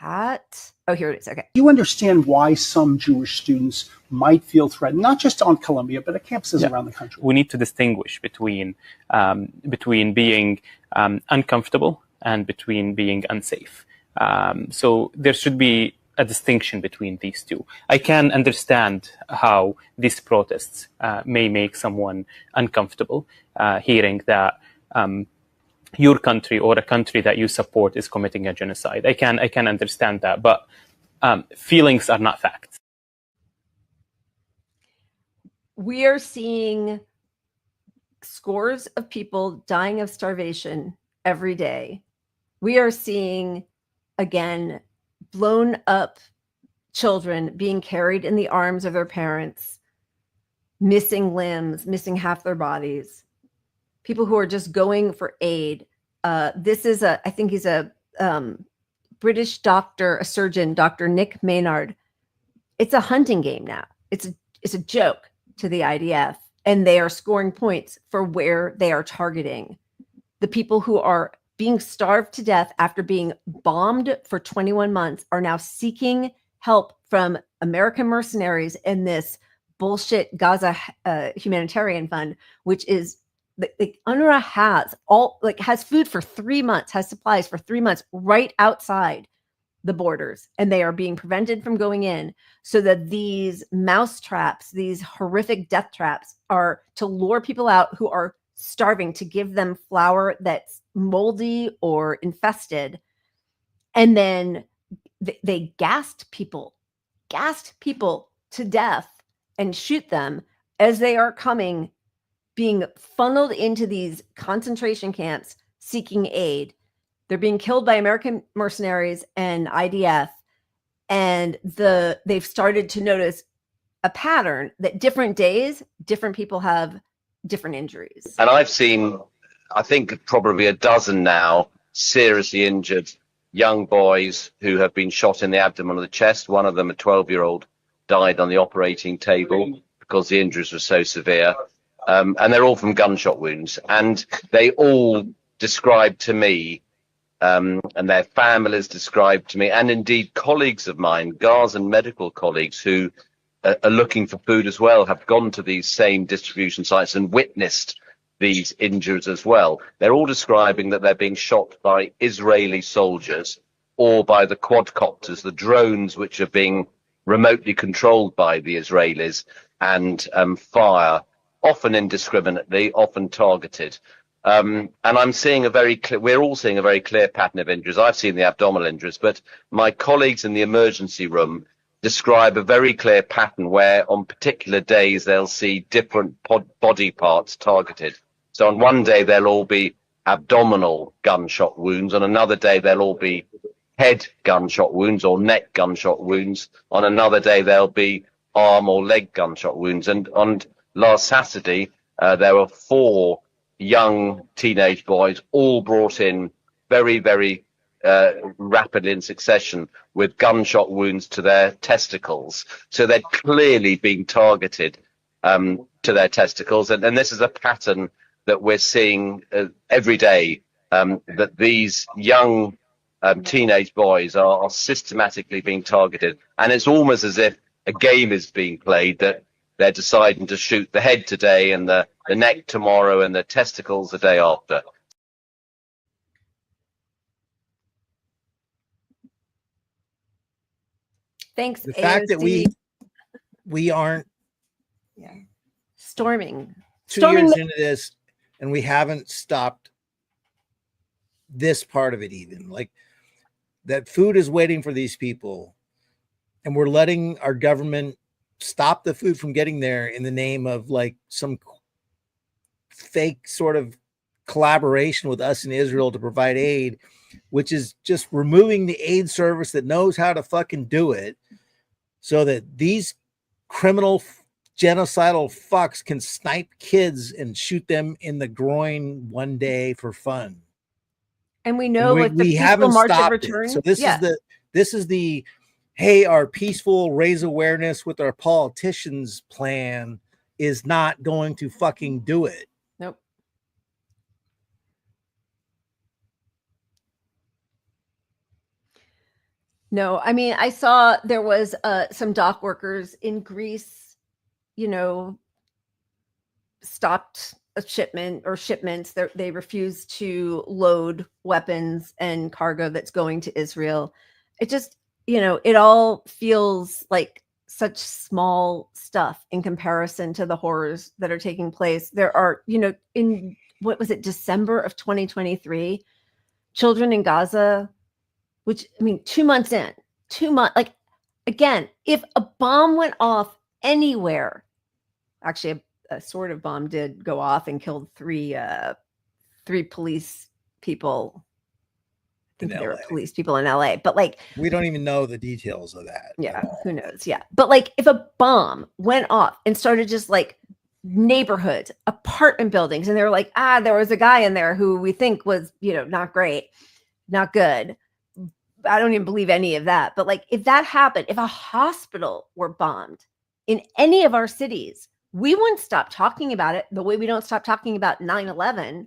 Oh, here it is. Okay. You understand why some Jewish students might feel threatened, not just on Columbia, but at campuses around the country. We need to distinguish between being uncomfortable and between being unsafe. So there should be a distinction between these two. I can understand how these protests may make someone uncomfortable, hearing that your country or a country that you support is committing a genocide. I can understand that, but feelings are not facts. We are seeing scores of people dying of starvation every day. We are seeing, again, blown up children being carried in the arms of their parents, missing limbs, missing half their bodies. People who are just going for aid. This is I think he's a British doctor, a surgeon, Dr. Nick Maynard. It's a hunting game now. It's a joke to the IDF, and they are scoring points for where they are targeting. The people who are being starved to death after being bombed for 21 months are now seeking help from American mercenaries in this bullshit Gaza humanitarian fund, which is the UNRWA has food for 3 months, has supplies for 3 months right outside the borders, and they are being prevented from going in so that these mouse traps, these horrific death traps, are to lure people out who are starving, to give them flour that's moldy or infested. And then they gassed people to death and shoot them as they are coming, being funneled into these concentration camps seeking aid. They're being killed by American mercenaries and IDF. And they've started to notice a pattern that different days, different people have different injuries. And I've seen, I think, probably a dozen now seriously injured young boys who have been shot in the abdomen or the chest. One of them, a 12-year-old, died on the operating table because the injuries were so severe. and they're all from gunshot wounds, and they all described to me, and their families described to me, and indeed colleagues of mine, Gaza medical colleagues who are looking for food as well, have gone to these same distribution sites and witnessed these injuries as well. They're all describing that they're being shot by Israeli soldiers or by the quadcopters, the drones which are being remotely controlled by the Israelis, and fire, often indiscriminately, often targeted. And I'm seeing we're all seeing a very clear pattern of injuries. I've seen the abdominal injuries, but my colleagues in the emergency room describe a very clear pattern where on particular days they'll see different body parts targeted. So on one day they'll all be abdominal gunshot wounds, on another day they'll all be head gunshot wounds or neck gunshot wounds, on another day there'll be arm or leg gunshot wounds. And on last Saturday there were 4 young teenage boys all brought in very, very rapidly in succession with gunshot wounds to their testicles. So they're clearly being targeted to their testicles, and this is a pattern that we're seeing every day, that these young teenage boys are systematically being targeted, and it's almost as if a game is being played, that they're deciding to shoot the head today and the neck tomorrow and the testicles the day after. Thanks. The fact that we aren't storming 2 years into this and we haven't stopped this part of it, even like that food is waiting for these people, and we're letting our government stop the food from getting there in the name of like some fake sort of collaboration with us in Israel to provide aid, which is just removing the aid service that knows how to fucking do it, so that these criminal genocidal fucks can snipe kids and shoot them in the groin one day for fun. And we know we haven't stopped it. So this is the hey, our peaceful raise awareness with our politicians plan is not going to fucking do it. Nope. No, I mean, I saw there was some dock workers in Greece, stopped a shipment or shipments. They refused to load weapons and cargo that's going to Israel. It just, it all feels like such small stuff in comparison to the horrors that are taking place. There are, in what was it, December of 2023, children in Gaza, which, 2 months in, 2 months, like, again, if a bomb went off anywhere, actually a sort of bomb did go off and killed three police people. I think there were police people in LA, but like, we don't even know the details of that. Yeah, who knows? Yeah. But like, if a bomb went off and started just like neighborhoods, apartment buildings, and they were like, there was a guy in there who we think was, not great, not good. I don't even believe any of that. But like, if that happened, if a hospital were bombed in any of our cities, we wouldn't stop talking about it the way we don't stop talking about 9/11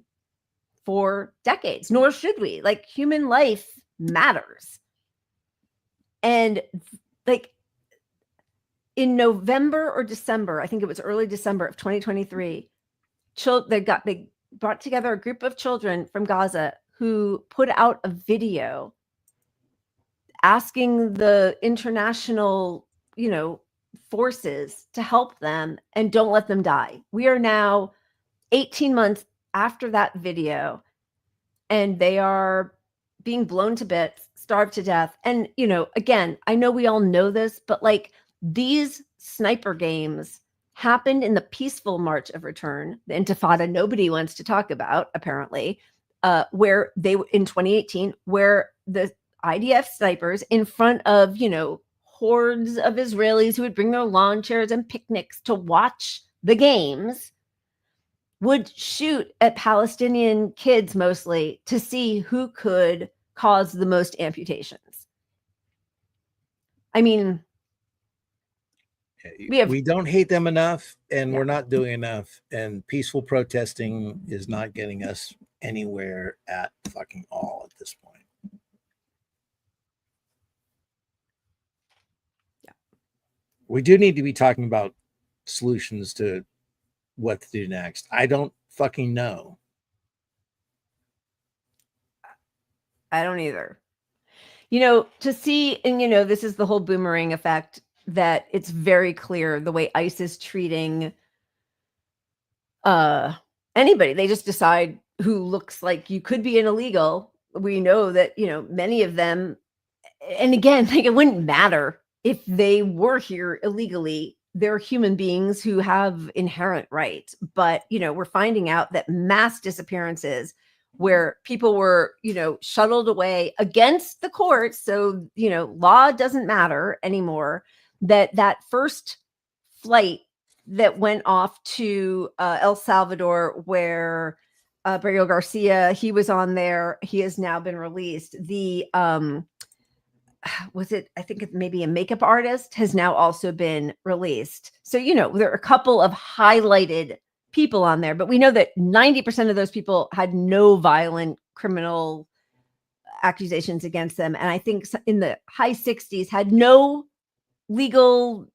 for decades, nor should we. Like, human life matters. And like in November or December, I think it was early December of 2023, they brought together a group of children from Gaza who put out a video asking the international, forces to help them and don't let them die. We are now 18 months after that video, and they are being blown to bits, starved to death. And, again, I know we all know this, but like, these sniper games happened in the peaceful March of Return, the Intifada nobody wants to talk about, apparently, where they, in 2018, where the IDF snipers in front of, hordes of Israelis who would bring their lawn chairs and picnics to watch the games would shoot at Palestinian kids mostly to see who could cause the most amputations. We don't hate them enough, and we're not doing enough. And peaceful protesting is not getting us anywhere at fucking all at this point. Yeah. We do need to be talking about solutions to what to do next. I don't fucking know. I don't either. You know, to see, and you know, this is the whole boomerang effect, that it's very clear the way ICE is treating anybody. They just decide who looks like you could be an illegal. We know that, you know, many of them, and again, like, it wouldn't matter if they were here illegally. They're human beings who have inherent rights. But, you know, we're finding out that mass disappearances where people were, you know, shuttled away against the courts. So, you know, law doesn't matter anymore. That first flight that went off to El Salvador, where Burial Garcia, he was on there. He has now been released. The was it, I think maybe a makeup artist, has now also been released. So, you know, there are a couple of highlighted people on there, but we know that 90% of those people had no violent criminal accusations against them. And I think in the high 60s had no legal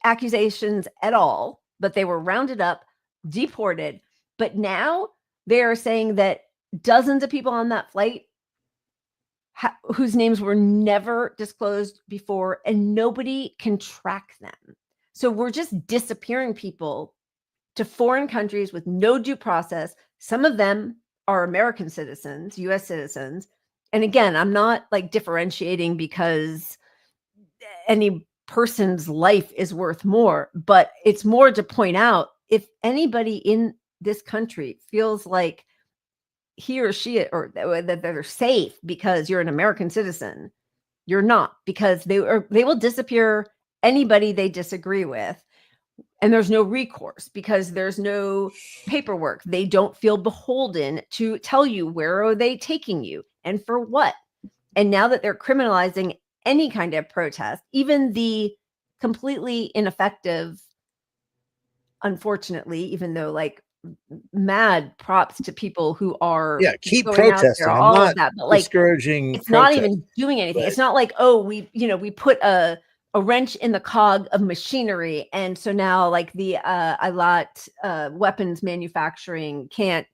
accusations at all, but they were rounded up, deported. But now they are saying that dozens of people on that flight whose names were never disclosed before, and nobody can track them. So we're just disappearing people to foreign countries with no due process. Some of them are American citizens, US citizens. And again, I'm not like differentiating because any person's life is worth more, but it's more to point out, if anybody in this country feels like he or she, or that they're safe because you're an American citizen, you're not, because they will disappear anybody they disagree with. And there's no recourse because there's no paperwork. They don't feel beholden to tell you where are they taking you and for what. And now that they're criminalizing any kind of protest, even the completely ineffective, unfortunately, even though like mad props to people who are keep going protesting. Out there, I'm all not of that, but like discouraging it's not protest, even doing anything. but It's not like, oh, we put a wrench in the cog of machinery, and so now like the weapons manufacturing can't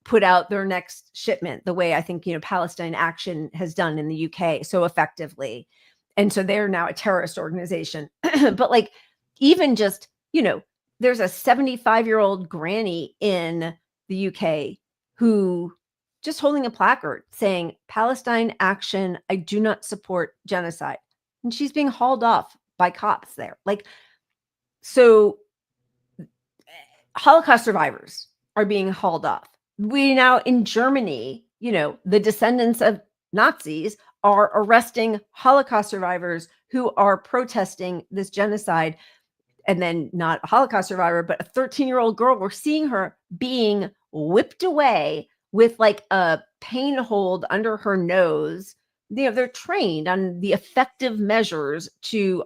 put out their next shipment the way I think, you know, Palestine Action has done in the UK so effectively. And so they're now a terrorist organization. But like, even just, you know, there's a 75-year-old granny in the UK who just holding a placard saying, Palestine Action, I do not support genocide. And she's being hauled off by cops there. Like, so Holocaust survivors are being hauled off. We now in Germany, you know, the descendants of Nazis are arresting Holocaust survivors who are protesting this genocide. And then not a Holocaust survivor, but a 13-year-old girl, we're seeing her being whipped away with like a pain hold under her nose. You know, they're trained on the effective measures to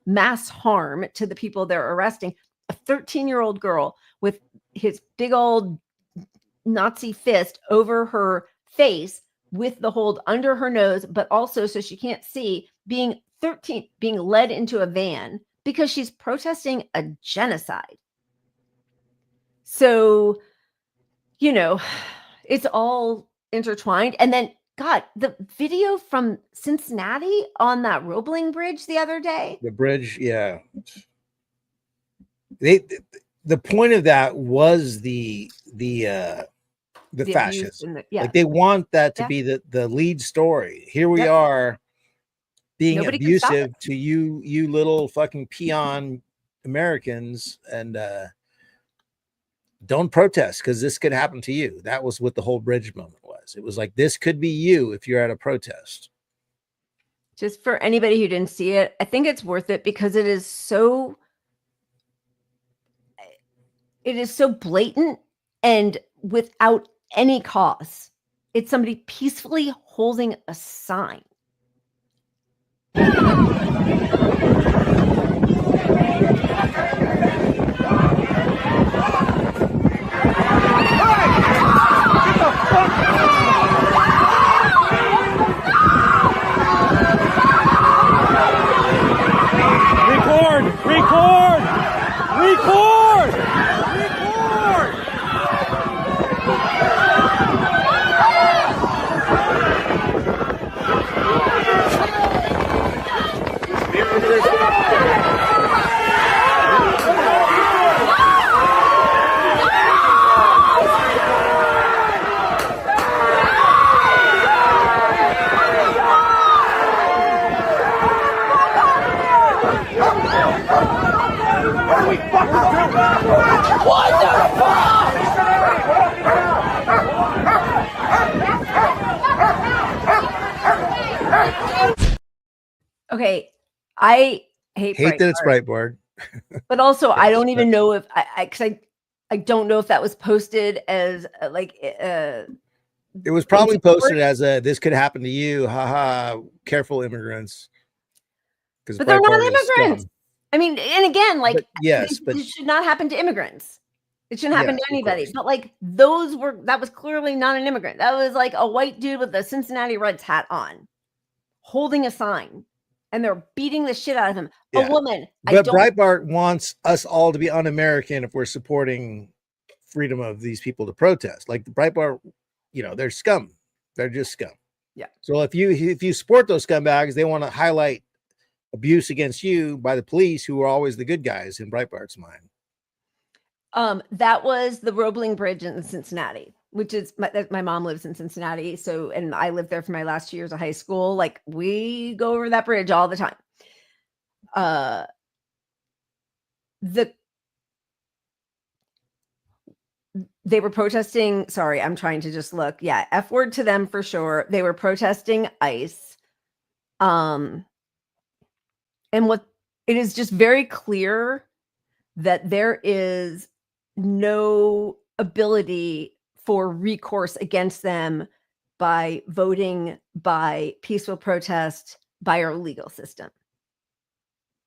mass harm to the people they're arresting. A 13-year-old girl with his big old Nazi fist over her face with the hold under her nose, but also so she can't see, being 13, being led into a van because she's protesting a genocide. So, you know, it's all intertwined. And then, God, the video from Cincinnati on that Roebling Bridge the other day. The bridge, yeah. The point of that was the fascism. Like they want that to be the lead story. Here we are being abusive to you little fucking peon Americans, and don't protest because this could happen to you. That was what the whole bridge moment was. It was like, this could be you if you're at a protest. Just for anybody who didn't see it, I think it's worth it because it is so blatant and without any cause. It's somebody peacefully holding a sign. Okay, I hate that it's Breitbart. Breitbart. But also, I Yes, don't even but- know if I don't know if that was posted as It was probably posted as this could happen to you. Haha, careful immigrants. But they're not immigrants. I mean, and again, like, yes, but it should not happen to immigrants. It shouldn't happen Yes, to of anybody. course. But like, that was clearly not an immigrant. That was like a white dude with a Cincinnati Reds hat on, holding a sign, and they're beating the shit out of him. Yeah. A woman. But Breitbart wants us all to be un-American if we're supporting freedom of these people to protest. Like the Breitbart, you know, they're scum. They're just scum. Yeah. So if you support those scumbags, they want to highlight abuse against you by the police, who are always the good guys in Breitbart's mind. That was the Roebling Bridge in Cincinnati, which is my mom lives in Cincinnati. So, and I lived there for my last 2 years of high school. Like, we go over that bridge all the time. They were protesting. Sorry, I'm trying to just look. Yeah. F word to them for sure. They were protesting ICE. And what it is just very clear that there is no ability for recourse against them by voting, by peaceful protest, by our legal system.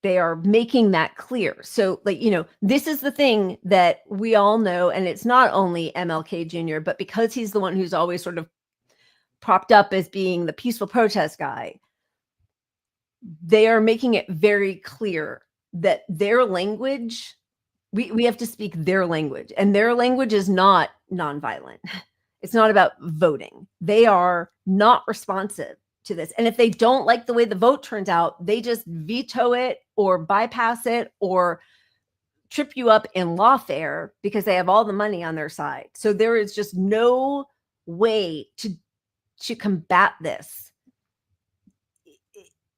They are making that clear. So, like, you know, this is the thing that we all know, and it's not only MLK Jr., but because he's the one who's always sort of propped up as being the peaceful protest guy, they are making it very clear that their language, we have to speak their language, and their language is not nonviolent. It's not about voting. They are not responsive to this. And if they don't like the way the vote turns out, they just veto it or bypass it or trip you up in lawfare because they have all the money on their side. So there is just no way to combat this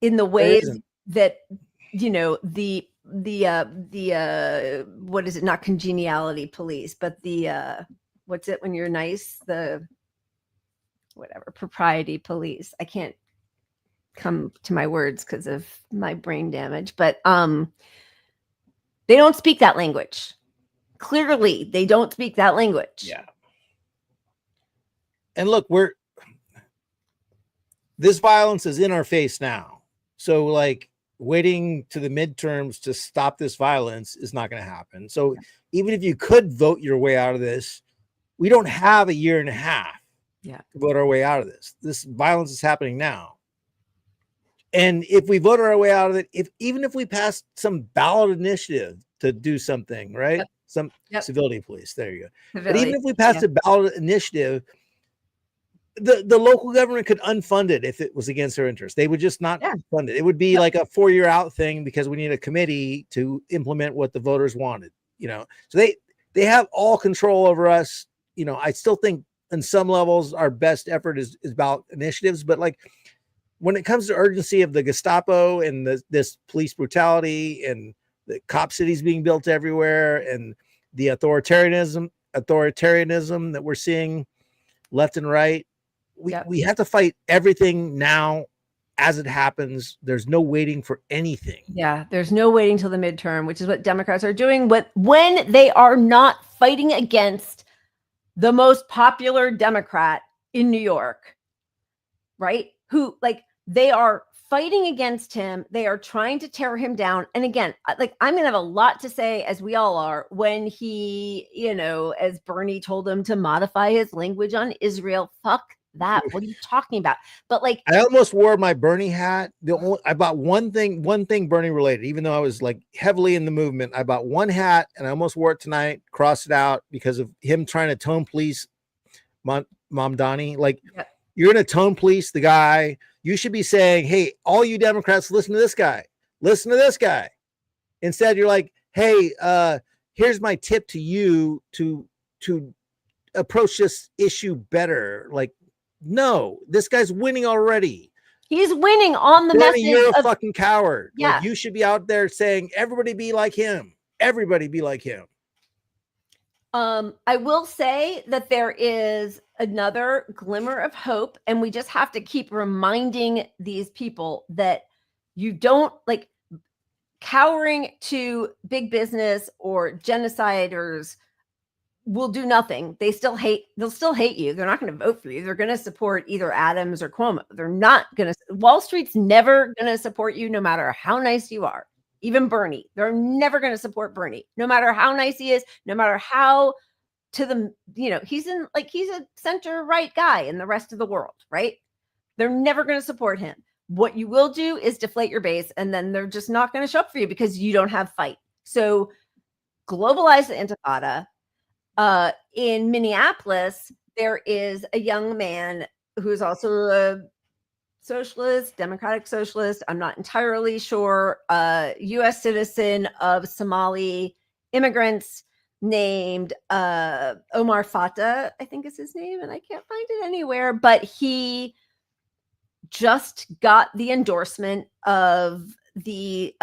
in the ways that, you know, the what is it? Not congeniality police, but the what's it when you're nice? The whatever, propriety police. I can't come to my words because of my brain damage, but they don't speak that language. Clearly, they don't speak that language. Yeah. And look, this violence is in our face now. So like waiting to the midterms to stop this violence is not going to happen. So even if you could vote your way out of this, we don't have a year and a half to vote our way out of this. This violence is happening now. And if we vote our way out of it, even if we pass some ballot initiative to do something, right? Some civility police, there you go. But even if we pass a ballot initiative, the local government could unfund it if it was against their interest. They would just not fund it. It would be like a 4-year out thing because we need a committee to implement what the voters wanted, you know. So they have all control over us. You know, I still think in some levels our best effort is about initiatives, but like when it comes to urgency of the Gestapo and this police brutality and the cop cities being built everywhere and the authoritarianism that we're seeing left and right, we have to fight everything now as it happens. There's no waiting for anything. Yeah, there's no waiting till the midterm, which is what Democrats are doing. When they are not fighting against the most popular Democrat in New York, right? Who, like, they are fighting against him. They are trying to tear him down. And again, like, I'm going to have a lot to say, as we all are, when he, you know, as Bernie told him to modify his language on Israel. Fuck that. What are you talking about? But like, I almost wore my Bernie hat. I bought one thing Bernie related, even though I was like heavily in the movement. I bought one hat and I almost wore it tonight, crossed it out because of him trying to tone police Mamdani. Like, you're going to tone police the guy. You should be saying, hey, all you Democrats, listen to this guy. Listen to this guy. Instead, you're like, hey, here's my tip to you to approach this issue better. Like, no, this guy's winning already. He's winning on the Bernie, message. you're a fucking coward. Yeah. Like, you should be out there saying, everybody be like him. Everybody be like him. I will say that there is another glimmer of hope, and we just have to keep reminding these people that You don't like cowering to big business or genociders will do nothing. They'll still hate you. They're not going to vote for you. They're going to support either Adams or Cuomo. They're not going to, Wall Street's never going to support you no matter how nice you are. Even Bernie, they're never going to support Bernie, no matter how nice he is, no matter how to the, he's a center right guy in the rest of the world, right? They're never going to support him. What you will do is deflate your base, and then they're just not going to show up for you because you don't have fight. So globalize the intifada. In Minneapolis, there is a young man who's also a socialist, democratic socialist. I'm not entirely sure. U.S. citizen of Somali immigrants named Omar Fatah, I think is his name, and I can't find it anywhere. But he just got the endorsement of the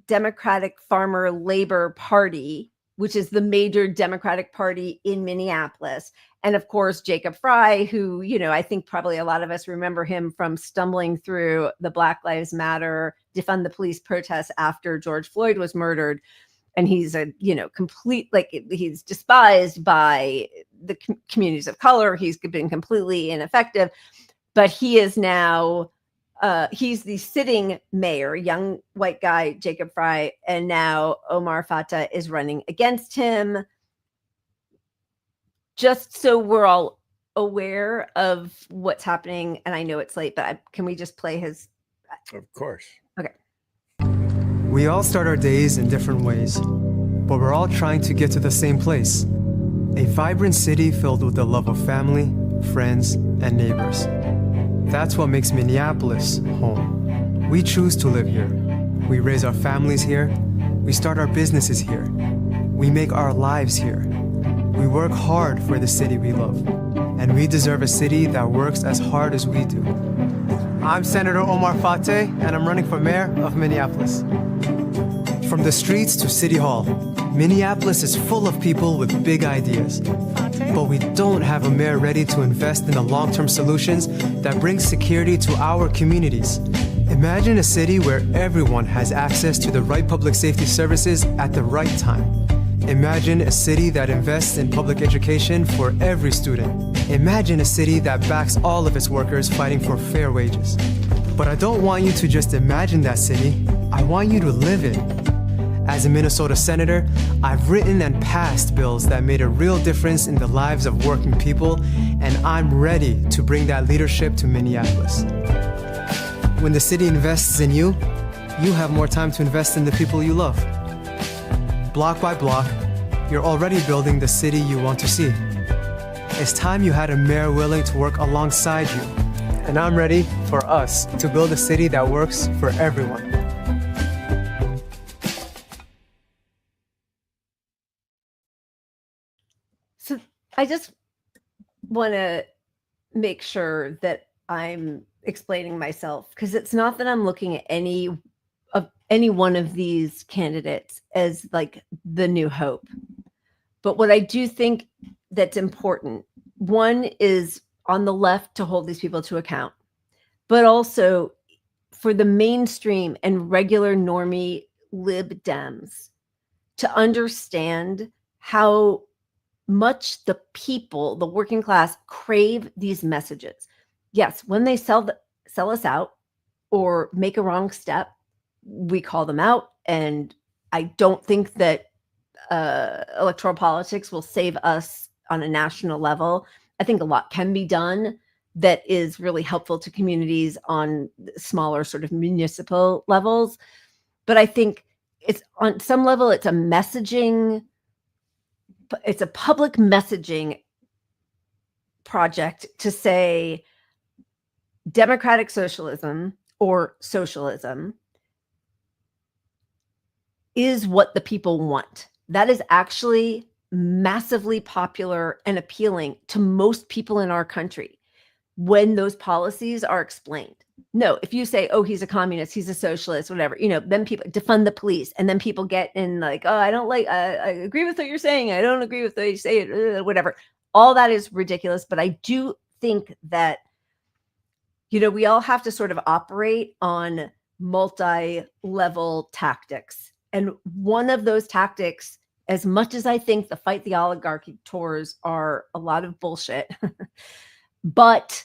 Democratic Farmer Labor Party, which is the major Democratic Party in Minneapolis. And of course, Jacob Fry, who, I think probably a lot of us remember him from stumbling through the Black Lives Matter, defund the police protests after George Floyd was murdered. And he's he's despised by the communities of color. He's been completely ineffective, but he is now, he's the sitting mayor, young white guy, Jacob Fry, and now Omar Fatah is running against him. Just so we're all aware of what's happening, and I know it's late, but can we just play his? Of course. Okay. We all start our days in different ways, but we're all trying to get to the same place. A vibrant city filled with the love of family, friends, and neighbors. That's what makes Minneapolis home. We choose to live here. We raise our families here. We start our businesses here. We make our lives here. We work hard for the city we love. And we deserve a city that works as hard as we do. I'm Senator Omar Fateh, and I'm running for mayor of Minneapolis. From the streets to City Hall, Minneapolis is full of people with big ideas. But we don't have a mayor ready to invest in the long-term solutions that bring security to our communities. Imagine a city where everyone has access to the right public safety services at the right time. Imagine a city that invests in public education for every student. Imagine a city that backs all of its workers fighting for fair wages. But I don't want you to just imagine that city. I want you to live it. As a Minnesota senator, I've written and passed bills that made a real difference in the lives of working people, and I'm ready to bring that leadership to Minneapolis. When the city invests in you, you have more time to invest in the people you love. Block by block, you're already building the city you want to see. It's time you had a mayor willing to work alongside you. And I'm ready for us to build a city that works for everyone. So I just want to make sure that I'm explaining myself, because it's not that I'm looking at any one of these candidates as like the new hope. But what I do think that's important, one is on the left to hold these people to account, but also for the mainstream and regular normie lib Dems to understand how much the people, the working class, crave these messages. Yes, when they sell us out or make a wrong step, we call them out. And I don't think that electoral politics will save us on a national level. I think a lot can be done that is really helpful to communities on smaller sort of municipal levels. But I think it's on some level, it's a messaging, it's a public messaging project to say democratic socialism or socialism is what the people want. That is actually massively popular and appealing to most people in our country when those policies are explained. No, if you say, oh, he's a communist, he's a socialist, whatever, then people defund the police, and then people get in like, oh, I agree with what you're saying, I don't agree with what you say, whatever. All that is ridiculous. But I do think that, we all have to sort of operate on multi-level tactics. And one of those tactics, as much as I think the Fight the Oligarchy tours are a lot of bullshit, but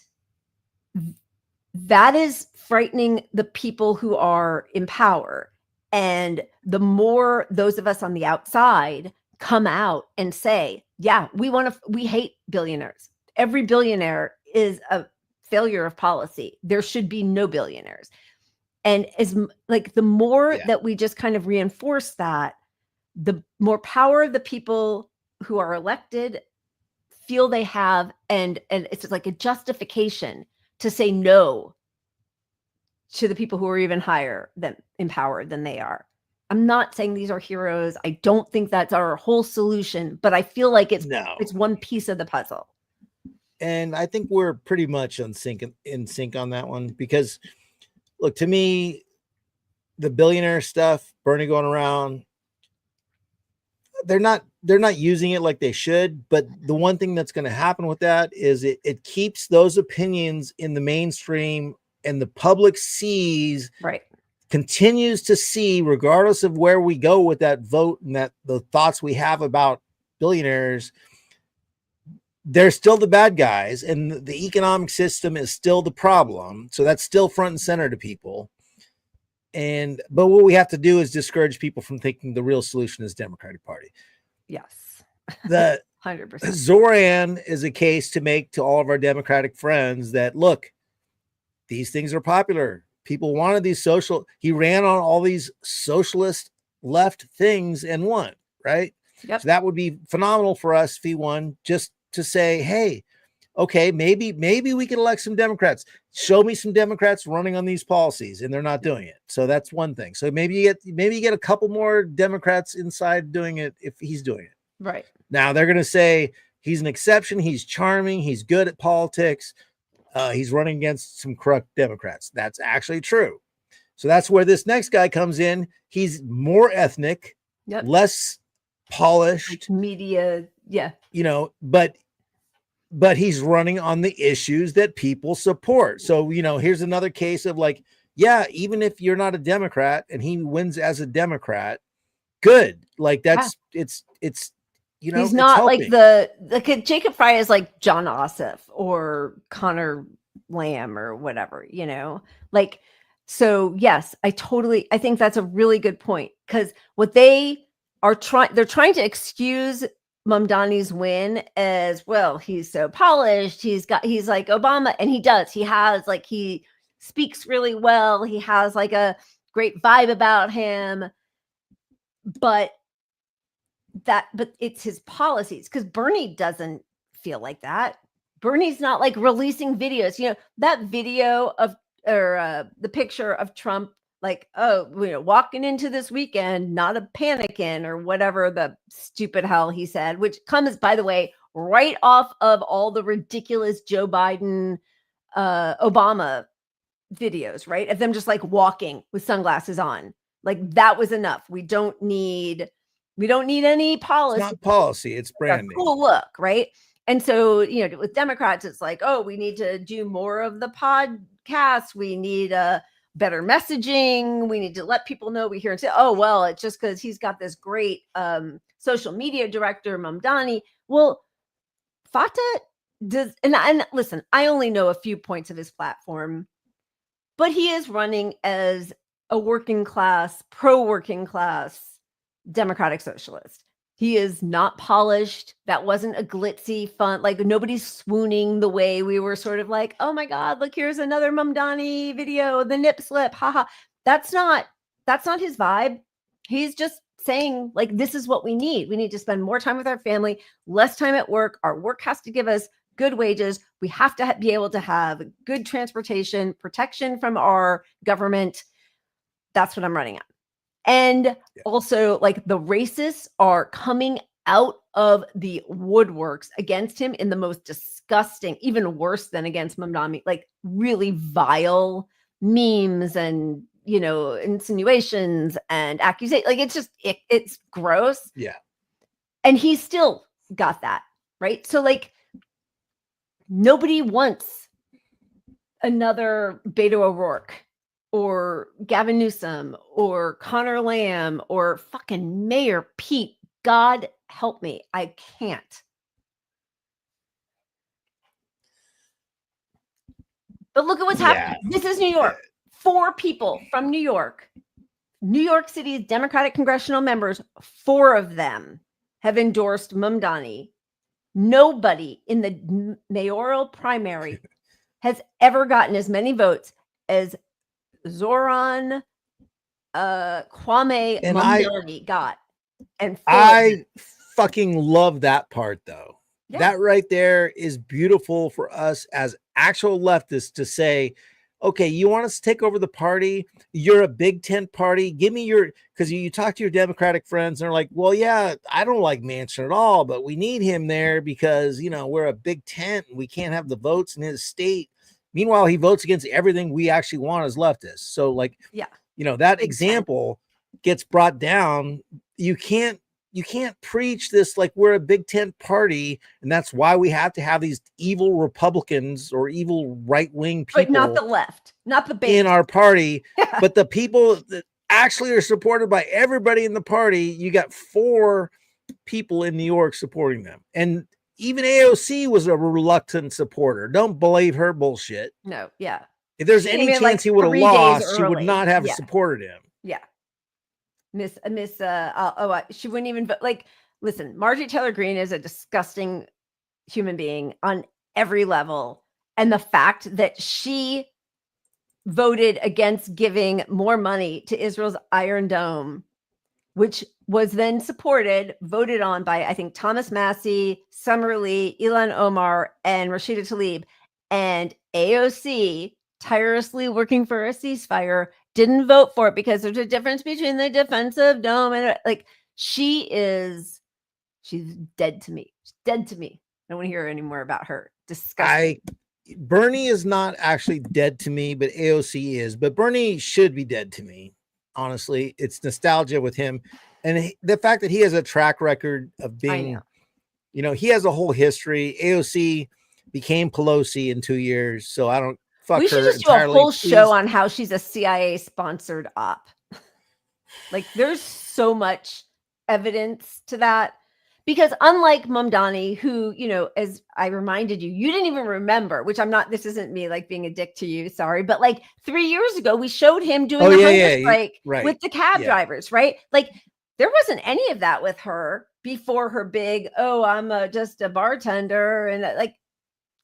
that is frightening the people who are in power. And the more those of us on the outside come out and say, yeah, we hate billionaires. Every billionaire is a failure of policy. There should be no billionaires. And the more that we just kind of reinforce that, the more power the people who are elected feel they have, and it's like a justification to say no to the people who are even higher than in power than they are. I'm not saying these are heroes. I don't think that's our whole solution, but I feel like it's one piece of the puzzle. And I think we're pretty much in sync on that one, because look, to me, the billionaire stuff, Bernie going around, they're not using it like they should. But the one thing that's going to happen with that is it keeps those opinions in the mainstream, and the public continues to see, regardless of where we go with that vote and that the thoughts we have about billionaires, they're still the bad guys, and the economic system is still the problem. So that's still front and center to people. But what we have to do is discourage people from thinking the real solution is Democratic Party. Yes. The 100%. Zoran is a case to make to all of our Democratic friends that, look, these things are popular. People wanted these he ran on all these socialist left things and won, right? Yep. So that would be phenomenal for us if he won, just to say, hey, okay, maybe we can elect some Democrats. Show me some Democrats running on these policies, and they're not doing it. So that's one thing. So maybe you get a couple more Democrats inside doing it if he's doing it. Right. Now they're going to say he's an exception. He's charming. He's good at politics. He's running against some corrupt Democrats. That's actually true. So that's where this next guy comes in. He's more ethnic, less polished, like media. Yeah. But he's running on the issues that people support. So, here's another case of even if you're not a Democrat and he wins as a Democrat, good. It's he's not like the Jacob Fry is like John Ossoff or Connor Lamb or whatever, so yes, I think that's a really good point, because what they're trying to excuse Mamdani's win as, well, he's so polished, he's like Obama, and he speaks really well, he has like a great vibe about him, but it's his policies, because Bernie doesn't feel like that. Bernie's not like releasing videos, that video of the picture of Trump, walking into this weekend, not a panicking or whatever the stupid hell he said, which comes, by the way, right off of all the ridiculous Joe Biden, Obama videos, right? Of them just like walking with sunglasses on. That was enough. We don't need any policy. It's not policy, it's branding. Cool look, right? And so, with Democrats, it's like, oh, we need to do more of the podcasts. We need better messaging. We need to let people know we hear and say, oh, well, it's just because he's got this great social media director, Mamdani. Well, Fatah does, and listen, I only know a few points of his platform, but he is running as a working class, pro-working class Democratic socialist. He is not polished. That wasn't a glitzy fun. Nobody's swooning the way we were sort of like, oh my God, look, here's another Mamdani video, the nip slip. Haha. That's not his vibe. He's just saying, this is what we need. We need to spend more time with our family, less time at work. Our work has to give us good wages. We have to be able to have good transportation, protection from our government. That's what I'm running on. And also, the racists are coming out of the woodworks against him in the most disgusting, even worse than against Mamdani, really vile memes and, insinuations and accusations. It's gross. Yeah. And he's still got that, right? So, nobody wants another Beto O'Rourke or Gavin Newsom or Connor Lamb or fucking Mayor Pete. God help me. I can't. But look at what's happening. This is New York. 4 people from New York City's Democratic congressional members, 4 of them have endorsed Mamdani. Nobody in the mayoral primary has ever gotten as many votes as Zoran Kwame And Mamdani got. And I fucking love that part, though. Yeah. That right there is beautiful for us as actual leftists to say, okay, you want us to take over the party? You're a big tent party. Give me your, because you talk to your Democratic friends and they're like, well, yeah, I don't like Manchin at all, but we need him there because, you know, we're a big tent and we can't have the votes in his state. Meanwhile, he votes against everything we actually want as leftists. So, like, yeah, you know, that example gets brought down. You can't preach this like we're a big tent party, and that's why we have to have these evil Republicans or evil right-wing people, but not the left, not the base in our party, but the people that actually are supported by everybody in the party. You got 4 people in New York supporting them, and even AOC was a reluctant supporter. Don't believe her bullshit. No, yeah. If there's She any came in, chance like, he would have 3 days lost, she would early. not have Yeah. supported him. Yeah. She wouldn't even vote. Like, listen, Marjorie Taylor Greene is a disgusting human being on every level. And the fact that she voted against giving more money to Israel's Iron Dome, which was then voted on by, I think, Thomas Massie, Summer Lee, Ilhan Omar, and Rashida Tlaib. And AOC, tirelessly working for a ceasefire, didn't vote for it because there's a difference between the defensive dome and, like, she's dead to me. She's dead to me. I don't want to hear any more about her. Disgusting. Bernie is not actually dead to me, but AOC is. But Bernie should be dead to me. Honestly, it's nostalgia with him. And the fact that he has a track record of being, you know, he has a whole history. AOC became Pelosi in 2 years. So I don't fuck We should her just do a entirely. whole show on how she's a CIA sponsored op. Like, there's so much evidence to that. Because unlike Mamdani, who, you know, as I reminded you, you didn't even remember, which I'm not, this isn't me like being a dick to you, sorry. But like 3 years ago, we showed him doing the hunger strike with the cab drivers, right? Like, there wasn't any of that with her before her big, oh, I'm just a bartender. And like,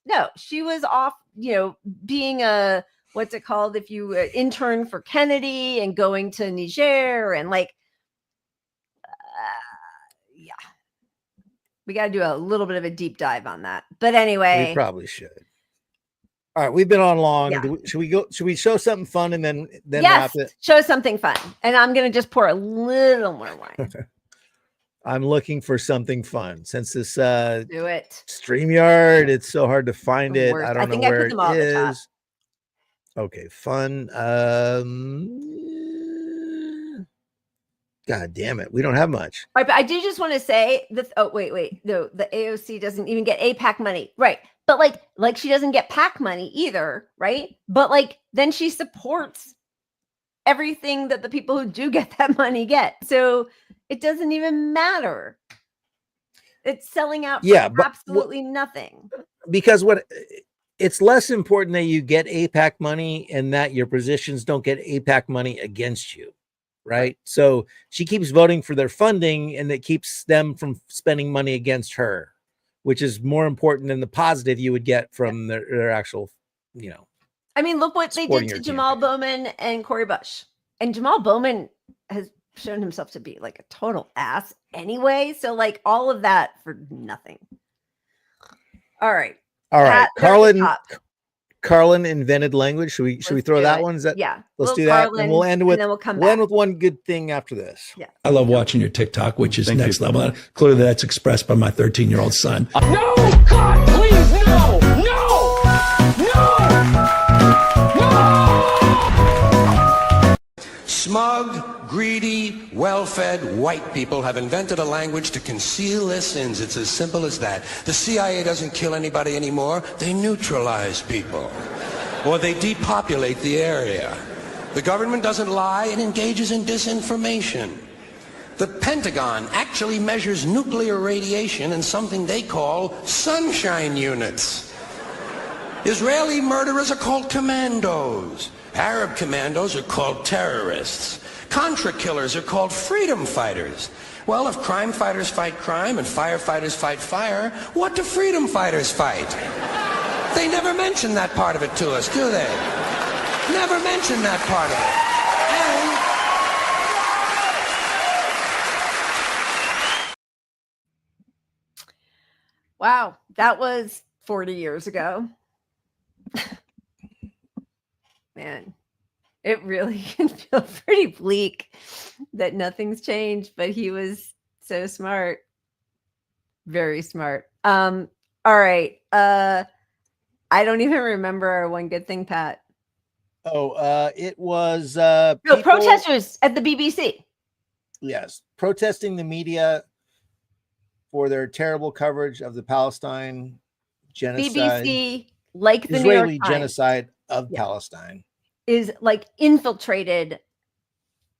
no, she was off, you know, being a, what's it called? If you intern for Kennedy and going to Niger and like, we got to do a little bit of a deep dive on that. But anyway, we probably should. All right, we've been on long. Yeah. Should we show something fun and then yes, wrap it? Show something fun. And I'm going to just pour a little more wine. I'm looking for something fun since this Do it. StreamYard, it's so hard to find it. I don't know think I where put them all it at the top. is. Okay, fun. God damn it. We don't have much. All right, but I do just want to say this. Oh, wait. No, the AOC doesn't even get APAC money. Right. But like she doesn't get PAC money either. Right. But like, then she supports everything that the people who do get that money get. So it doesn't even matter. It's selling out for absolutely nothing. Because it's less important that you get APAC money and that your positions don't get APAC money against you. Right. So she keeps voting for their funding and it keeps them from spending money against her, which is more important than the positive you would get from their actual, you know. I mean, look what they did to Jamal Bowman and Cori Bush. And Jamal Bowman has shown himself to be like a total ass anyway. So like all of that for nothing. All right. All right. Carlin invented language. Should we throw that one? Is that, let's do that. And we'll end with one good thing after this. Yeah. I love watching your TikTok, which is next level. Clearly that's expressed by my 13-year-old son. No! God, please, no! Smug, greedy, well-fed white people have invented a language to conceal their sins. It's as simple as that. The CIA doesn't kill anybody anymore. They neutralize people. Or they depopulate the area. The government doesn't lie, it engages in disinformation. The Pentagon actually measures nuclear radiation in something they call sunshine units. Israeli murderers are called commandos. Arab commandos are called terrorists. Contra killers are called freedom fighters. Well, if crime fighters fight crime and firefighters fight fire, what do freedom fighters fight? They never mention that part of it to us, do they? Never mention that part of it. Wow, that was 40 years ago. Man, it really can feel pretty bleak that nothing's changed, but he was so smart. Very smart. All right. I don't even remember our one good thing, Pat. Oh, it was protesters at the BBC. Yes, protesting the media for their terrible coverage of the Palestine genocide. BBC, like the Israeli New York Times, genocide of Palestine, is like infiltrated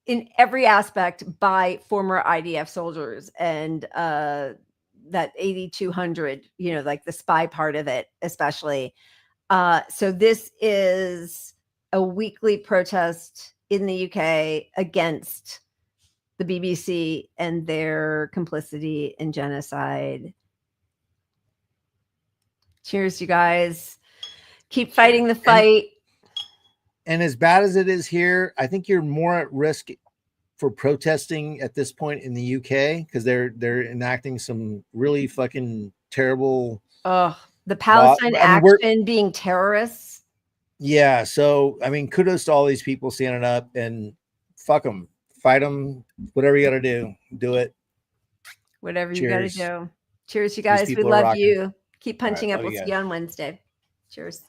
in every aspect by former IDF soldiers and that 8,200, you know, like the spy part of it, especially. So this is a weekly protest in the UK against the BBC and their complicity in genocide. Cheers, you guys. Keep fighting the fight. And as bad as it is here, I think you're more at risk for protesting at this point in the UK because they're enacting some really fucking terrible. The Palestine action being terrorists. Yeah. So, I mean, kudos to all these people standing up and fuck them. Fight them, whatever you got to do it. Whatever you got to do. Cheers, you guys. We people are love rocking. you. Keep punching All up. right, We'll love see you you on Wednesday. Cheers.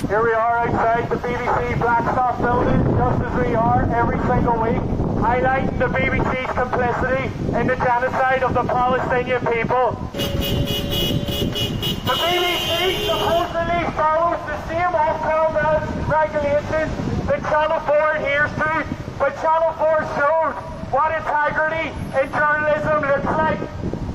Here we are outside the BBC Blackstock building, just as we are every single week, highlighting the BBC's complicity in the genocide of the Palestinian people. The BBC supposedly follows the same off-camera regulations that Channel 4 adheres to, but Channel 4 shows what integrity in journalism looks like.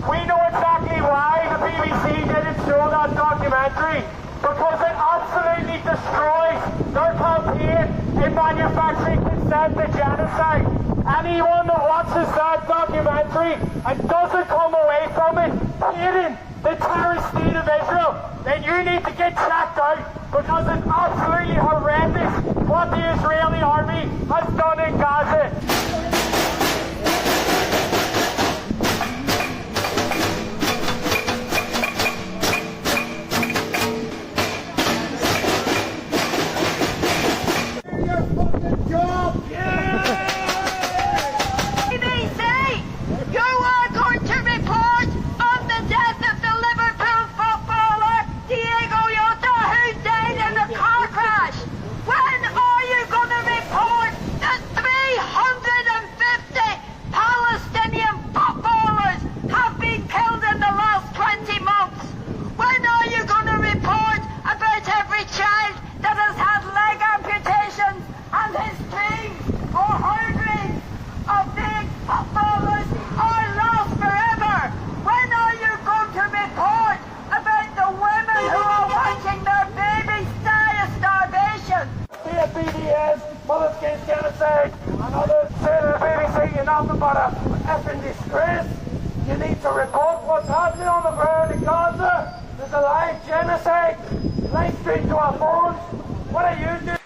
We know exactly why the BBC didn't show that documentary, because it absolutely destroys their campaign in manufacturing consent to genocide. Anyone that watches that documentary and doesn't come away from it hating the terrorist state of Israel, then you need to get checked out, because it's absolutely horrendous what the Israeli army has done in Gaza. Mothers Against Genocide and others say to the BBC, you're nothing but a effing disgrace. You need to report what's happening on the ground in Gaza. There's a live genocide. Live stream to our phones. What are you doing?